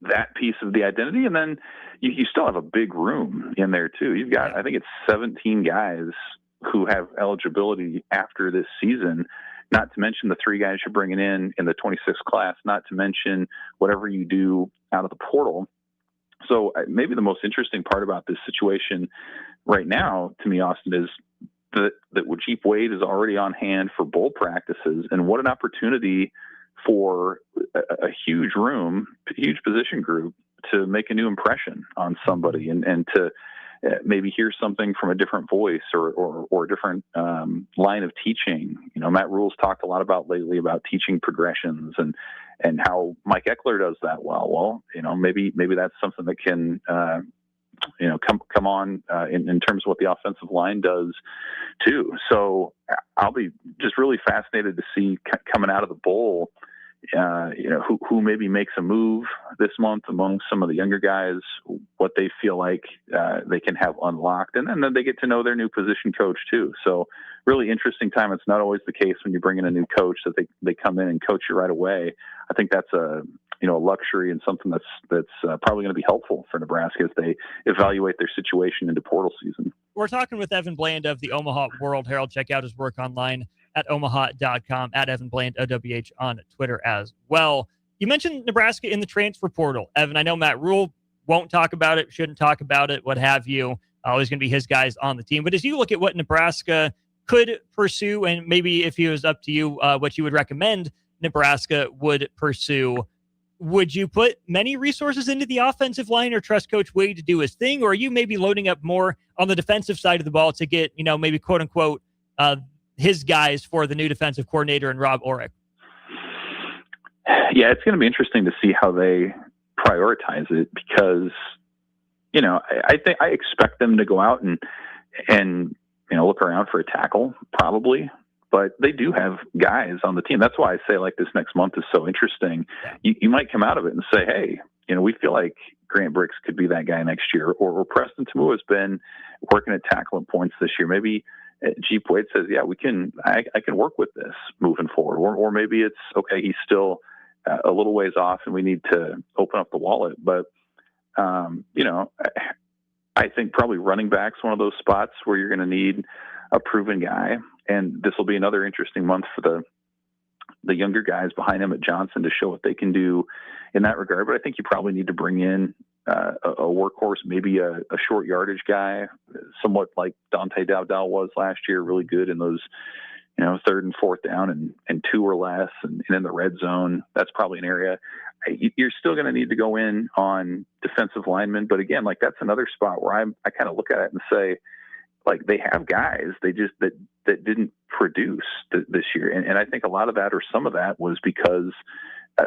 that piece of the identity. And then you still have a big room in there too. You've got, I think it's 17 guys who have eligibility after this season, not to mention the 3 guys you're bringing in the 26 class, not to mention whatever you do out of the portal. So maybe the most interesting part about this situation right now to me, Austin, is that Jeep Wade is already on hand for bowl practices, and what an opportunity for a huge room, huge position group to make a new impression on somebody and to maybe hear something from a different voice or a different line of teaching. Matt Rule's talked a lot about lately about teaching progressions and how Mike Eckler does that well. Well, maybe that's something that can come on in terms of what the offensive line does too. So I'll be just really fascinated to see coming out of the bowl, who maybe makes a move this month among some of the younger guys, what they feel like they can have unlocked. And then they get to know their new position coach too. So really interesting time. It's not always the case when you bring in a new coach that they come in and coach you right away. I think that's a luxury and something that's probably going to be helpful for Nebraska as they evaluate their situation into portal season. We're talking with Evan Bland of the Omaha World Herald. Check out his work online at omaha.com, at Evan Bland, OWH on Twitter as well. You mentioned Nebraska in the transfer portal. Evan, I know Matt Rule won't talk about it, shouldn't talk about it, what have you. Always going to be his guys on the team. But as you look at what Nebraska could pursue, and maybe if it was up to you, what you would recommend Nebraska would pursue, would you put many resources into the offensive line or trust Coach Wade to do his thing? Or are you maybe loading up more on the defensive side of the ball to get, maybe quote unquote, his guys for the new defensive coordinator and Rob Orrick? Yeah, it's going to be interesting to see how they prioritize it because, I think I expect them to go out and look around for a tackle probably, but they do have guys on the team. That's why I say like this next month is so interesting. You might come out of it and say, hey, we feel like Grant Bricks could be that guy next year, or Preston Tamua has been working at tackle and points this year. Maybe Jeep Wade says, yeah, I can work with this moving forward. Or maybe it's okay, he's still a little ways off and we need to open up the wallet. But, I think probably running back's one of those spots where you're going to need a proven guy. And this will be another interesting month for the younger guys behind him at Johnson to show what they can do in that regard. But I think you probably need to bring in a workhorse, maybe a short yardage guy, somewhat like Dante Dowdell was last year, really good in those, third and fourth down and two or less and in the red zone. That's probably an area. You're still going to need to go in on defensive linemen. But again, like that's another spot where I kind of look at it and say, like they have guys, they just that didn't produce this year. And I think a lot of that or some of that was because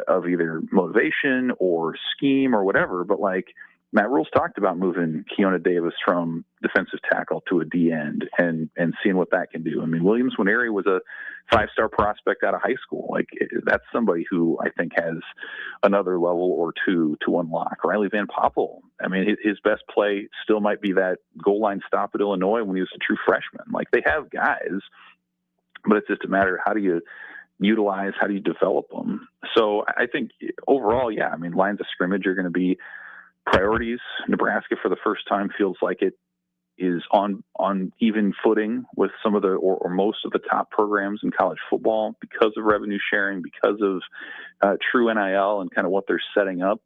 of either motivation or scheme or whatever. But like Matt Rule's talked about moving Keona Davis from defensive tackle to a D end and seeing what that can do. I mean, Williams Nwaneri was a 5-star prospect out of high school. Like that's somebody who I think has another level or two to unlock. Riley Van Poppel, I mean, his best play still might be that goal line stop at Illinois when he was a true freshman. Like they have guys, but it's just a matter of how do you utilize, how do you develop them? So I think overall, yeah, I mean, lines of scrimmage are going to be priorities. Nebraska for the first time feels like it is on even footing with some of the or most of the top programs in college football because of revenue sharing, because of true NIL and kind of what they're setting up.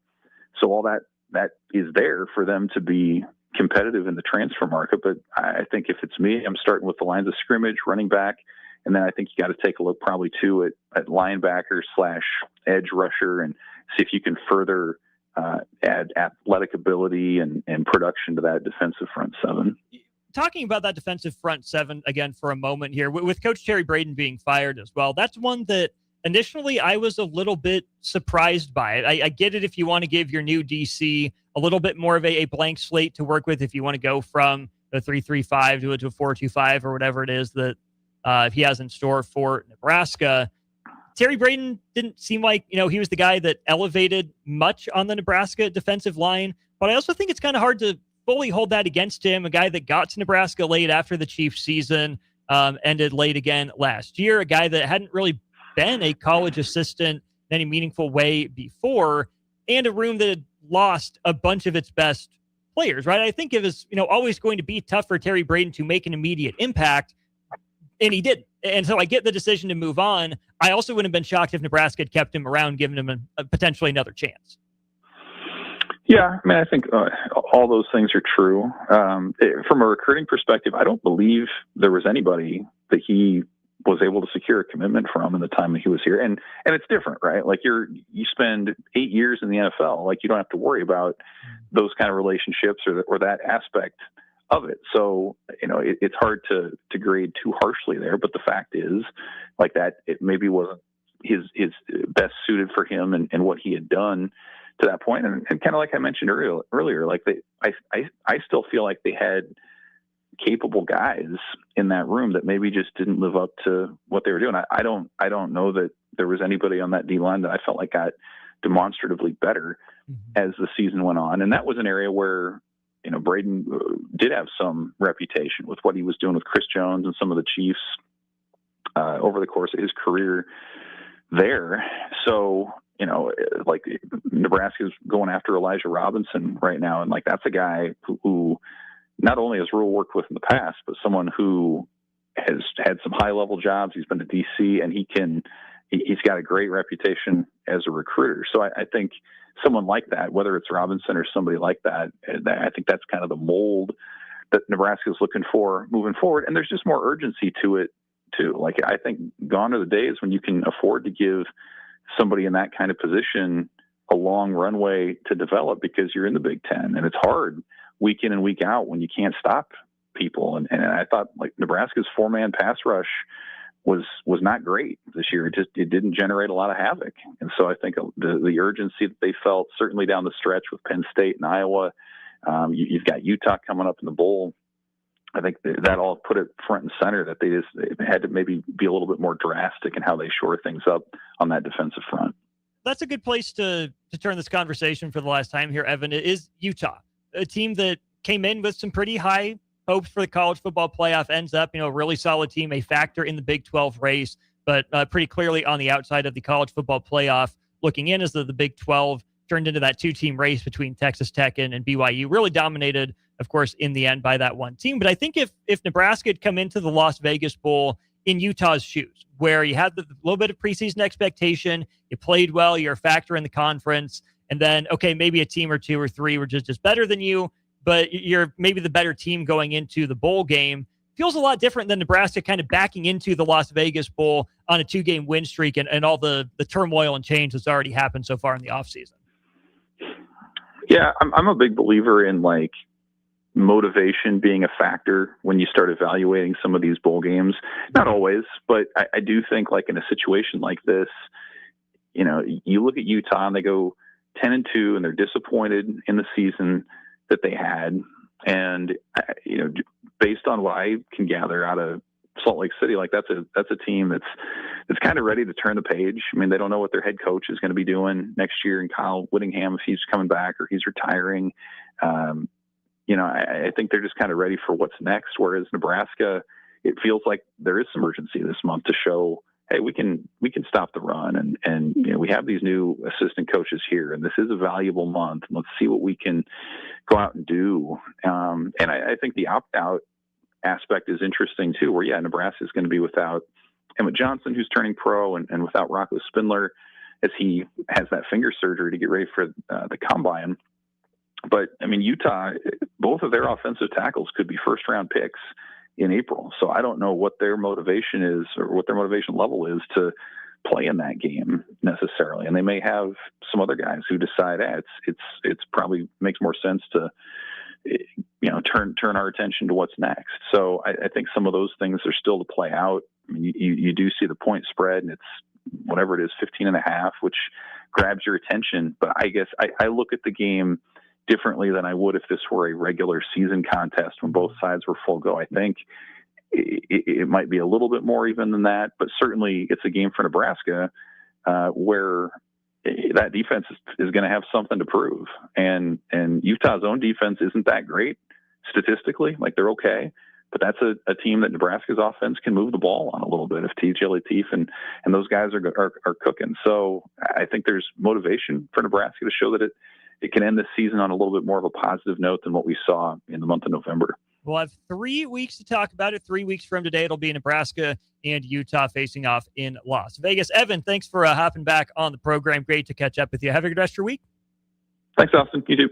So all that is there for them to be competitive in the transfer market. But I think if it's me, I'm starting with the lines of scrimmage, running back, and then I think you got to take a look probably too at linebacker / edge rusher and see if you can further add athletic ability and production to that defensive front seven. Talking about that defensive front seven again for a moment here, with Coach Terry Braden being fired as well, that's one that initially I was a little bit surprised by it. I get it if you want to give your new DC a little bit more of a blank slate to work with, if you want to go from the 3-3-5 to a 4-2-5 or whatever it is that he has in store for Nebraska. Terry Braden didn't seem like, he was the guy that elevated much on the Nebraska defensive line, but I also think it's kind of hard to fully hold that against him, a guy that got to Nebraska late after the Chiefs season, ended late again last year, a guy that hadn't really been a college assistant in any meaningful way before, and a room that had lost a bunch of its best players, right? I think it was, always going to be tough for Terry Braden to make an immediate impact, and he didn't. And so I get the decision to move on. I also wouldn't have been shocked if Nebraska had kept him around, given him potentially another chance. Yeah, I mean, I think all those things are true. From a recruiting perspective, I don't believe there was anybody that he was able to secure a commitment from in the time that he was here. And it's different, right? Like you spend 8 years in the NFL, like you don't have to worry about those kind of relationships or that aspect of it. So, it's hard to grade too harshly there, but the fact is like that, it maybe wasn't his best suited for him and what he had done to that point. And kind of like I mentioned earlier, like I still feel like they had capable guys in that room that maybe just didn't live up to what they were doing. I don't know that there was anybody on that D line that I felt like got demonstratively better. as the season went on. And that was an area where, Braden did have some reputation with what he was doing with Chris Jones and some of the Chiefs over the course of his career there. So, like Nebraska's going after Elijah Robinson right now. And like, that's a guy who not only has Rule worked with in the past, but someone who has had some high level jobs. He's been to DC, and he's got a great reputation as a recruiter. So I think someone like that, whether it's Robinson or somebody like that, I think that's kind of the mold that Nebraska is looking for moving forward. And there's just more urgency to it too. Like, I think gone are the days when you can afford to give somebody in that kind of position a long runway to develop, because you're in the Big Ten and it's hard week in and week out when you can't stop people. And I thought, like, Nebraska's 4-man pass rush was not great this year. It didn't generate a lot of havoc. And so I think the urgency that they felt, certainly down the stretch with Penn State and Iowa, you've got Utah coming up in the bowl. I think that all put it front and center, that they had to maybe be a little bit more drastic in how they shore things up on that defensive front. That's a good place to turn this conversation for the last time here, Evan. It is Utah, a team that came in with some pretty high hopes for the college football playoff, ends up, a really solid team, a factor in the Big 12 race, but pretty clearly on the outside of the college football playoff, looking in as the Big 12 turned into that 2-team race between Texas Tech and BYU, really dominated, of course, in the end by that one team. But I think if Nebraska had come into the Las Vegas Bowl in Utah's shoes, where you had the little bit of preseason expectation, you played well, you're a factor in the conference, and then, okay, maybe a team or two or three were just better than you, but you're maybe the better team going into the bowl game, feels a lot different than Nebraska kind of backing into the Las Vegas Bowl on a 2-game win streak and all the turmoil and change that's already happened so far in the offseason. Yeah, I'm a big believer in, like, motivation being a factor when you start evaluating some of these bowl games. Not always, but I do think, like, in a situation like this, you look at Utah and they go 10-2 and they're disappointed in the season that they had. And, based on what I can gather out of Salt Lake City, like, that's a team that's kind of ready to turn the page. I mean, they don't know what their head coach is going to be doing next year, and Kyle Whittingham, if he's coming back or he's retiring. I think they're just kind of ready for what's next. Whereas Nebraska, it feels like there is some urgency this month to show, hey, we can stop the run, and we have these new assistant coaches here, and this is a valuable month. Let's see what we can go out and do. And I think the opt-out aspect is interesting too, where Nebraska is going to be without Emmett Johnson, who's turning pro, and without Rocco Spindler, as he has that finger surgery to get ready for the combine. But I mean, Utah, both of their offensive tackles could be first-round picks in April. So I don't know what their motivation is, or what their motivation level is to play in that game necessarily. And they may have some other guys who decide, it's probably makes more sense to, turn our attention to what's next. So I think some of those things are still to play out. I mean, you do see the point spread, and it's whatever it is, 15.5, which grabs your attention. But I guess I look at the game differently than I would if this were a regular season contest when both sides were full go. I think it might be a little bit more even than that, but certainly it's a game for Nebraska where that defense is going to have something to prove. And Utah's own defense isn't that great statistically. Like, they're okay, but that's a team that Nebraska's offense can move the ball on a little bit if TJ Lateef and those guys are cooking. So I think there's motivation for Nebraska to show that it can end this season on a little bit more of a positive note than what we saw in the month of November. We'll have 3 weeks to talk about it. 3 weeks from today, it'll be Nebraska and Utah facing off in Las Vegas. Evan, thanks for hopping back on the program. Great to catch up with you. Have a good rest of your week. Thanks, Austin. You too.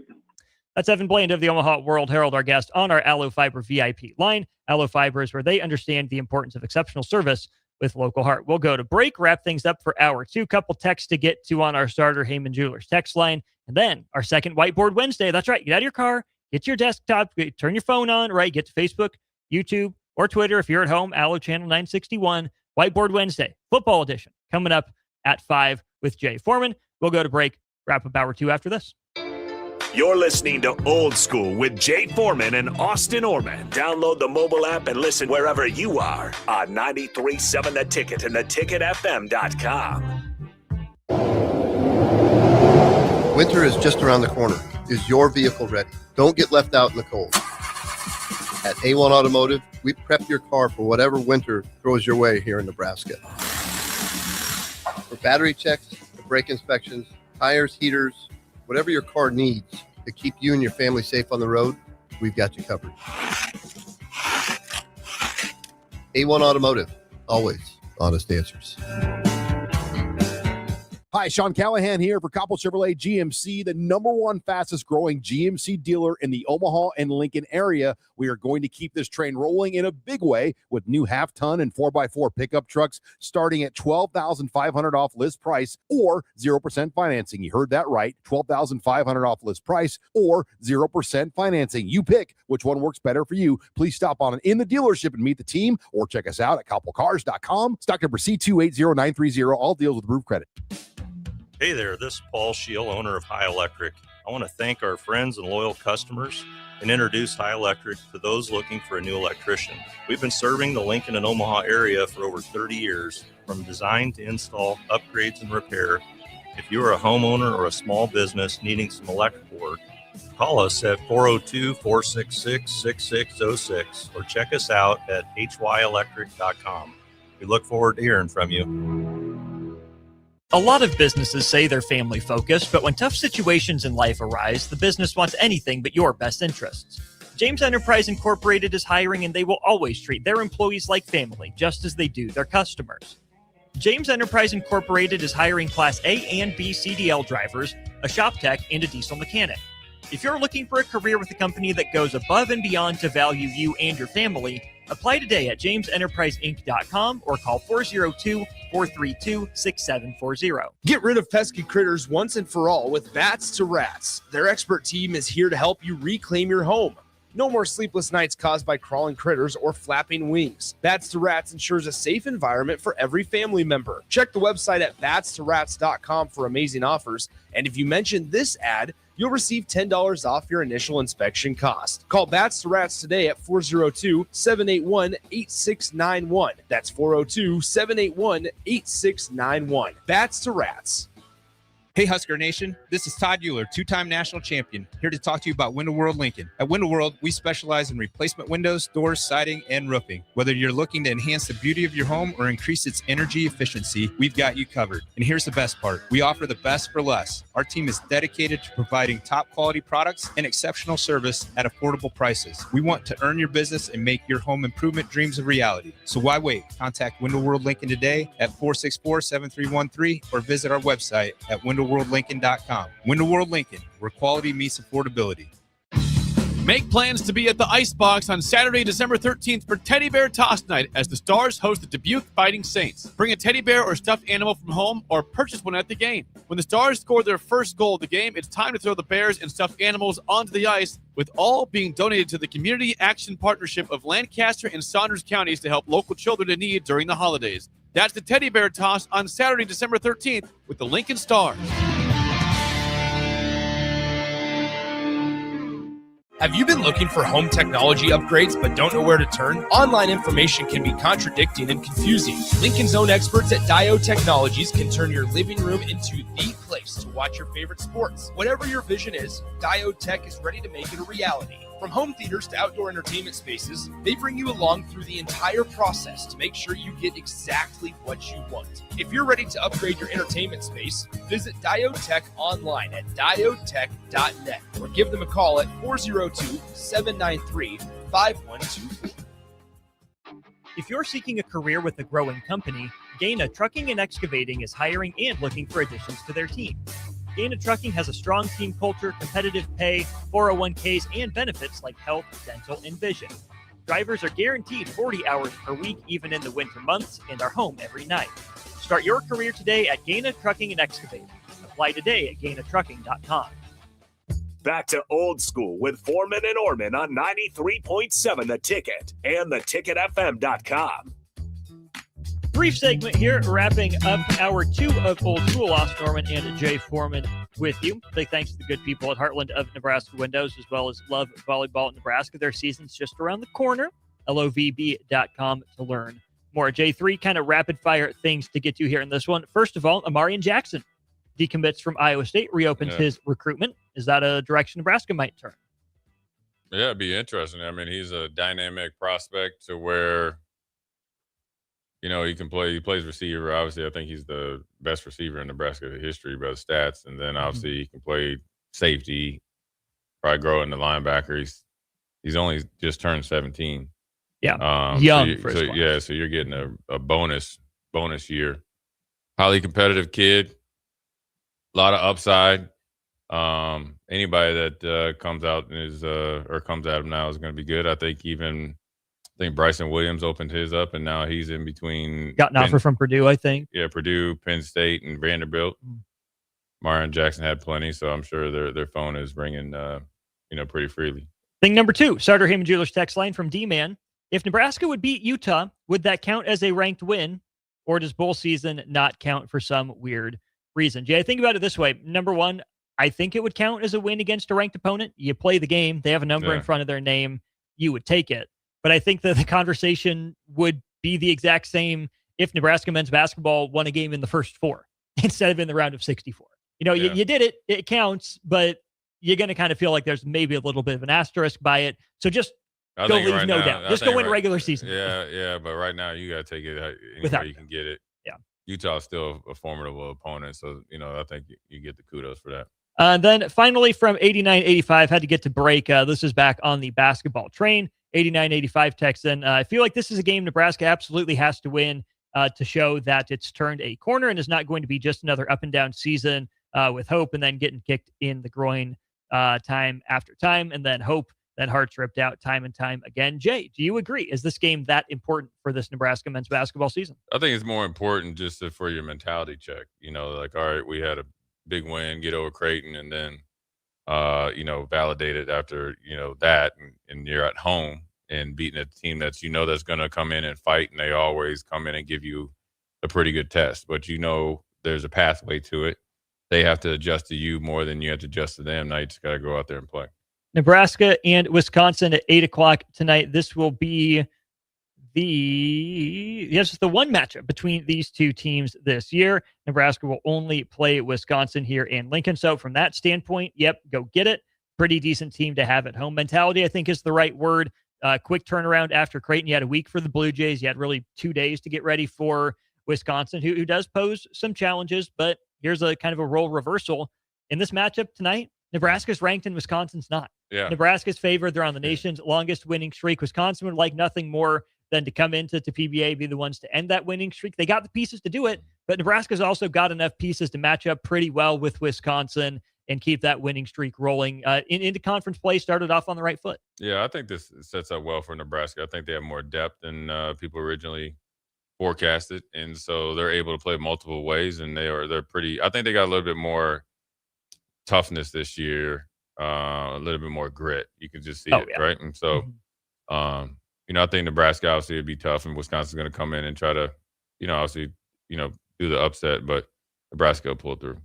That's Evan Bland of the Omaha World Herald, our guest on our Allo Fiber VIP line. Allo Fiber is where they understand the importance of exceptional service with local heart. We'll go to break, wrap things up for hour 2. Couple texts to get to on our starter Heyman Jewelers text line. And then our second Whiteboard Wednesday. That's right. Get out of your car, get to your desktop, turn your phone on, right? Get to Facebook, YouTube, or Twitter if you're at home. Allo Channel 961. Whiteboard Wednesday, football edition, coming up at 5 with Jay Foreman. We'll go to break, wrap up hour 2 after this. You're listening to Old School with Jay Foreman and Austin Orman. Download the mobile app and listen wherever you are on 93.7 The Ticket and theticketfm.com. Winter is just around the corner. Is your vehicle ready? Don't get left out in the cold. At A1 Automotive, we prep your car for whatever winter throws your way here in Nebraska. For battery checks, brake inspections, tires, heaters, whatever your car needs to keep you and your family safe on the road, we've got you covered. A1 Automotive, always honest answers. Hi, Sean Callahan here for Coppell Chevrolet GMC, the #1 fastest growing GMC dealer in the Omaha and Lincoln area. We are going to keep this train rolling in a big way with new half-ton and 4x4 pickup trucks starting at $12,500 off list price or 0% financing. You heard that right, $12,500 off list price or 0% financing. You pick which one works better for you. Please stop on in the dealership and meet the team or check us out at koppelcars.com. Stock number C280930. All deals with approved credit. Hey there, this is Paul Scheel, owner of High Electric. I want to thank our friends and loyal customers and introduce High Electric to those looking for a new electrician. We've been serving the Lincoln and Omaha area for over 30 years, from design to install, upgrades, and repair. If you are a homeowner or a small business needing some electrical work, call us at 402-466-6606 or check us out at hyelectric.com. We look forward to hearing from you. A lot of businesses say they're family focused, but when tough situations in life arise, the business wants anything but your best interests. James Enterprise Incorporated is hiring, and they will always treat their employees like family, just as they do their customers. James Enterprise Incorporated is hiring Class A and B CDL drivers, a shop tech, and a diesel mechanic. If you're looking for a career with a company that goes above and beyond to value you and your family, apply today at jamesenterpriseinc.com or call 402-432-6740. Get rid of pesky critters once and for all with Bats to Rats. Their expert team is here to help you reclaim your home. No more sleepless nights caused by crawling critters or flapping wings. Bats to Rats ensures a safe environment for every family member. Check the website at batstorats.com for amazing offers. And if you mention this ad, you'll receive $10 off your initial inspection cost. Call Bats to Rats today at 402-781-8691. That's 402-781-8691. Bats to Rats. Hey Husker Nation, this is Todd Euler, two-time national champion, here to talk to you about Window World Lincoln. At Window World, we specialize in replacement windows, doors, siding, and roofing. Whether you're looking to enhance the beauty of your home or increase its energy efficiency, we've got you covered. And here's the best part. We offer the best for less. Our team is dedicated to providing top quality products and exceptional service at affordable prices. We want to earn your business and make your home improvement dreams a reality. So why wait? Contact Window World Lincoln today at 464-7313 or visit our website at windowworldlincoln.com. Window World Lincoln, where quality meets affordability. Make plans to be at the Icebox on Saturday, December 13th for Teddy Bear Toss Night as the Stars host the Dubuque Fighting Saints. Bring a teddy bear or stuffed animal from home or purchase one at the game. When the Stars score their first goal of the game, it's time to throw the bears and stuffed animals onto the ice, with all being donated to the Community Action Partnership of Lancaster and Saunders counties to help local children in need during the holidays. That's the Teddy Bear Toss on Saturday, December 13th with the Lincoln Stars. Have you been looking for home technology upgrades but don't know where to turn? Online information can be contradicting and confusing. Lincoln's own experts at Diode Technologies can turn your living room into the place to watch your favorite sports. Whatever your vision is, Diode Tech is ready to make it a reality. From home theaters to outdoor entertainment spaces, they bring you along through the entire process to make sure you get exactly what you want. If you're ready to upgrade your entertainment space, visit Diode Tech online at diodetech.net or give them a call at 402-793-5124. If you're seeking a career with a growing company, Gaina Trucking and Excavating is hiring and looking for additions to their team. Gaina Trucking has a strong team culture, competitive pay, 401ks, and benefits like health, dental, and vision. Drivers are guaranteed 40 hours per week, even in the winter months, and are home every night. Start your career today at Gaina Trucking and Excavating. Apply today at gainatrucking.com. Back to Old School with Foreman and Orman on 93.7 The Ticket and theticketfm.com. Brief segment here, wrapping up hour 2 of Old School. Austin Norman and Jay Foreman with you. Big thanks to the good people at Heartland of Nebraska Windows, as well as Love Volleyball in Nebraska. Their season's just around the corner. LOVB.com to learn more. J3, kind of rapid fire things to get to here in this one. First of all, Amarian Jackson decommits from Iowa State, reopens his recruitment. Is that a direction Nebraska might turn? Yeah, it'd be interesting. I mean, he's a dynamic prospect to where, he can play. He plays receiver. Obviously, I think he's the best receiver in Nebraska history by the stats. And then obviously he can play safety, probably grow into linebacker. He's only just turned 17. Yeah, young so for his class. so you're getting a bonus year. Highly competitive kid, a lot of upside. Anybody that comes out or comes at him now is going to be good. I think Bryson Williams opened his up, and now he's in between. Got an offer from Purdue, I think. Yeah, Purdue, Penn State, and Vanderbilt. Marion Jackson had plenty, so I'm sure their phone is ringing, pretty freely. Thing number 2, Starter Heyman Jewelers text line from D-Man. If Nebraska would beat Utah, would that count as a ranked win, or does bowl season not count for some weird reason? Jay, think about it this way. Number 1, I think it would count as a win against a ranked opponent. You play the game. They have a number in front of their name. You would take it. But I think that the conversation would be the exact same if Nebraska men's basketball won a game in the first 4 instead of in the round of 64. You did it. It counts, but you're going to kind of feel like there's maybe a little bit of an asterisk by it. So just go leave no doubt. Just go win a regular season. Yeah, but right now you got to take it anywhere you can get it. Yeah. Utah's still a formidable opponent, so, I think you get the kudos for that. Then finally from 8985, had to get to break. This is back on the basketball train. 8985 texts in. I feel like this is a game Nebraska absolutely has to win to show that it's turned a corner and is not going to be just another up and down season with hope and then getting kicked in the groin time after time, and then hope, then hearts ripped out time and time again. Jay, do you agree? Is this game that important for this Nebraska men's basketball season? I think it's more important just for your mentality check. All right, we had a big win, get over Creighton, and then validate it after that, and you're at home and beating a team that's that's going to come in and fight, and they always come in and give you a pretty good test. But there's a pathway to it. They have to adjust to you more than you have to adjust to them. Now you just got to go out there and play. Nebraska and Wisconsin at 8:00 tonight. This will be the one matchup between these two teams this year. Nebraska will only play Wisconsin here in Lincoln. So from that standpoint, go get it. Pretty decent team to have at home. Mentality, I think, is the right word. Quick turnaround after Creighton. You had a week for the Blue Jays. You had really 2 days to get ready for Wisconsin, who does pose some challenges, but here's a kind of a role reversal. In this matchup tonight, Nebraska's ranked and Wisconsin's not. Yeah. Nebraska's favored. They're on the nation's longest winning streak. Wisconsin would like nothing more than to come into PBA, be the ones to end that winning streak. They got the pieces to do it, but Nebraska's also got enough pieces to match up pretty well with Wisconsin and keep that winning streak rolling. Into conference play, started off on the right foot. Yeah, I think this sets up well for Nebraska. I think they have more depth than people originally forecasted, and so they're able to play multiple ways, and they're pretty. I think they got a little bit more toughness this year, a little bit more grit. You can just see right? And so, I think Nebraska obviously would be tough, and Wisconsin's going to come in and try to, obviously, do the upset, but Nebraska will pull through.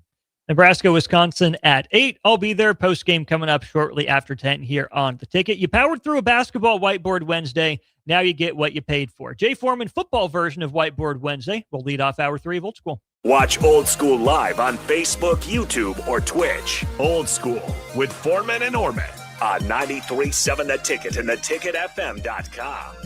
Nebraska, Wisconsin at 8. I'll be there. Post-game coming up shortly after 10 here on The Ticket. You powered through a basketball Whiteboard Wednesday. Now you get what you paid for. Jay Foreman football version of Whiteboard Wednesday will lead off hour 3 of Old School. Watch Old School live on Facebook, YouTube, or Twitch. Old School with Foreman and Orman on 93.7 The Ticket and theticketfm.com.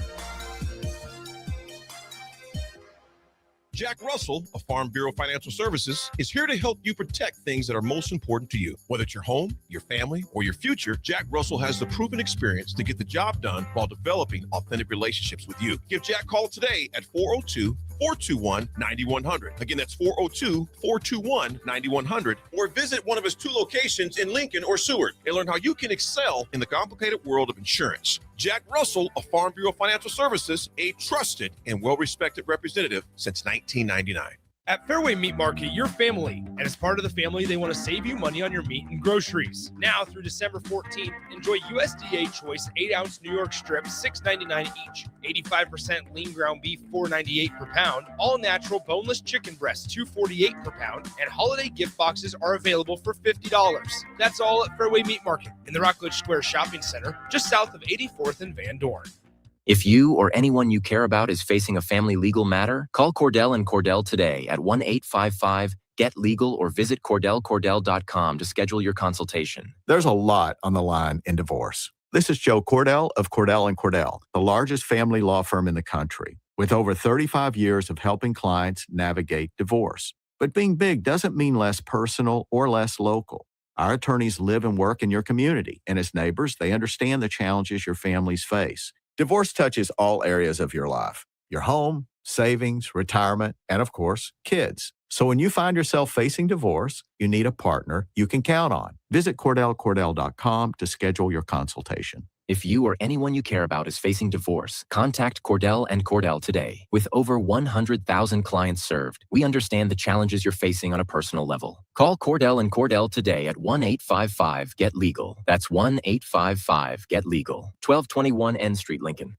Jack Russell of Farm Bureau Financial Services is here to help you protect things that are most important to you. Whether it's your home, your family, or your future, Jack Russell has the proven experience to get the job done while developing authentic relationships with you. Give Jack a call today at 402-421-9100. Again, that's 402-421-9100. Or visit one of his 2 locations in Lincoln or Seward and learn how you can excel in the complicated world of insurance. Jack Russell of Farm Bureau Financial Services, a trusted and well-respected representative since 1999. At Fairway Meat Market, your family, and as part of the family, they want to save you money on your meat and groceries. Now through December 14th, enjoy USDA Choice 8-ounce New York strips, $6.99 each. 85% lean ground beef, $4.98 per pound. All natural boneless chicken breasts, $2.48 per pound. And holiday gift boxes are available for $50. That's all at Fairway Meat Market in the Rockledge Square Shopping Center, just south of 84th and Van Dorn. If you or anyone you care about is facing a family legal matter, call Cordell & Cordell today at 1-855 Get legal or visit CordellCordell.com to schedule your consultation. There's a lot on the line in divorce. This is Joe Cordell of Cordell & Cordell, the largest family law firm in the country, with over 35 years of helping clients navigate divorce. But being big doesn't mean less personal or less local. Our attorneys live and work in your community, and as neighbors, they understand the challenges your families face. Divorce touches all areas of your life: your home, savings, retirement, and of course, kids. So when you find yourself facing divorce, you need a partner you can count on. Visit CordellCordell.com to schedule your consultation. If you or anyone you care about is facing divorce, contact Cordell & Cordell today. With over 100,000 clients served, we understand the challenges you're facing on a personal level. Call Cordell & Cordell today at 1-855-GET-LEGAL. That's 1-855-GET-LEGAL. 1221 N Street, Lincoln.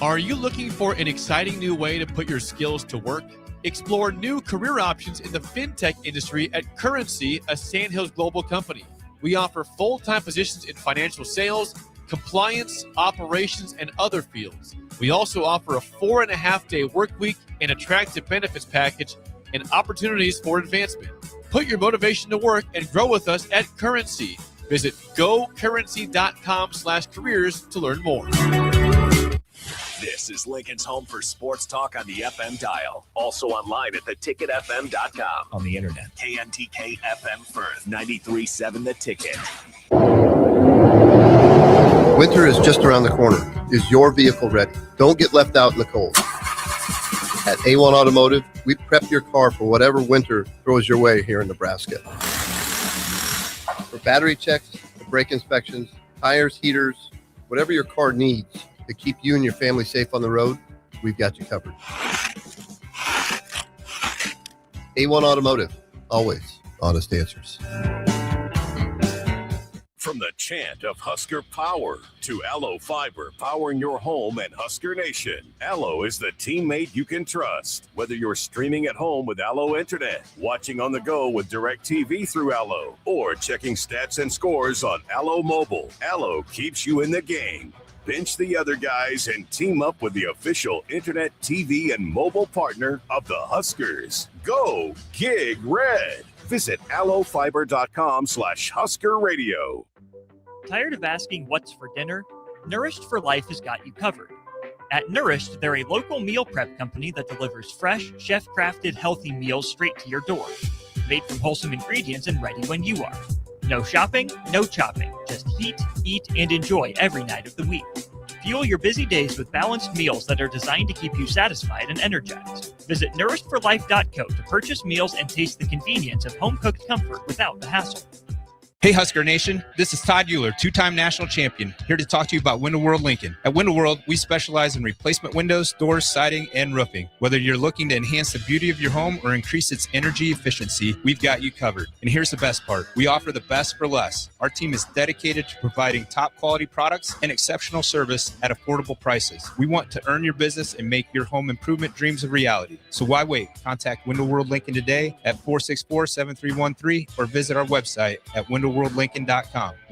Are you looking for an exciting new way to put your skills to work? Explore new career options in the fintech industry at Currency, a Sandhills global company. We offer full-time positions in financial sales, compliance, operations, and other fields. We also offer a 4.5-day work week, an attractive benefits package, and opportunities for advancement. Put your motivation to work and grow with us at Currency. Visit gocurrency.com/careers to learn more. This is Lincoln's home for sports talk on the FM dial. Also online at theticketfm.com. On the internet, KNTK FM Firth, 93.7 The Ticket. Winter is just around the corner. Is your vehicle ready? Don't get left out in the cold. At A1 Automotive, we prep your car for whatever winter throws your way here in Nebraska. For battery checks, brake inspections, tires, heaters, whatever your car needs to keep you and your family safe on the road, we've got you covered. A1 Automotive, always honest answers. From the chant of Husker Power to Allo Fiber powering your home and Husker Nation, Allo is the teammate you can trust. Whether you're streaming at home with Allo Internet, watching on the go with DirecTV through Allo, or checking stats and scores on Allo Mobile, Allo keeps you in the game. Bench the other guys and team up with the official internet, TV, and mobile partner of the Huskers. Go Gig Red. Visit allofiber.com/Husker Radio. Tired of asking what's for dinner? Nourished for Life has got you covered. At Nourished, they're a local meal prep company that delivers fresh, chef-crafted, healthy meals straight to your door. Made from wholesome ingredients and ready when you are. No shopping, no chopping. Just heat, eat, and enjoy every night of the week. Fuel your busy days with balanced meals that are designed to keep you satisfied and energized. Visit nourishedforlife.co to purchase meals and taste the convenience of home-cooked comfort without the hassle. Hey, Husker Nation. This is Todd Euler, two-time national champion, here to talk to you about Window World Lincoln. At Window World, we specialize in replacement windows, doors, siding, and roofing. Whether you're looking to enhance the beauty of your home or increase its energy efficiency, we've got you covered. And here's the best part. We offer the best for less. Our team is dedicated to providing top-quality products and exceptional service at affordable prices. We want to earn your business and make your home improvement dreams a reality. So why wait? Contact Window World Lincoln today at 464-7313 or visit our website at windowworldlincoln.com.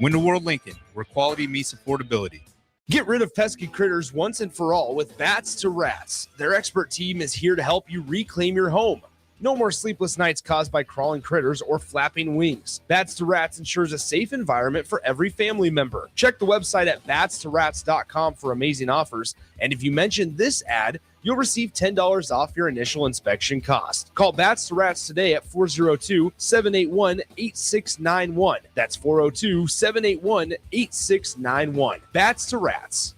Window World Lincoln, where quality meets affordability. Get rid of pesky critters once and for all with Bats to Rats. Their expert team is here to help you reclaim your home. No more sleepless nights caused by crawling critters or flapping wings. Bats to Rats ensures a safe environment for every family member. Check the website at batstorats.com for amazing offers. And if you mention this ad, you'll receive $10 off your initial inspection cost. Call Bats to Rats today at 402-781-8691. That's 402-781-8691. Bats to Rats.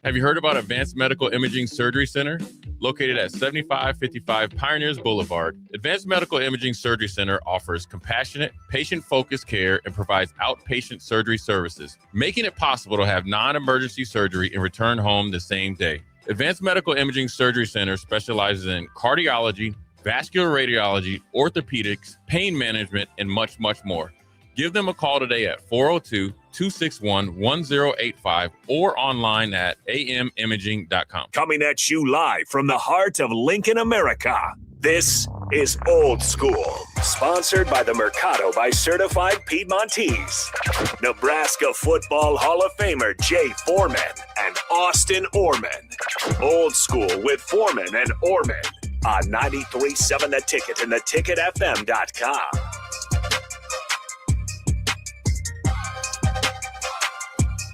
Have you heard about Advanced Medical Imaging Surgery Center? Located at 7555 Pioneers Boulevard, Advanced Medical Imaging Surgery Center offers compassionate, patient-focused care and provides outpatient surgery services, making it possible to have non-emergency surgery and return home the same day. Advanced Medical Imaging Surgery Center specializes in cardiology, vascular radiology, orthopedics, pain management, and much, much more. Give them a call today at 402-261-1085 or online at amimaging.com. Coming at you live from the heart of Lincoln, America. This is Old School, sponsored by the Mercado by Certified Piedmontese. Nebraska Football Hall of Famer Jay Foreman and Austin Orman. Old School with Foreman and Orman. on 93.7 The Ticket and theticketfm.com.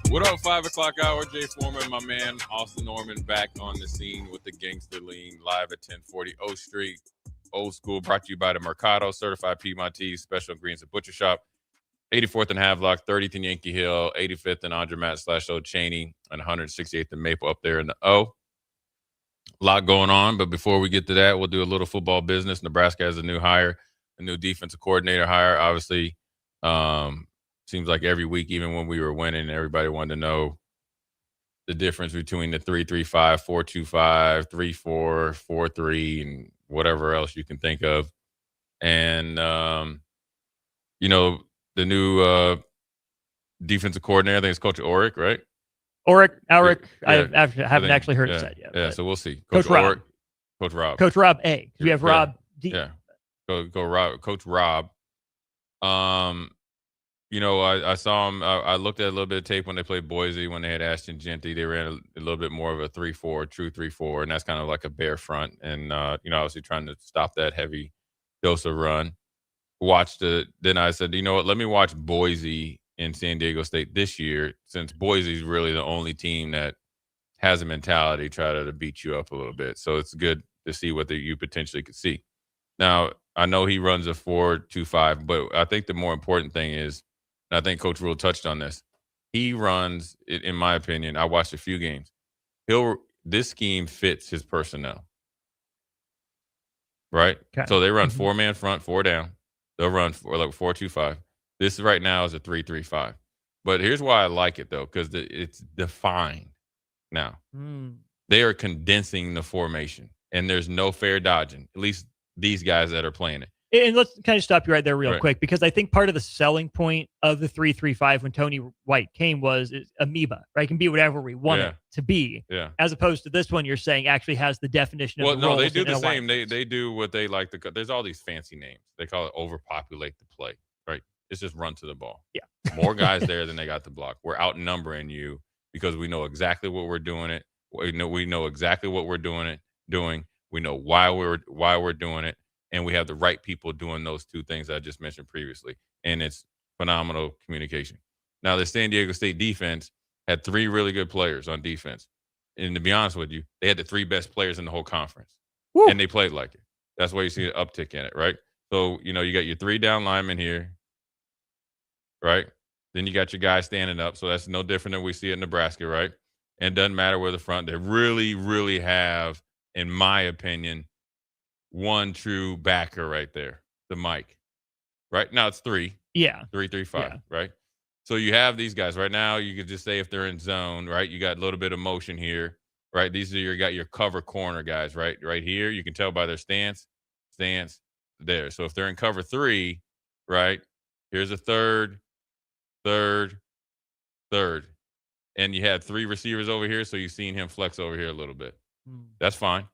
What up, 5 o'clock hour? Jay Foreman, my man, Austin Norman, back on the scene with the Gangster Lean, live at 1040 O Street. Old School, brought to you by the Mercado, certified Piedmontese, special ingredients at Butcher Shop. 84th and Havelock, 30th and Yankee Hill, 85th and Andremat / Cheney, and 168th and Maple up there in the O. A lot going on, but before we get to that, we'll do a little football business. Nebraska has a new hire, a new defensive coordinator hire. Obviously, seems like every week, even when we were winning, everybody wanted to know the difference between the 3-3-5, 4-2-5, 3-4, 4-3, and whatever else you can think of. And, the new defensive coordinator, I think it's Coach Oric, right? Oric. Yeah. I haven't actually heard it said yet. Yeah, so we'll see. Coach Rob. Coach Rob. Coach Rob A. We have Rob D. Yeah. Go Rob. Coach Rob. I saw him. I looked at a little bit of tape when they played Boise when they had Ashton Genty. They ran a little bit more of a 3-4, true 3-4, and that's kind of like a bear front. And obviously trying to stop that heavy dose of run. Then I said, you know what? Let me watch Boise and San Diego State this year, since Boise's really the only team that has a mentality try to beat you up a little bit. So it's good to see what you potentially could see. Now, I know he runs a 4-2-5, but I think the more important thing is, and I think Coach Rule touched on this, he runs, in my opinion, I watched a few games. This scheme fits his personnel. Right? Okay. So they run 4-man front, 4 down. They'll run 4-2-5. This right now is a 3-3-5. But here's why I like it, though, because it's defined now. They are condensing the formation, and there's no fair dodging, at least these guys that are playing it. And let's kind of stop you right there real quick, because I think part of the selling point of the 3-3-5 when Tony White came was amoeba, right? It can be whatever we want it to be. Yeah. As opposed to this one, you're saying actually has the definition of the roles. They do the same. They do what they like to. There's all these fancy names. They call it overpopulate the play, right? It's just run to the ball. Yeah. More guys there than they got the block. We're outnumbering you because we know exactly what we're doing it. We know exactly what we're doing. We know why we're doing it. And we have the right people doing those two things I just mentioned previously. And it's phenomenal communication. Now, the San Diego State defense had 3 really good players on defense. And to be honest with you, they had the 3 best players in the whole conference. Woo. And they played like it. That's why you see an uptick in it, right? So, you got your 3 down linemen here, right? Then you got your guys standing up. So that's no different than we see at Nebraska, right? And it doesn't matter where the front. They really, really have, in my opinion, one true backer right there, the Mike. Right now it's 3. Yeah. 3-3-5, right? So you have these guys right now. You could just say if they're in zone, right? You got a little bit of motion here, right? These are got your cover corner guys, right? Right here, you can tell by their stance there. So if they're in cover 3, right? Here's a third, and you have 3 receivers over here. So you've seen him flex over here a little bit. That's fine.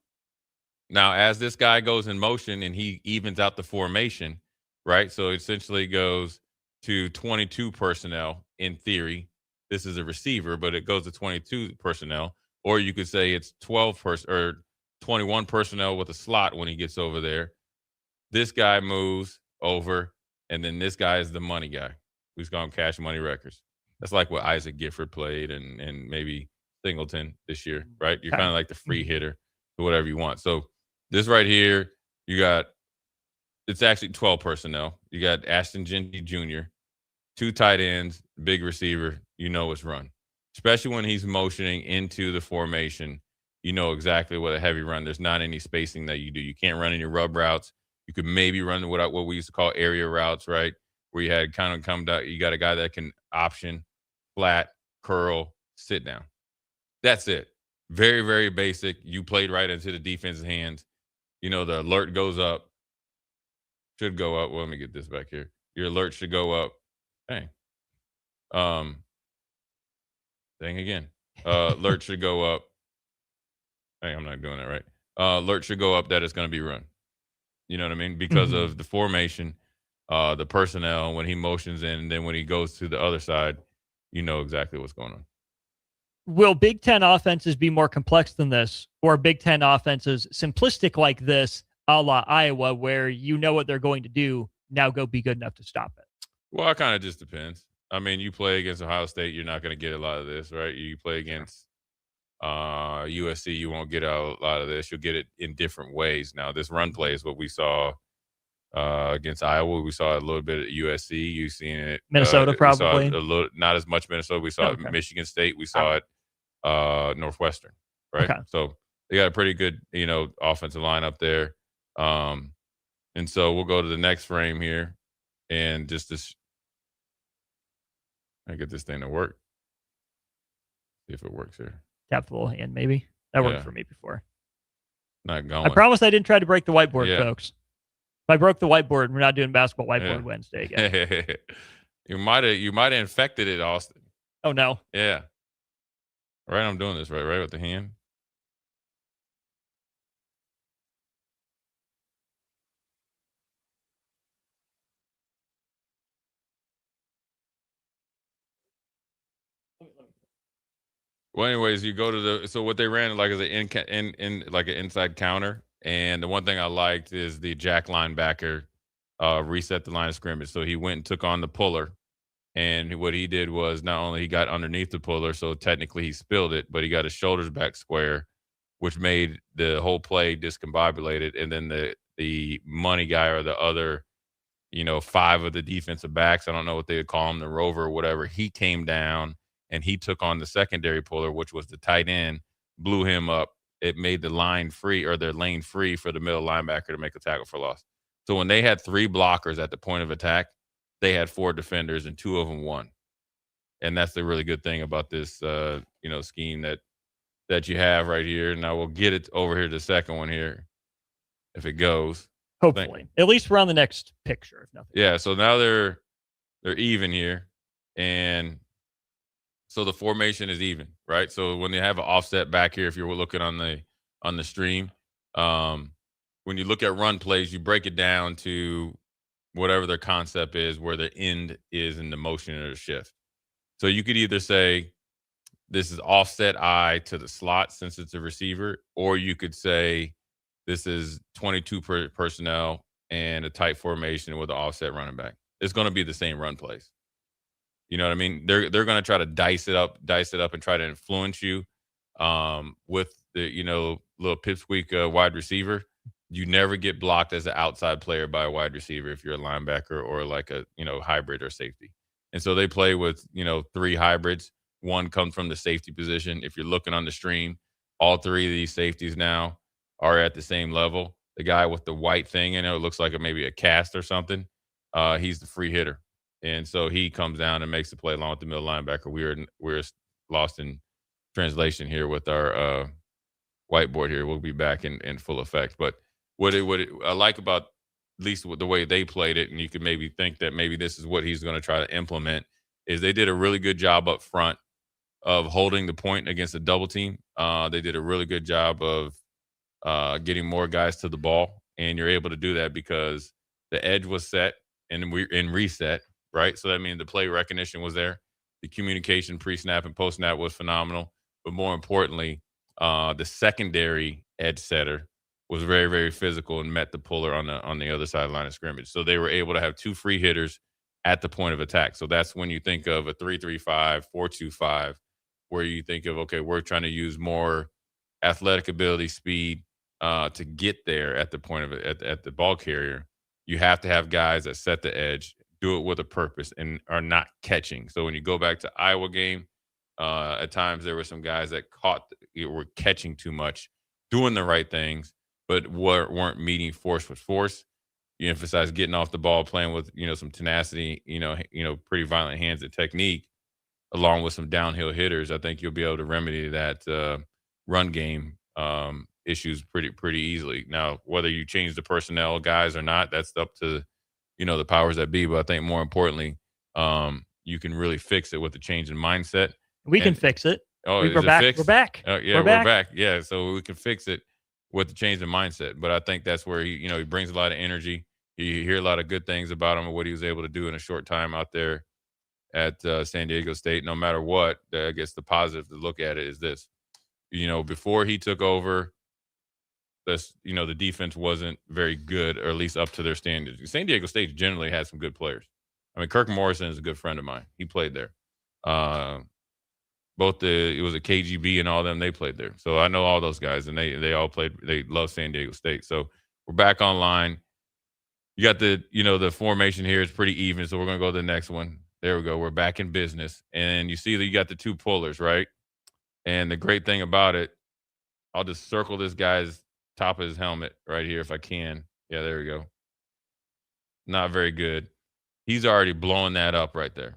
Now, as this guy goes in motion and he evens out the formation, right? So essentially goes to 22 personnel in theory. This is a receiver, but it goes to 22 personnel. Or you could say it's 21 personnel with a slot when he gets over there. This guy moves over, and then this guy is the money guy who's going to cash money records. That's like what Isaac Gifford played and maybe Singleton this year, right? You're kind of like the free hitter or whatever you want. So this right here, it's actually 12 personnel. You got Ashton Genty Jr., 2 tight ends, big receiver. It's run. Especially when he's motioning into the formation, exactly what a heavy run. There's not any spacing that you do. You can't run any rub routes. You could maybe run what we used to call area routes, right? Where you had kind of come down. You got a guy that can option, flat, curl, sit down. That's it. Very, very basic. You played right into the defense's hands. The alert goes up. Should go up. Well, let me get this back here. Your alert should go up. Dang. Dang again. Alert should go up. Hey, I'm not doing that right. Alert should go up that it's going to be run. You know what I mean? Because of the formation, the personnel, when he motions in, and then when he goes to the other side, you know exactly what's going on. Will Big Ten offenses be more complex than this, or Big Ten offenses simplistic like this, a la Iowa, where you know what they're going to do, now go be good enough to stop it? Well, it kind of just depends. I mean, you play against Ohio State, you're not going to get a lot of this, right? You play against USC, you won't get a lot of this. You'll get it in different ways. Now, this run play is what we saw against Iowa. We saw a little bit at USC. You've seen it. Minnesota, we saw probably. it a little, not as much Minnesota. We saw it at Michigan State. We saw it Northwestern, right? Okay. So they got a pretty good, offensive line up there. And so we'll go to the next frame here and just this. I get this thing to work. See if it works here. Tap the little hand, maybe. That worked for me before. Not going. I promise I didn't try to break the whiteboard, Yeah. folks. If I broke the whiteboard, we're not doing basketball whiteboard Wednesday again. You might have infected it, Austin. Oh, no. Yeah. Right, I'm doing this right with the hand. Well, anyways, you go to so what they ran like as an like an inside counter, and the one thing I liked is the jack linebacker reset the line of scrimmage. So he went and took on the puller, and what he did was not only he got underneath the puller, so technically he spilled it, but he got his shoulders back square, which made the whole play discombobulated. And then the money guy or the other, 5 of the defensive backs, I don't know what they would call him, the rover or whatever, he came down and he took on the secondary puller, which was the tight end, blew him up. It made the line free or their lane free for the middle linebacker to make a tackle for loss. So when they had 3 blockers at the point of attack, they had 4 defenders and 2 of them won. And that's the really good thing about this, scheme that you have right here. And I will get it over here to the second one here if it goes. Hopefully. At least we're on the next picture, if nothing. Yeah, so now they're even here. And so the formation is even, right? So when they have an offset back here, if you're looking on the stream, when you look at run plays, you break it down to whatever their concept is, where the end is in the motion or the shift. So you could either say this is offset I to the slot since it's a receiver, or you could say this is 22 personnel and a tight formation with an offset running back. It's going to be the same run plays. You know what I mean? They're going to try to dice it up and try to influence you with the, little pipsqueak wide receiver. You never get blocked as an outside player by a wide receiver if you're a linebacker or like a, hybrid or safety. And so they play with, 3 hybrids. One comes from the safety position. If you're looking on the stream, all 3 of these safeties now are at the same level. The guy with the white thing in it looks like maybe a cast or something. He's the free hitter. And so he comes down and makes the play along with the middle linebacker. We're lost in translation here with our whiteboard here. We'll be back in full effect. But what I like about at least the way they played it, and you could maybe think that maybe this is what he's going to try to implement, is they did a really good job up front of holding the point against a double team. They did a really good job of getting more guys to the ball, and you're able to do that because the edge was set and reset. Right. So that means the play recognition was there. The communication pre-snap and post-snap was phenomenal. But more importantly, the secondary edge setter was very, very physical and met the puller on the other side line of scrimmage. So they were able to have 2 free hitters at the point of attack. So that's when you think of a 3-3-5, 4-2-5, where you think of, okay, we're trying to use more athletic ability, speed to get there at the point of it, at the ball carrier. You have to have guys that set the edge, do it with a purpose, and are not catching. So when you go back to Iowa game, at times there were some guys that were catching too much, doing the right things, but weren't meeting force with force. You emphasize getting off the ball, playing with some tenacity, pretty violent hands and technique, along with some downhill hitters. I think you'll be able to remedy that run game issues pretty easily. Now, whether you change the personnel guys or not, that's up to the powers that be. But I think more importantly, you can really fix it with the change in mindset. We can fix it. Oh, we're back. Fixed? We're back. Yeah, we're back. Yeah, so we can fix it with the change in mindset. But I think that's where he brings a lot of energy. You hear a lot of good things about him and what he was able to do in a short time out there at San Diego State, no matter what. I guess the positive to look at it is this. Before he took over, the defense wasn't very good, or at least up to their standards. San Diego State generally has some good players. I mean, Kirk Morrison is a good friend of mine. He played there. It was a KGB and all them, they played there. So I know all those guys, and they all played. They love San Diego State. So we're back online. You got the formation here is pretty even. So we're going to go to the next one. There we go. We're back in business. And you see that you got the two pullers, right? And the great thing about it, I'll just circle this guy's top of his helmet right here if I can. Yeah, there we go. Not very good. He's already blowing that up right there.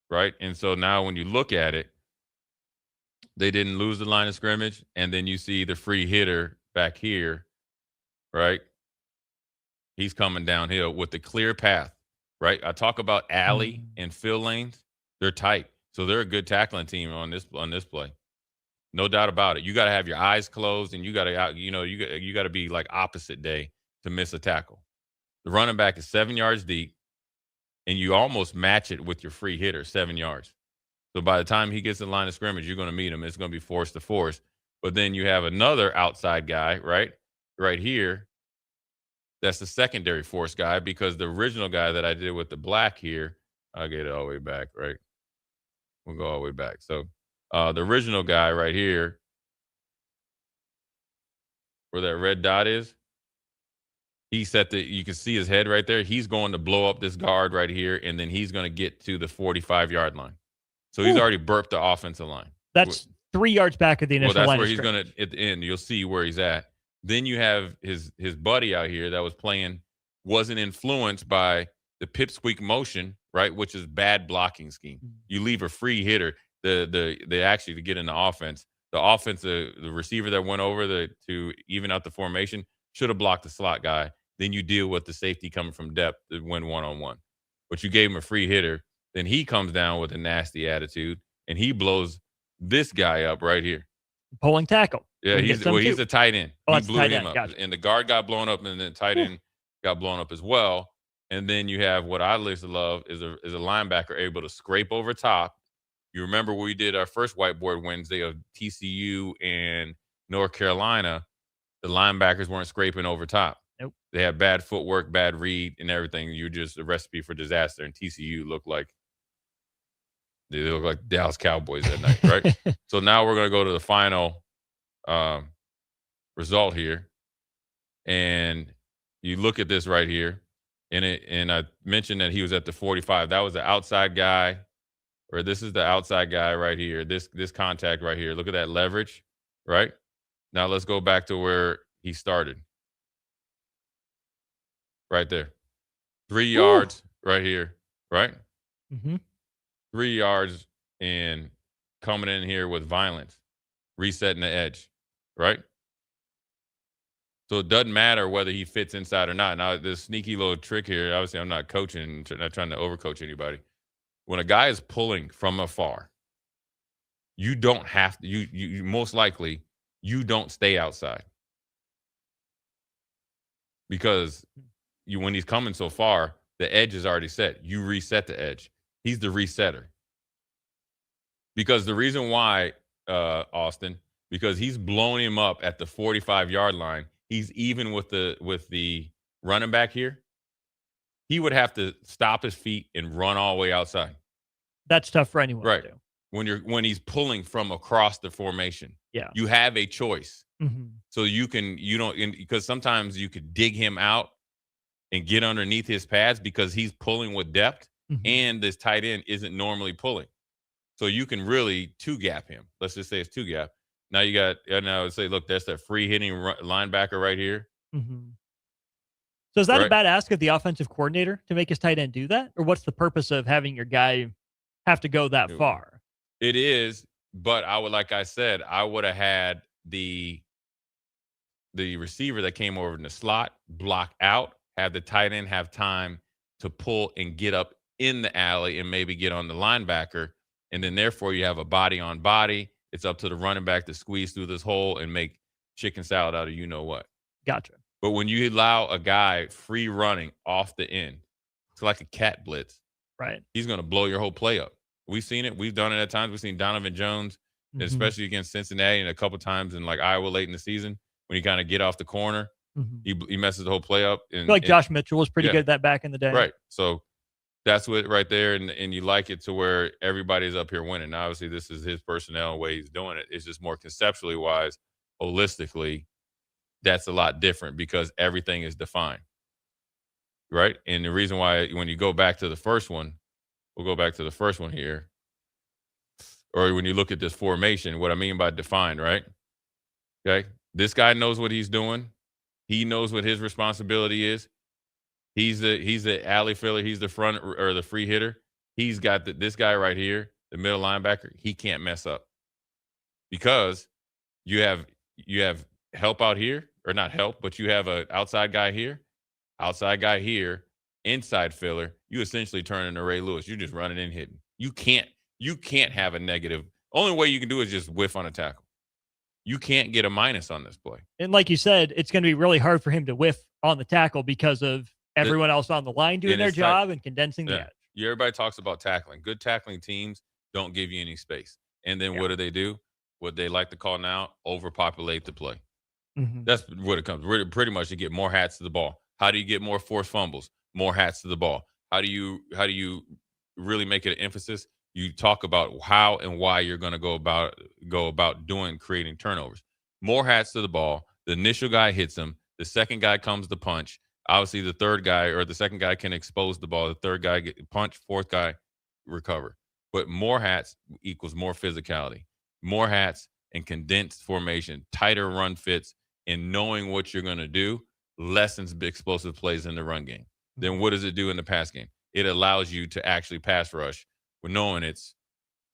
Right? And so now when you look at it, they didn't lose the line of scrimmage. And then you see the free hitter back here, right? He's coming downhill with the clear path, right? I talk about alley and fill lanes. They're tight. So they're a good tackling team on this play. No doubt about it. You got to have your eyes closed, and you got to be like opposite day to miss a tackle. The running back is 7 yards deep, and you almost match it with your free hitter, 7 yards. So by the time he gets in the line of scrimmage, you're going to meet him. It's going to be force to force. But then you have another outside guy, right here. That's the secondary force guy, because the original guy that I did with the black here, I'll get it all the way back, right? We'll go all the way back. So the original guy right here, where that red dot is, you can see his head right there. He's going to blow up this guard right here, and then he's going to get to the 45-yard line. So he's already burped the offensive line. That's 3 yards back of the initial line. Well, that's where he's going to, at the end, you'll see where he's at. Then you have his buddy out here that was playing, wasn't influenced by the pipsqueak motion, right, which is bad blocking scheme. You leave a free hitter, they actually to get in the offense. The receiver that went over to even out the formation should have blocked the slot guy. Then you deal with the safety coming from depth to win one-on-one. But you gave him a free hitter. Then he comes down with a nasty attitude, and he blows this guy up right here. Pulling tackle. Yeah, he's a tight end. Oh, he blew him up. Gotcha. And the guard got blown up, and then the tight end got blown up as well. And then you have what I love is a linebacker able to scrape over top. You remember we did our first whiteboard Wednesday of TCU and North Carolina. The linebackers weren't scraping over top. Nope. They had bad footwork, bad read, and everything. You're just a recipe for disaster. And TCU looked like Dallas Cowboys that night, right? So now we're going to go to the final result here. And you look at this right here. And I mentioned that he was at the 45. That was the outside guy, or this is the outside guy right here. This contact right here. Look at that leverage, right? Now let's go back to where he started. Right there. 3 yards right here, right? Mm-hmm. 3 yards and coming in here with violence, resetting the edge, right? So it doesn't matter whether he fits inside or not. Now, this sneaky little trick here, obviously I'm not coaching, not trying to overcoach anybody. When a guy is pulling from afar, you don't have to, you most likely, you don't stay outside. Because when he's coming so far, the edge is already set. You reset the edge. He's the resetter. Because the reason why, Austin, because he's blowing him up at the 45-yard line. He's even with the running back here. He would have to stop his feet and run all the way outside. That's tough for anyone right. to do. When he's pulling from across the formation. Yeah. You have a choice. Mm-hmm. So because sometimes you could dig him out and get underneath his pads because he's pulling with depth, and this tight end isn't normally pulling. So you can really two-gap him. Let's just say it's two-gap. Now you got, now say, look, that's that free hitting linebacker right here. Mm-hmm. So is that a bad ask of the offensive coordinator to make his tight end do that? Or what's the purpose of having your guy have to go that far? It is, but like I said, I would have had the receiver that came over in the slot block out, have the tight end have time to pull and get up in the alley and maybe get on the linebacker. And then therefore you have a body on body. It's up to the running back to squeeze through this hole and make chicken salad out of you know what. Gotcha. But when you allow a guy free running off the end, it's like a cat blitz, Right. He's going to blow your whole play up. We've seen it. We've done it at times. We've seen Donovan Jones, especially against Cincinnati, and a couple times in like Iowa late in the season when he kind of get off the corner, he messes the whole play up. I feel like Josh Mitchell was pretty good at that back in the day. Right. So that's what right there, and you like it to where everybody's up here winning. Now, obviously, this is his personnel and way he's doing it. It's just more conceptually wise, holistically, that's a lot different because everything is defined. Right. And the reason why, when you go back to the first one, we'll go back to the first one here. Or when you look at this formation, what I mean by defined, right? Okay. This guy knows what he's doing. He knows what his responsibility is. He's the alley filler. He's the front or the free hitter. He's got this guy right here, the middle linebacker. He can't mess up because you have help out here, or not help, but you have an outside guy here, inside filler. You essentially turn into Ray Lewis. You're just running and hitting. You can't have a negative. Only way you can do it is just whiff on a tackle. You can't get a minus on this play. And like you said, it's going to be really hard for him to whiff on the tackle because of everyone else on the line doing their job and condensing the edge. Everybody talks about tackling. Good tackling teams don't give you any space. And then what do? What they like to call now, overpopulate the play. That's what it comes. Pretty much, you get more hats to the ball. How do you get more forced fumbles? More hats to the ball. How do you really make it an emphasis? You talk about how and why you're going to go about creating turnovers. More hats to the ball. The initial guy hits him. The second guy comes to punch. Obviously, the third guy or the second guy can expose the ball. The third guy get punch. Fourth guy recover. But more hats equals more physicality. More hats and condensed formation, tighter run fits, and knowing what you're going to do lessens big explosive plays in the run game. Then what does it do in the pass game? It allows you to actually pass rush with knowing it's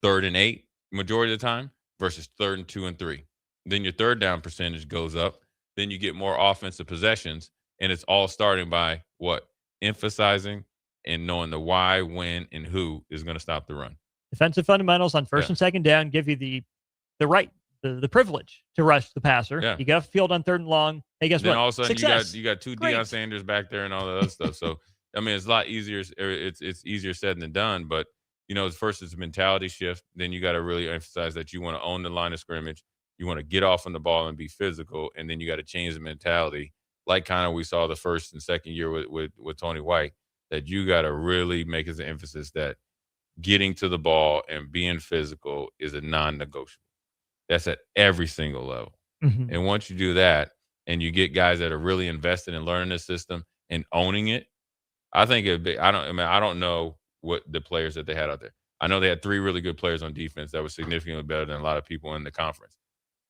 3rd and 8 majority of the time versus 3rd and 2 and 3. Then your third down percentage goes up. Then you get more offensive possessions, and it's all starting by what? Emphasizing and knowing the why, when, and who is going to stop the run. Defensive fundamentals on first and second down give you the right, the privilege to rush the passer. Yeah. You got field on 3rd and long. Hey, guess then what? All of a sudden Success. you got two Great. Deion Sanders back there and all that other stuff. So I mean, it's a lot easier. It's easier said than done. But first it's a mentality shift. Then you got to really emphasize that you want to own the line of scrimmage. You want to get off on the ball and be physical, and then you got to change the mentality. Like kind of we saw the first and second year with Tony White, that you got to really make as an emphasis that getting to the ball and being physical is a non-negotiable. That's at every single level. And once you do that and you get guys that are really invested in learning the system and owning it, I think it'd be, I don't know what the players that they had out there. I know they had 3 really good players on defense that were significantly better than a lot of people in the conference.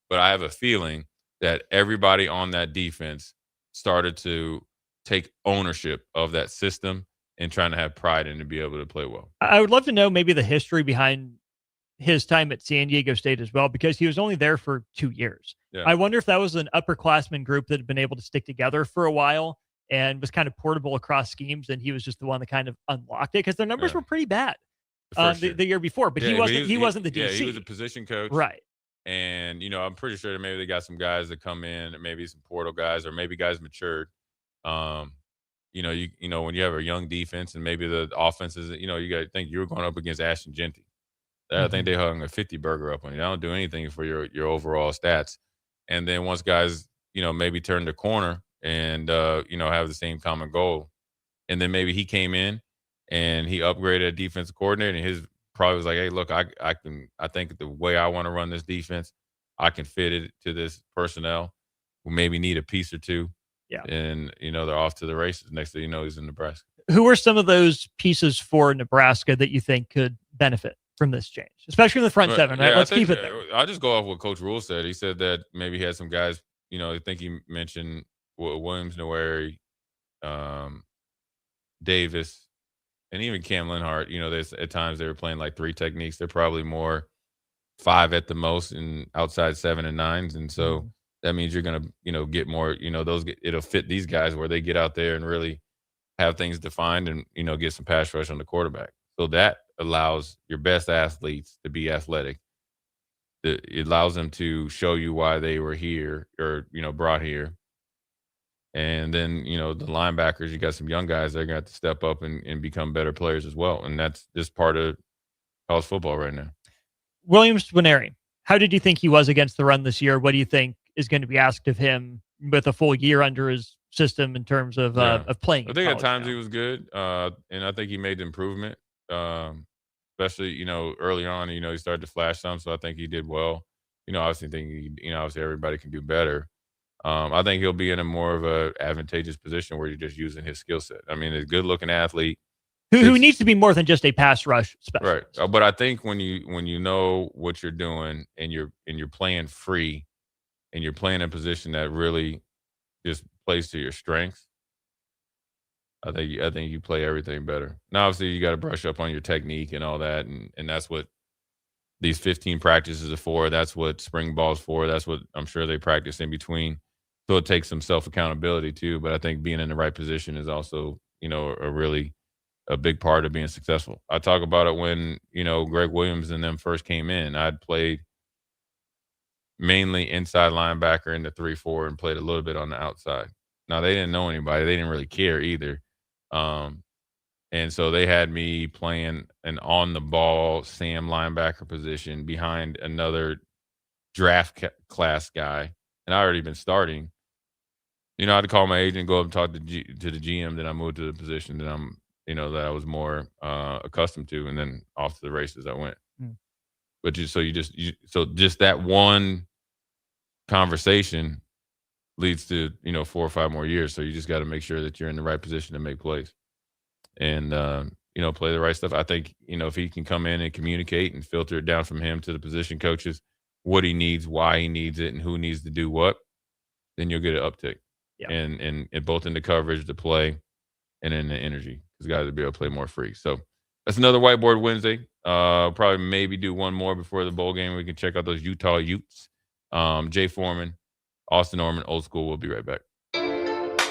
But I have a feeling that everybody on that defense started to take ownership of that system and trying to have pride in to be able to play well. I would love to know maybe the history behind his time at San Diego State as well, because he was only there for 2 years. Yeah. I wonder if that was an upperclassman group that had been able to stick together for a while and was kind of portable across schemes, and he was just the one that kind of unlocked it because their numbers were pretty bad the year before. But he wasn't the DC. Yeah, he was a position coach. Right. And, I'm pretty sure that maybe they got some guys that come in, maybe some portal guys, or maybe guys matured. When you have a young defense and maybe the offense is, you got to think you were going up against Ashton Genty. I think they hung a 50 burger up on you. I don't do anything for your overall stats. And then once guys, maybe turn the corner and, have the same common goal. And then maybe he came in and he upgraded a defensive coordinator, and his probably was like, hey, look, I think the way I want to run this defense, I can fit it to this personnel who maybe need a piece or two. Yeah. And, they're off to the races. Next thing you know, he's in Nebraska. Who are some of those pieces for Nebraska that you think could benefit from this change, especially in the front seven, right? Yeah, Let's keep it there. I'll just go off what Coach Rule said. He said that maybe he had some guys, I think he mentioned Williams, Noweri, Davis, and even Cam Linhart. There's at times they were playing like 3 techniques. They're probably more 5 at the most and outside 7 and 9s. And so that means you're going to, get more, it'll fit these guys where they get out there and really have things defined and, get some pass rush on the quarterback. So that allows your best athletes to be athletic. It allows them to show you why they were here or, brought here. And then, the linebackers, you got some young guys that are going to have to step up and become better players as well. And that's just part of college football right now. Williams Nwaneri, how did you think he was against the run this year? What do you think is going to be asked of him with a full year under his system in terms of playing? I think at times he was good, and I think he made improvement, especially early on. He started to flash some, so I think he did well. Obviously everybody can do better. I think he'll be in a more of a advantageous position where you're just using his skill set. I mean, a good-looking athlete who needs to be more than just a pass rush specialist. Right. But I think when you know what you're doing and you're playing free and you're playing a position that really just plays to your strengths, I think you play everything better. Now, obviously, you got to brush up on your technique and all that, and that's what these 15 practices are for. That's what spring ball's for. That's what I'm sure they practice in between. So it takes some self-accountability too. But I think being in the right position is also, a big part of being successful. I talk about it when, Greg Williams and them first came in. I'd played mainly inside linebacker in the 3-4 and played a little bit on the outside. Now, they didn't know anybody. They didn't really care either. And so they had me playing an on-the-ball Sam linebacker position behind another draft class guy. And I already been starting. I had to call my agent, go up and talk to the GM. Then I moved to the position that that I was more accustomed to, and then off to the races I went. But just that one conversation leads to 4 or 5 more years. So you just got to make sure that you're in the right position to make plays, and play the right stuff. I think if he can come in and communicate and filter it down from him to the position coaches, what he needs, why he needs it, and who needs to do what, then you'll get an uptick. Yeah. And both in the coverage, the play, and in the energy. Because guys will be able to play more free. So that's another Whiteboard Wednesday. Probably maybe do one more before the bowl game. We can check out those Utah Utes. Jay Foreman, Austin Orman, Old School. We'll be right back.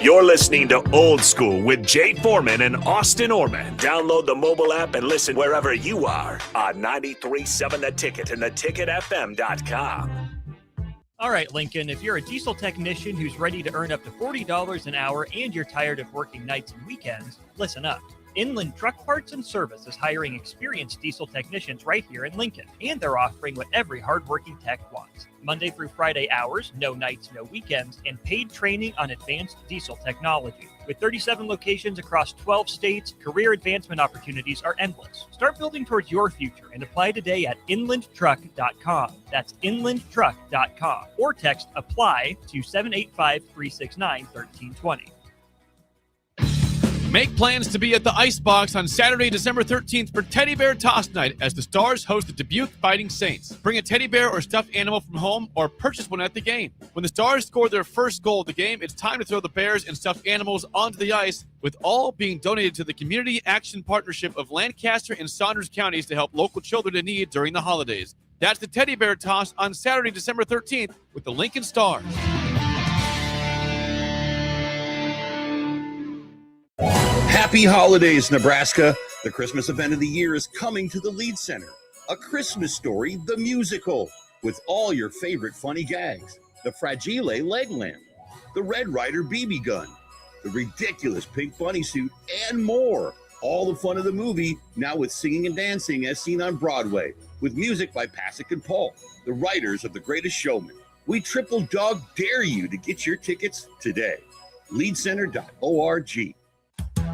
You're listening to Old School with Jay Foreman and Austin Orman. Download the mobile app and listen wherever you are on 93.7 The Ticket and theticketfm.com. All right, Lincoln, if you're a diesel technician who's ready to earn up to $40 an hour and you're tired of working nights and weekends, listen up. Inland Truck Parts and Service is hiring experienced diesel technicians right here in Lincoln, and they're offering what every hardworking tech wants. Monday through Friday hours, no nights, no weekends, and paid training on advanced diesel technology. With 37 locations across 12 states, career advancement opportunities are endless. Start building towards your future and apply today at inlandtruck.com. That's inlandtruck.com. Or text APPLY to 785-369-1320. Make plans to be at the Icebox on Saturday, December 13th for Teddy Bear Toss Night as the Stars host the Dubuque Fighting Saints. Bring a teddy bear or stuffed animal from home or purchase one at the game. When the Stars score their first goal of the game, it's time to throw the bears and stuffed animals onto the ice, with all being donated to the Community Action Partnership of Lancaster and Saunders counties to help local children in need during the holidays. That's the Teddy Bear Toss on Saturday, December 13th with the Lincoln Stars. Happy holidays, Nebraska. The Christmas event of the year is coming to the Lead Center. A Christmas Story, the musical, with all your favorite funny gags. The Fragile leg lamp, the Red Ryder BB gun, the ridiculous pink bunny suit, and more. All the fun of the movie, now with singing and dancing as seen on Broadway, with music by Pasek and Paul, the writers of The Greatest Showman. We triple dog dare you to get your tickets today. Leadcenter.org.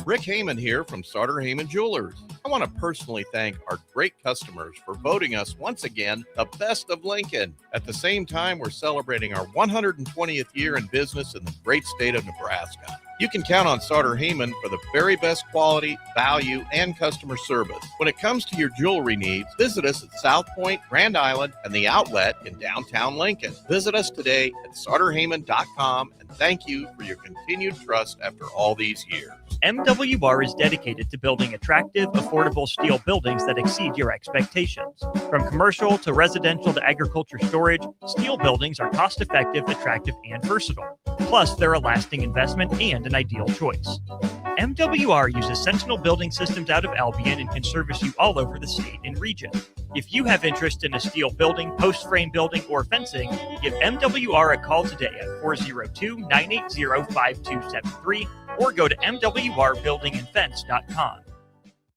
Rick Heyman here from Sartor Heyman Jewelers. I want to personally thank our great customers for voting us once again the best of Lincoln. At the same time, we're celebrating our 120th year in business in the great state of Nebraska. You can count on Sartor Heyman for the very best quality, value, and customer service. When it comes to your jewelry needs, visit us at South Point, Grand Island, and the Outlet in downtown Lincoln. Visit us today at sartorheyman.com, and thank you for your continued trust after all these years. MWR is dedicated to building attractive, affordable steel buildings that exceed your expectations. From commercial to residential to agriculture storage, steel buildings are cost-effective, attractive, and versatile. Plus, they're a lasting investment and an ideal choice. MWR uses Sentinel Building Systems out of Albion and can service you all over the state and region. If you have interest in a steel building, post frame building, or fencing, give MWR a call today at 402-980-5273 or go to mwrbuildingandfence.com.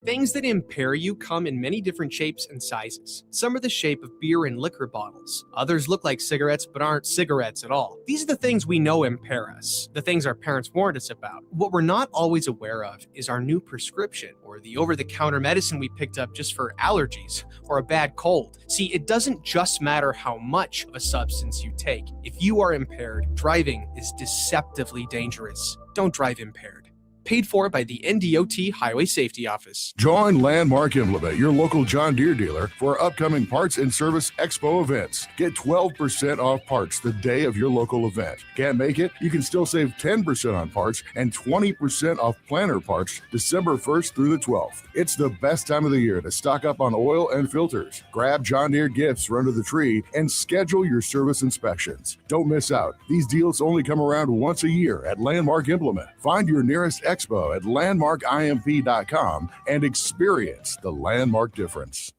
Things that impair you come in many different shapes and sizes. Some are the shape of beer and liquor bottles. Others look like cigarettes but aren't cigarettes at all. These are the things we know impair us, the things our parents warned us about. What we're not always aware of is our new prescription or the over-the-counter medicine we picked up just for allergies or a bad cold. See, it doesn't just matter how much of a substance you take. If you are impaired, driving is deceptively dangerous. Don't drive impaired. Paid for by the NDOT Highway Safety Office. Join Landmark Implement, your local John Deere dealer, for upcoming Parts and Service Expo events. Get 12% off parts the day of your local event. Can't make it? You can still save 10% on parts and 20% off planter parts December 1st through the 12th. It's the best time of the year to stock up on oil and filters. Grab John Deere gifts for under the tree and schedule your service inspections. Don't miss out. These deals only come around once a year at Landmark Implement. Find your nearest expo at landmarkimp.com and experience the Landmark difference.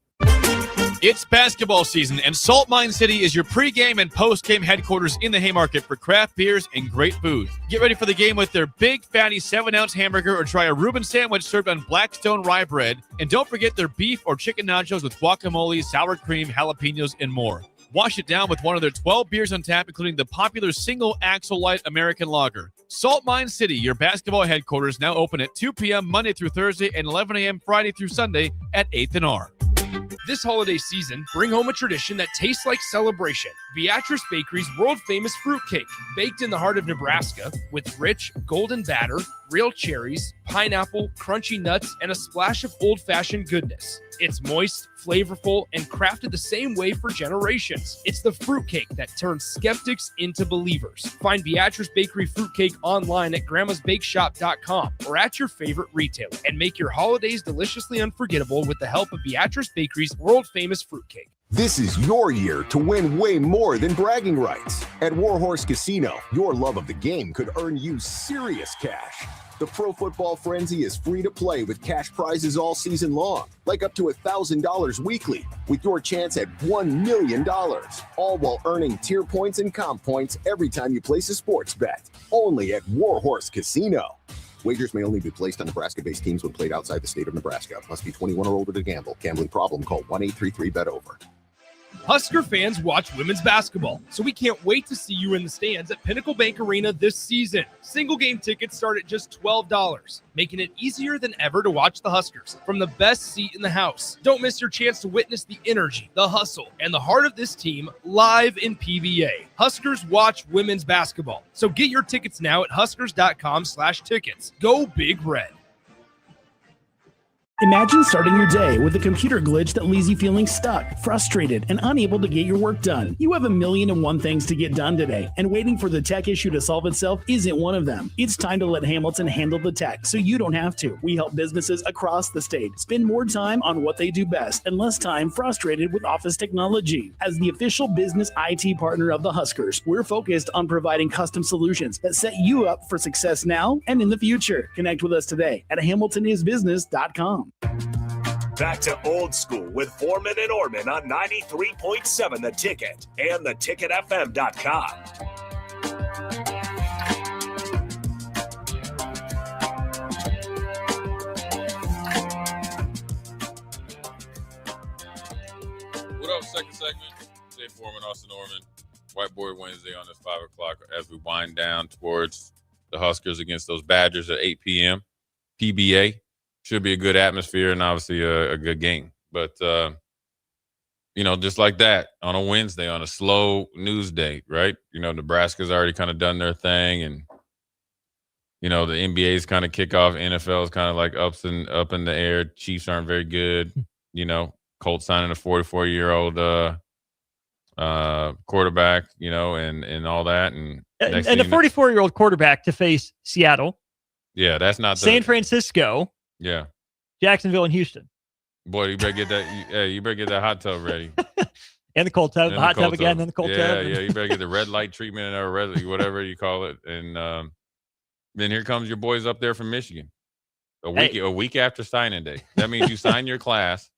It's basketball season, and Salt Mine City is your pregame and postgame headquarters in the Haymarket for craft beers and great food. Get ready for the game with their big, fatty 7-ounce hamburger or try a Reuben sandwich served on Blackstone rye bread. And don't forget their beef or chicken nachos with guacamole, sour cream, jalapenos, and more. Wash it down with one of their 12 beers on tap, including the popular Single Axle Light American Lager. Salt Mine City, your basketball headquarters, now open at 2 p.m. Monday through Thursday and 11 a.m. Friday through Sunday at 8th and R. This holiday season, bring home a tradition that tastes like celebration. Beatrice Bakery's world-famous fruitcake, baked in the heart of Nebraska with rich, golden batter, real cherries, pineapple, crunchy nuts, and a splash of old-fashioned goodness. It's moist, flavorful, and crafted the same way for generations. It's the fruitcake that turns skeptics into believers. Find Beatrice Bakery fruitcake online at grandmasbakeshop.com or at your favorite retailer, and make your holidays deliciously unforgettable with the help of Beatrice Bakery's world-famous fruitcake. This is your year to win way more than bragging rights. At Warhorse Casino, your love of the game could earn you serious cash. The Pro Football Frenzy is free to play with cash prizes all season long, like up to $1,000 weekly, with your chance at $1 million, all while earning tier points and comp points every time you place a sports bet. Only at Warhorse Casino. Wagers may only be placed on Nebraska-based teams when played outside the state of Nebraska. Must be 21 or older to gamble. Gambling problem? Call 1-833-BET-OVER. Husker fans watch women's basketball, so we can't wait to see you in the stands at Pinnacle Bank Arena this season. Single game tickets start at just $12, making it easier than ever to watch the Huskers from the best seat in the house. Don't miss your chance to witness the energy, the hustle, and the heart of this team live in PBA. Huskers watch women's basketball, so get your tickets now at huskers.com/tickets. Go Big Red. Imagine starting your day with a computer glitch that leaves you feeling stuck, frustrated, and unable to get your work done. You have 1,000,001 things to get done today, and waiting for the tech issue to solve itself isn't one of them. It's time to let Hamilton handle the tech so you don't have to. We help businesses across the state spend more time on what they do best and less time frustrated with office technology. As the official business IT partner of the Huskers, we're focused on providing custom solutions that set you up for success now and in the future. Connect with us today at hamiltonisbusiness.com. Back to old school with Foreman and Orman on 93.7 The Ticket and theticketfm.com. What up, second segment? Jay Foreman, Austin Orman. Whiteboard Wednesday on this 5 o'clock as we wind down towards the Huskers against those Badgers at 8 p.m. PBA. Should be a good atmosphere and obviously a good game. But, just like that on a Wednesday, on a slow news day, right? Nebraska's already kind of done their thing. And, the NBA's kind of kickoff. NFL's kind of like up in the air. Chiefs aren't very good. Colts signing a 44-year-old quarterback, and all that. And a 44-year-old quarterback to face Seattle. Yeah, that's not San Francisco. Yeah. Jacksonville and Houston. Boy, you better get that. You better get that hot tub ready. And the cold tub, the hot tub again, and the cold tub. Yeah, you better get the red light treatment or whatever you call it. And then here comes your boys up there from Michigan. A week after signing day. That means you sign your class,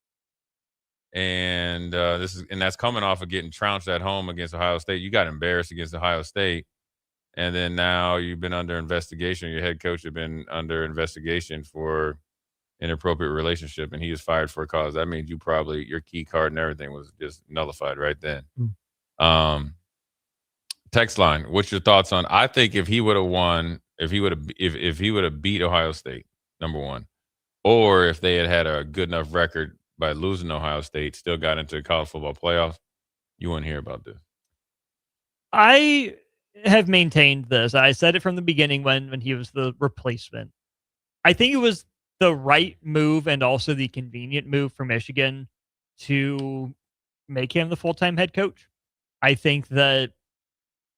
and that's coming off of getting trounced at home against Ohio State. You got embarrassed against Ohio State, and then now you've been under investigation. Your head coach has been under investigation for inappropriate relationship, and he is fired for a cause. That means your key card and everything was just nullified right then. Text line, what's your thoughts on? I think if he would have won, if he would have beat Ohio State, number one, or if they had a good enough record by losing Ohio State, still got into the college football playoffs, you wouldn't hear about this. I have maintained this. I said it from the beginning when he was the replacement. I think it was the right move and also the convenient move for Michigan to make him the full-time head coach. I think that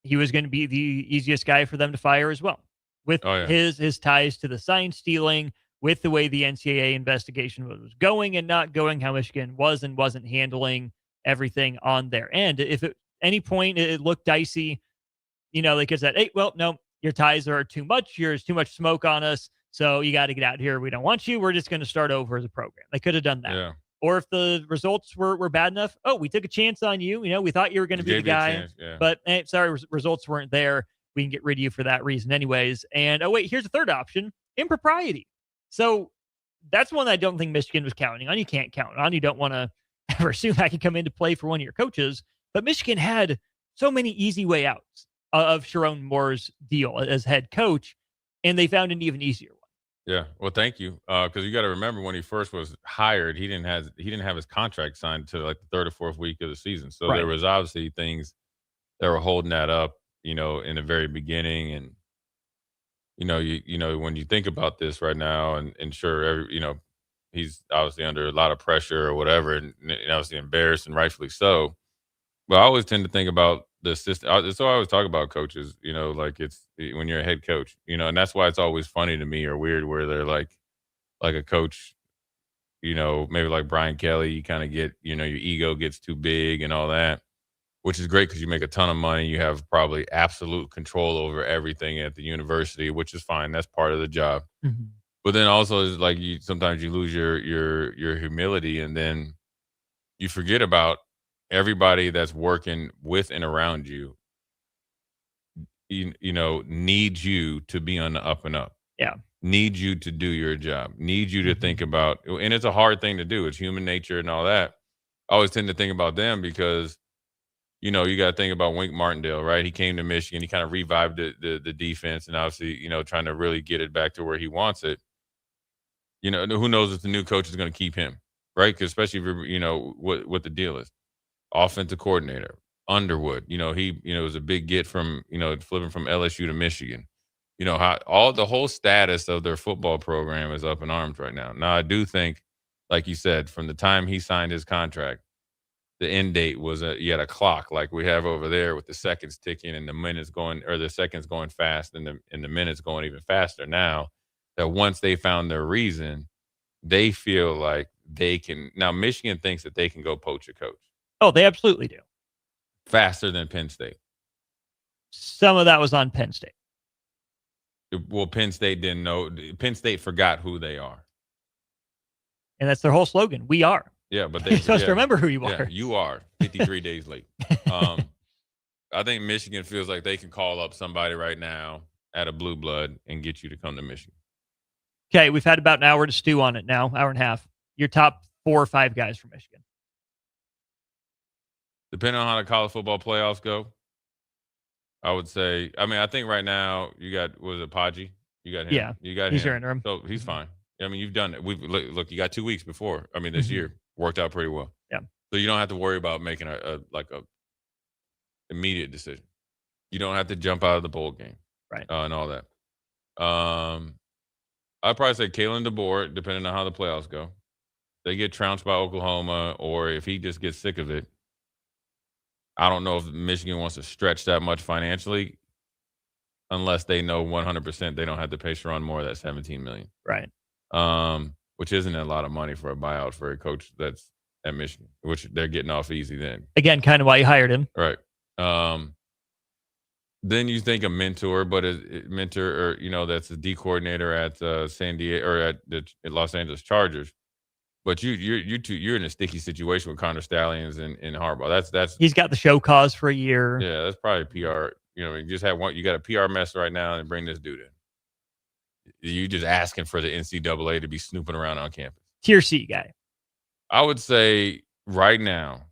he was going to be the easiest guy for them to fire as well. With his ties to the sign stealing, with the way the NCAA investigation was going and not going, how Michigan was and wasn't handling everything on their end. If at any point it looked dicey, they could say, hey, well, no, your ties are too much. There's too much smoke on us. So you got to get out here. We don't want you. We're just going to start over as a program. They could have done that. Yeah. Or if the results were bad enough, we took a chance on you. We thought you were going to be the guy, but sorry, results weren't there. We can get rid of you for that reason anyways. And here's a third option: impropriety. So that's one that I don't think Michigan was counting on. You can't count on. You don't want to ever assume that can come into play for one of your coaches. But Michigan had so many easy way outs of Sharon Moore's deal as head coach, and they found an even easier one. Yeah, well, thank you. Because you got to remember when he first was hired, he didn't have his contract signed until like the third or fourth week of the season. So there was obviously things that were holding that up, in the very beginning. And when you think about this right now, and sure, he's obviously under a lot of pressure or whatever, and obviously embarrassed, and rightfully so. But I always tend to think about the system. So I always talk about coaches, like it's when you're a head coach, and that's why it's always funny to me or weird where they're like a coach, maybe like Brian Kelly, you kind of get, your ego gets too big and all that, which is great because you make a ton of money. You have probably absolute control over everything at the university, which is fine. That's part of the job. Mm-hmm. But then also it's like sometimes you lose your humility, and then you forget about everybody that's working with and around you, needs you to be on the up and up. Yeah. Needs you to do your job. Needs you to think about, and it's a hard thing to do. It's human nature and all that. I always tend to think about them because, you got to think about Wink Martindale, right? He came to Michigan. He kind of revived the defense, and obviously, trying to really get it back to where he wants it. Who knows if the new coach is going to keep him, right? Because especially if what the deal is. Offensive coordinator, Underwood, he was a big get from, flipping from LSU to Michigan. How the whole status of their football program is up in arms right now. Now, I do think, like you said, from the time he signed his contract, the end date was you had a clock like we have over there with the seconds ticking and the minutes going, or the seconds going fast and the minutes going even faster now, that once they found their reason, they feel like they can. Now, Michigan thinks that they can go poach a coach. Oh, they absolutely do. Faster than Penn State. Some of that was on Penn State. Well, Penn State didn't know. Penn State forgot who they are. And that's their whole slogan. We are. Yeah, but you're supposed to remember who you are. Yeah, you are 53 days late. I think Michigan feels like they can call up somebody right now at a blue blood and get you to come to Michigan. Okay, we've had about an hour to stew on it now, hour and a half. Your top 4 or 5 guys from Michigan. Depending on how the college football playoffs go, I would say. I think right now you got Paggi? You got him. Yeah, you got he's him. your interim. So he's fine. You've done it. Look. You got 2 weeks before. This year worked out pretty well. Yeah. So you don't have to worry about making a immediate decision. You don't have to jump out of the bowl game, right? And all that. I'd probably say Kalen DeBoer, depending on how the playoffs go. They get trounced by Oklahoma, or if he just gets sick of it. I don't know if Michigan wants to stretch that much financially unless they know 100% they don't have to pay Sharon Moore that $17 million. Right. Which isn't a lot of money for a buyout for a coach that's at Michigan, which they're getting off easy then. Again, kind of why you hired him. Right. Then you think a mentor, but a mentor, or that's a D coordinator at San Diego or at the Los Angeles Chargers. But you're in a sticky situation with Connor Stallions and Harbaugh. That's He's got the show cause for a year. yeah, that's probably PR. You just have one. You got a PR mess right now, and bring this dude in. You just asking for the NCAA to be snooping around on campus. Tier C guy. I would say right now,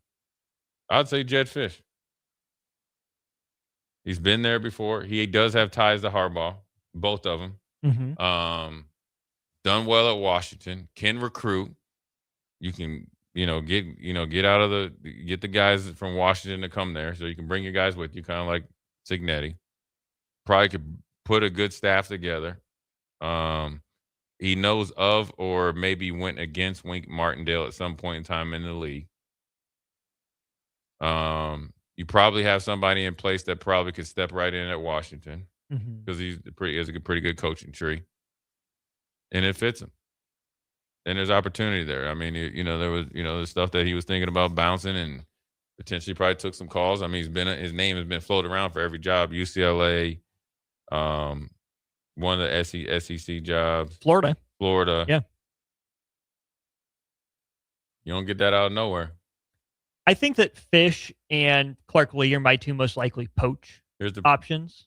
I'd say Jed Fish. He's been there before. He does have ties to Harbaugh, both of them. Mm-hmm. Done well at Washington. Can recruit. You can, get out of get the guys from Washington to come there, so you can bring your guys with you, kind of like Signetti. Probably could put a good staff together. He knows of or maybe went against Wink Martindale at some point in time in the league. You probably have somebody in place that probably could step right in at Washington because he has a pretty good coaching tree, and it fits him. And there's opportunity there. I mean, there was the stuff that he was thinking about bouncing and potentially probably took some calls. I mean, his name has been floated around for every job. UCLA, one of the SEC jobs, Florida. Yeah. You don't get that out of nowhere. I think that Fish and Clark Lee are my two most likely poach options.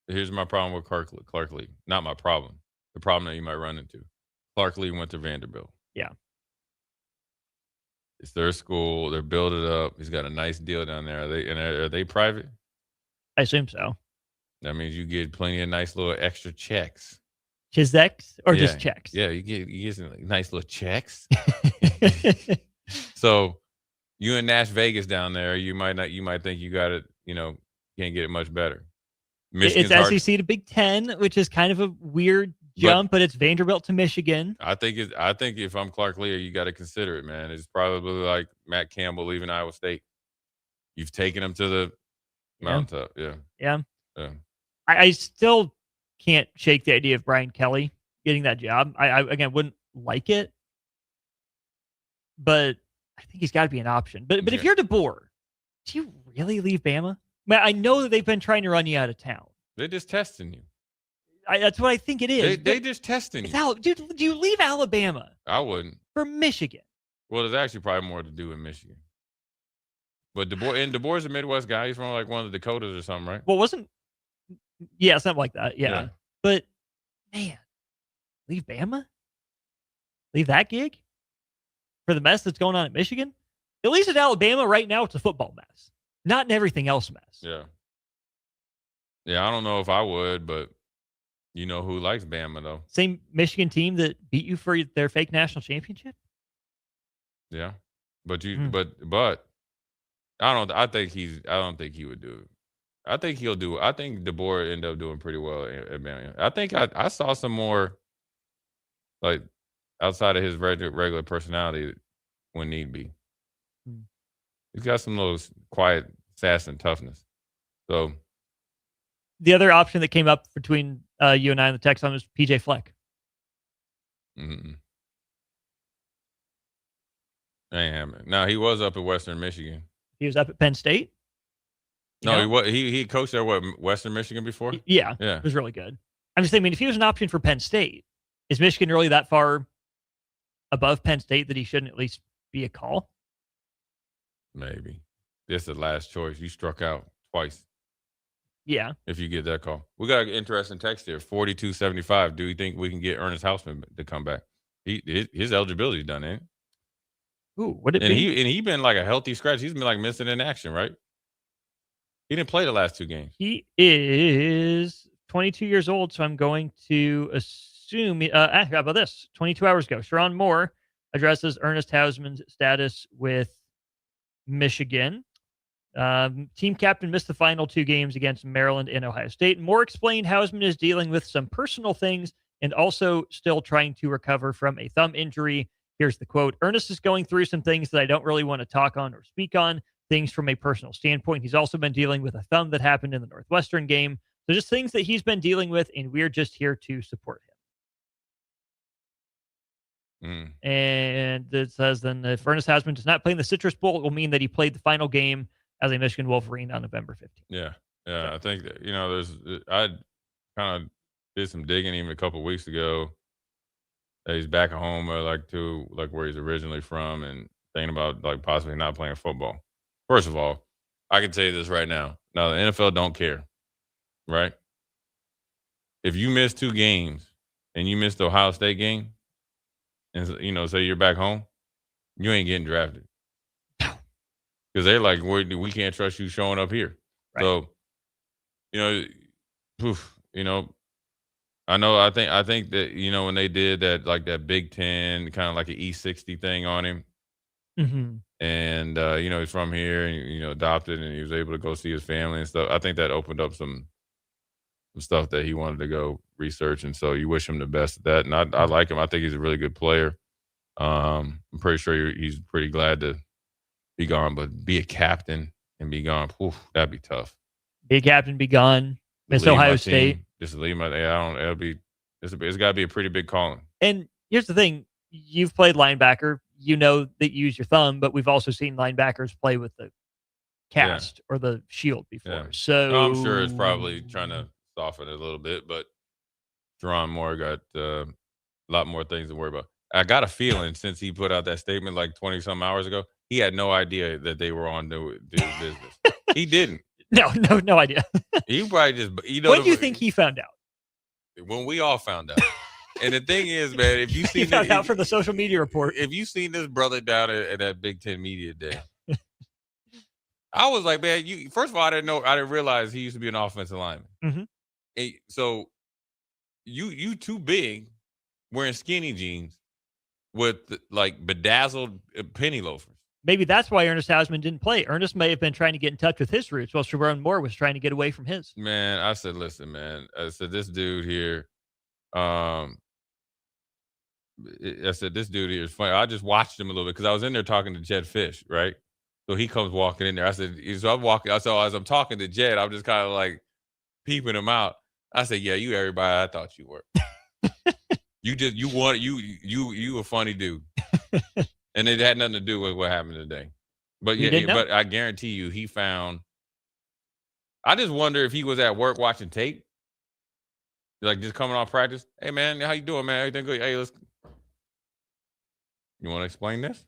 Here's my problem with Clark Lee. Not my problem. The problem that you might run into. Clark Lee went to Vanderbilt. Yeah. It's their school. They're building it up. He's got a nice deal down there. Are they private? I assume so. That means you get plenty of nice little extra checks. Checks or just checks? Yeah, you get some nice little checks. So you in Nash Vegas down there, you might think you got it, can't get it much better. It's SEC to Big Ten, which is kind of a weird jump, but it's Vanderbilt to Michigan. I think if I'm Clark Lee, you got to consider it, man. It's probably like Matt Campbell leaving Iowa State. You've taken him to the mountaintop. Yeah. I still can't shake the idea of Brian Kelly getting that job. I again wouldn't like it, but I think he's got to be an option. But if you're DeBoer, do you really leave Bama? I know that they've been trying to run you out of town. They're just testing you. That's what I think it is. They just testing you. Do you leave Alabama? I wouldn't. For Michigan. Well, there's actually probably more to do in Michigan. But DeBoer's a Midwest guy. He's from like one of the Dakotas or something, right? Well, something like that. Yeah. But man, leave Bama? Leave that gig? For the mess that's going on at Michigan? At least at Alabama right now, it's a football mess. Not an everything else mess. Yeah. Yeah, I don't know if I would, but you know who likes Bama, though. Same Michigan team that beat you for their fake national championship? Yeah. But I don't think he would do it. I think DeBoer end up doing pretty well at Bama. I think I saw some more, like, outside of his regular personality when need be. He's got some little quiet sass and toughness. So the other option that came up between you and I in the text on was PJ Fleck. I ain't having it. Now, he was up at Western Michigan. He was up at Penn State? No, he coached at Western Michigan before? Yeah. It was really good. I'm just thinking, if he was an option for Penn State, is Michigan really that far above Penn State that he shouldn't at least be a call? Maybe. This is the last choice. You struck out twice. Yeah. If you get that call. We got an interesting text here. 4275. Do you think we can get Ernest Hausman to come back? His eligibility done, ain't it? Ooh, what it and be? He been like a healthy scratch. He's been like missing in action, right? He didn't play the last two games. He is 22 years old, so I'm going to assume. How about this? 22 hours ago, Sharon Moore addresses Ernest Hausman's status with Michigan. Team captain missed the final two games against Maryland and Ohio State. Moore explained Hausman is dealing with some personal things and also still trying to recover from a thumb injury. Here's the quote. Ernest is going through some things that I don't really want to talk on or speak on, things from a personal standpoint. He's also been dealing with a thumb that happened in the Northwestern game. So just things that he's been dealing with, and we're just here to support him. And it says then if Ernest Hausman does not play in the Citrus Bowl, it will mean that he played the final game as a Michigan Wolverine on November 15th. Yeah. Yeah, I think that, I kind of did some digging even a couple of weeks ago. That he's back at home, where he's originally from, and thinking about like possibly not playing football. First of all, I can tell you this right now. Now the NFL don't care, right? If you miss 2 games and you missed the Ohio State game, and say you're back home, you ain't getting drafted because they're like, we can't trust you showing up here. Right. So, I think that when they did that, like that Big Ten kind of like an E60 thing on him, and he's from here and adopted, and he was able to go see his family and stuff. I think that opened up some stuff that he wanted to go research, and so you wish him the best at that. And I like him. I think he's a really good player. I'm pretty sure he's pretty glad to be gone, but be a captain and be gone, that'd be tough. Be a captain, be gone. Miss Ohio State. Just leave my. It's got to be a pretty big calling. And here's the thing: you've played linebacker. You know that you use your thumb, but we've also seen linebackers play with the cast or the shield before. Yeah. So I'm sure it's probably trying to soften it a little bit, but Jerron Moore got a lot more things to worry about. I got a feeling since he put out that statement like 20-some hours ago, he had no idea that they were on the business. He didn't. No idea. He probably just. When do you think he found out? When we all found out. And the thing is, man, if you see found out from the social media report, if you seen this brother down at that Big Ten Media Day, I was like, man, first of all, I didn't realize he used to be an offensive lineman. Mm-hmm. So you too big wearing skinny jeans with like bedazzled penny loafers. Maybe that's why Ernest Hausman didn't play. Ernest may have been trying to get in touch with his roots while Jerron Moore was trying to get away from his. Man, I said, listen, man. I said, this dude here, this dude here is funny. I just watched him a little bit because I was in there talking to Jed Fish, right? So he comes walking in there. I said, so I'm walking. So as I'm talking to Jed, I'm just kind of like peeping him out. I said, yeah, you everybody I thought you were. You a funny dude. And it had nothing to do with what happened today. But but I guarantee you he found. I just wonder if he was at work watching tape. Like just coming off practice. Hey man, how you doing, man? Everything good? Hey, let's. You want to explain this?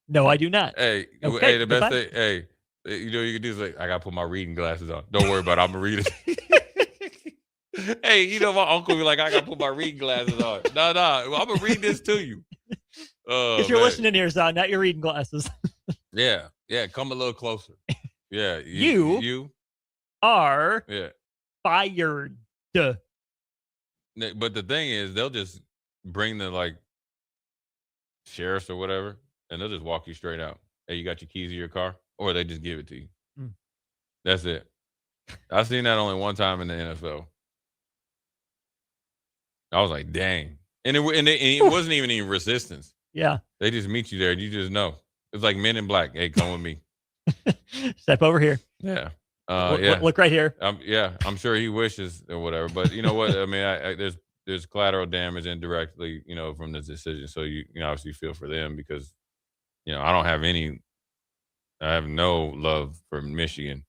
No, I do not. Hey, okay, hey, the best thing, hey, you can do is like, I gotta put my reading glasses on. Don't worry about it, I'm gonna read it. Hey, my uncle be like, I gotta put my reading glasses on. No, I'm gonna read this to you. Get your listening ears on, not your reading glasses. Yeah, come a little closer. Yeah, you are fired. But the thing is, they'll just bring the like sheriffs or whatever, and they'll just walk you straight out. Hey, you got your keys to your car, or they just give it to you. That's it. I've seen that only one time in the NFL. I was like, dang. And it wasn't even any resistance. Yeah. They just meet you there and you just know. It's like Men in Black. Hey, come with me. Step over here. Yeah. Look right here. I'm sure he wishes or whatever. But you know what? I mean, there's collateral damage indirectly, from this decision. So you obviously feel for them because, I have no love for Michigan.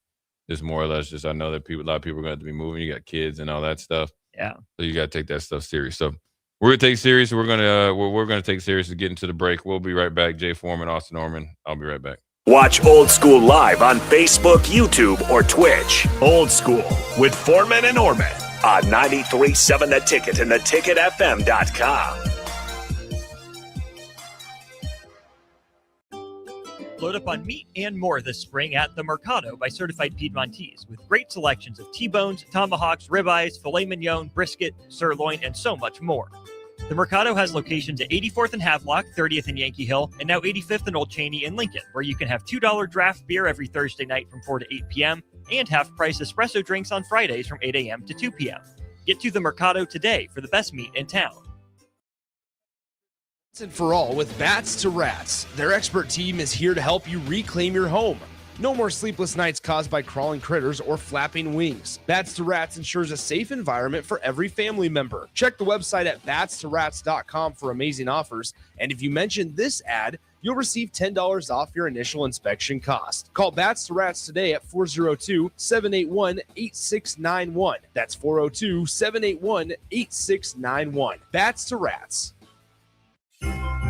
Just more or less just I know that a lot of people are going to have to be moving. You got kids and all that stuff. Yeah. So you got to take that stuff serious. So we're going to take serious. We're going to take serious to get into the break. We'll be right back. Jay Foreman, Austin Norman. I'll be right back. Watch Old School live on Facebook, YouTube, or Twitch. Old School with Foreman and Norman on 93.7 The Ticket and theticketfm.com. Load up on meat and more this spring at the Mercado by Certified Piedmontese with great selections of T-bones, tomahawks, ribeyes, filet mignon, brisket, sirloin, and so much more. The Mercado has locations at 84th and Havelock, 30th and Yankee Hill, and now 85th and Old Cheney in Lincoln, where you can have $2 draft beer every Thursday night from 4 to 8 p.m. and half-price espresso drinks on Fridays from 8 a.m. to 2 p.m. Get to the Mercado today for the best meat in town. And for all with Bats to Rats. Their expert team is here to help you reclaim your home. No more sleepless nights caused by crawling critters or flapping wings. Bats to Rats ensures a safe environment for every family member. Check the website at batstorats.com for amazing offers. And if you mention this ad, you'll receive $10 off your initial inspection cost. Call Bats to Rats today at 402-781-8691. That's 402-781-8691. Bats to Rats.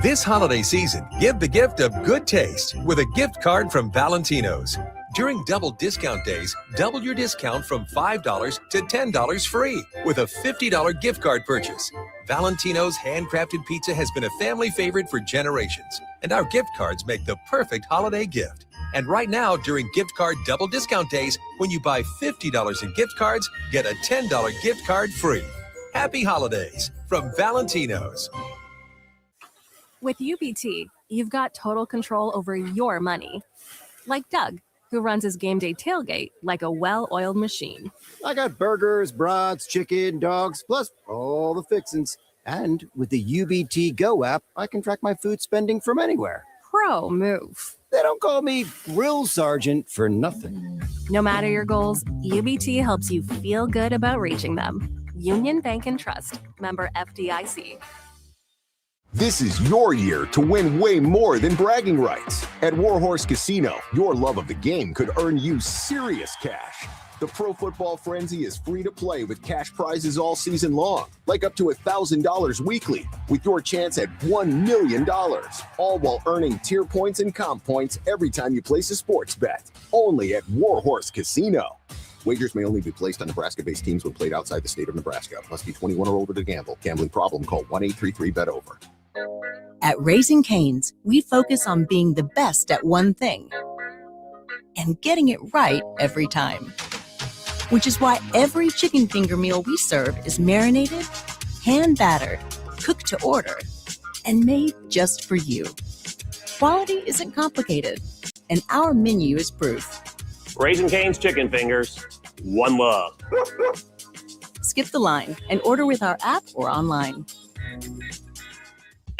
This holiday season, give the gift of good taste with a gift card from Valentino's. During double discount days, double your discount from $5 to $10 free with a $50 gift card purchase. Valentino's handcrafted pizza has been a family favorite for generations, and our gift cards make the perfect holiday gift. And right now, during gift card double discount days, when you buy $50 in gift cards, get a $10 gift card free. Happy holidays from Valentino's. With UBT, you've got total control over your money. Like Doug, who runs his game day tailgate like a well-oiled machine. I got burgers, brats, chicken, dogs, plus all the fixins. And with the UBT Go app, I can track my food spending from anywhere. Pro move. They don't call me Grill Sergeant for nothing. No matter your goals, UBT helps you feel good about reaching them. Union Bank and Trust. Member FDIC. This is your year to win way more than bragging rights. At Warhorse Casino, your love of the game could earn you serious cash. The Pro Football Frenzy is free to play with cash prizes all season long, like up to $1,000 weekly, with your chance at $1 million, all while earning tier points and comp points every time you place a sports bet. Only at Warhorse Casino. Wagers may only be placed on Nebraska-based teams when played outside the state of Nebraska. Must be 21 or older to gamble. Gambling problem? Call 1-833-BET-OVER. At Raising Cane's, we focus on being the best at one thing and getting it right every time. Which is why every chicken finger meal we serve is marinated, hand-battered, cooked to order, and made just for you. Quality isn't complicated, and our menu is proof. Raising Cane's chicken fingers, one love. Skip the line and order with our app or online.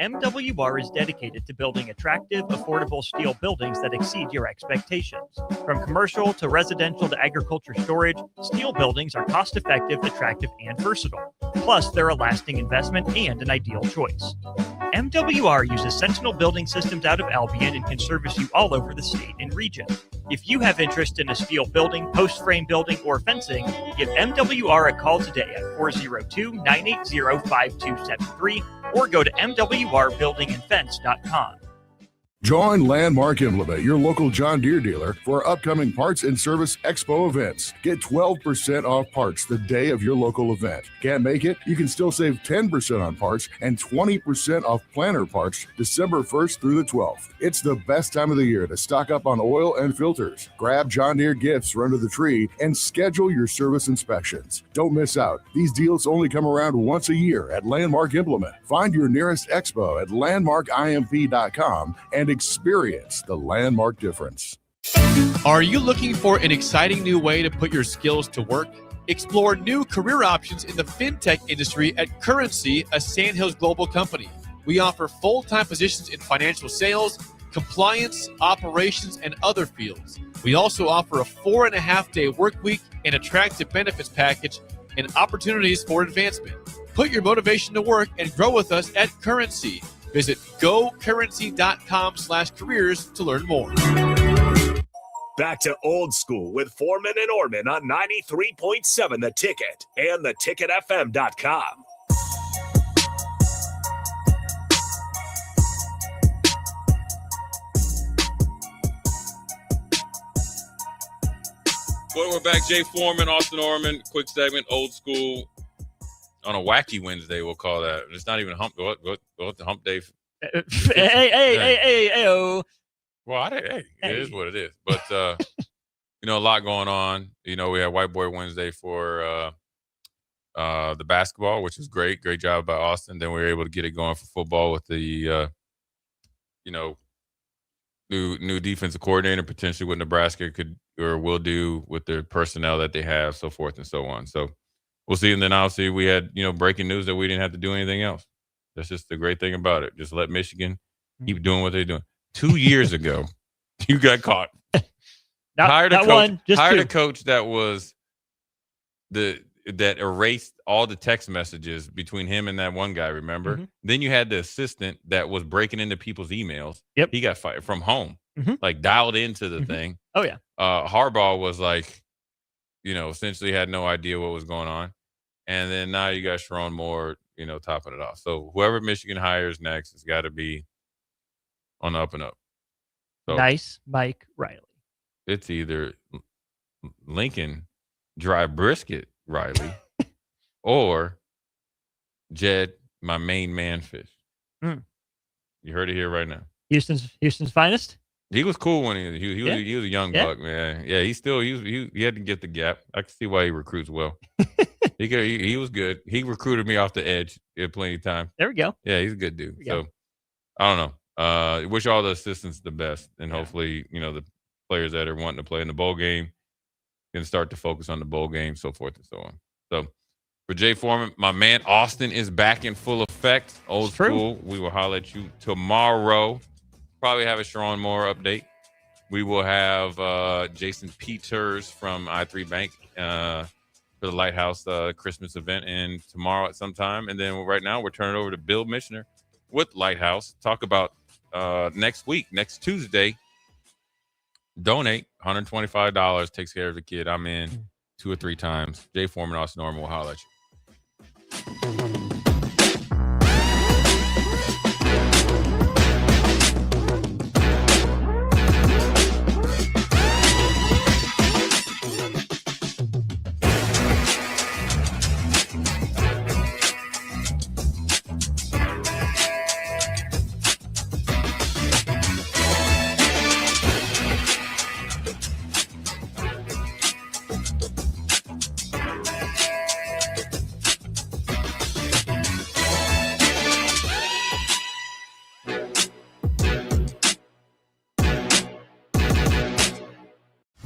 MWR is dedicated to building attractive, affordable steel buildings that exceed your expectations. From commercial to residential to agriculture storage, steel buildings are cost-effective, attractive, and versatile. Plus, they're a lasting investment and an ideal choice. MWR uses Sentinel Building Systems out of Albion and can service you all over the state and region. If you have interest in a steel building, post-frame building, or fencing, give MWR a call today at 402-980-5273 or go to mwrbuildingandfence.com. Join Landmark Implement, your local John Deere dealer, for upcoming Parts and Service Expo events. Get 12% off parts the day of your local event. Can't make it? You can still save 10% on parts and 20% off planter parts December 1st through the 12th. It's the best time of the year to stock up on oil and filters. Grab John Deere gifts for under the tree and schedule your service inspections. Don't miss out. These deals only come around once a year at Landmark Implement. Find your nearest expo at landmarkimp.com and experience the Landmark difference. Are you looking for an exciting new way to put your skills to work? Explore new career options in the fintech industry at Currency, a Sandhills global company. We offer full-time positions in financial sales, compliance, operations, and other fields. We also offer a 4.5-day work week, an attractive benefits package, and opportunities for advancement. Put your motivation to work and grow with us at Currency. Visit gocurrency.com/careers to learn more. Back to Old School with Foreman and Orman on 93.7 The Ticket and theticketfm.com. Well, we're back. Jay Foreman, Austin Orman, quick segment, Old School. On a wacky Wednesday, we'll call that. It's not even hump. What the hump day? Hey. Well, it is what it is. But a lot going on. We had White Boy Wednesday for the basketball, which is great. Great job by Austin. Then we were able to get it going for football with the new defensive coordinator, potentially what Nebraska could or will do with their personnel that they have, so forth and so on. So we'll see. And then obviously we had, breaking news that we didn't have to do anything else. That's just the great thing about it. Just let Michigan keep doing what they're doing. 2 years ago, you got caught. Hired a coach that was that erased all the text messages between him and that one guy, remember? Then you had the assistant that was breaking into people's emails. Yep. He got fired from home, like dialed into the thing. Oh, yeah. Harbaugh was like, essentially had no idea what was going on. And then now you got Sharon Moore, topping it off. So whoever Michigan hires next has got to be on the up and up. So Nice Mike Riley. it's either Lincoln Dry Brisket Riley or Jed, my main man fish. You heard it here right now. Houston's finest. He was cool when he was a young buck, man. Yeah, he had to get the gap. I can see why he recruits well. he was good. He recruited me off the edge at plenty of time. There we go. Yeah, he's a good dude. So I don't know. Wish all the assistants the best, and hopefully, the players that are wanting to play in the bowl game can start to focus on the bowl game, so forth and so on. So for Jay Foreman, my man Austin is back in full effect. Old school. We will holler at you tomorrow. Probably have a Sharon Moore update. We will have Jason Peters from I3 Bank for the Lighthouse Christmas event and tomorrow at some time. And then right now we're turning over to Bill Michener with Lighthouse. Talk about next week, next Tuesday. Donate $125. Takes care of the kid. I'm in 2 or 3 times. Jay Foreman, Austin Norman will holler at you.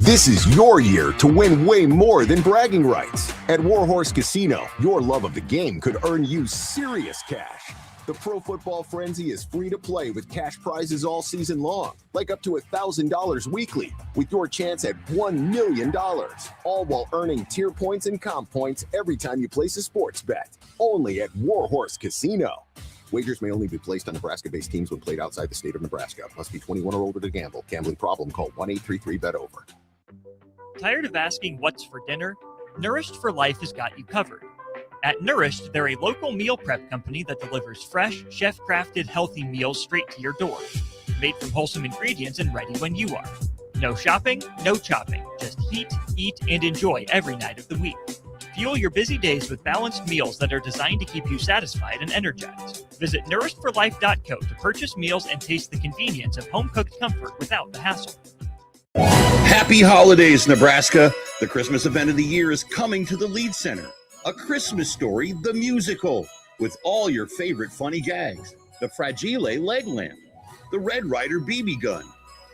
This is your year to win way more than bragging rights. At Warhorse Casino, your love of the game could earn you serious cash. The Pro Football Frenzy is free to play with cash prizes all season long, like up to $1,000 weekly, with your chance at $1 million, all while earning tier points and comp points every time you place a sports bet. Only at Warhorse Casino. Wagers may only be placed on Nebraska-based teams when played outside the state of Nebraska. Must be 21 or older to gamble. Gambling problem? Call 1-833-BET-OVER. Tired of asking what's for dinner? Nourished for Life has got you covered. At Nourished, they're a local meal prep company that delivers fresh, chef-crafted, healthy meals straight to your door. Made from wholesome ingredients and ready when you are. No shopping, no chopping. Just heat, eat, and enjoy every night of the week. Fuel your busy days with balanced meals that are designed to keep you satisfied and energized. Visit nourishedforlife.co to purchase meals and taste the convenience of home-cooked comfort without the hassle. Happy holidays, Nebraska! The Christmas event of the year is coming to the Lead Center. A Christmas Story, the musical, with all your favorite funny gags. The Fragile leg lamp, the Red Ryder BB gun,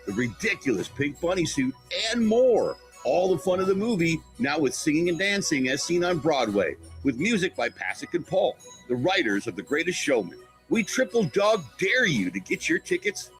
the ridiculous pink bunny suit, and more. All the fun of the movie, now with singing and dancing as seen on Broadway, with music by Pasek and Paul, the writers of The Greatest Showman. We triple dog dare you to get your tickets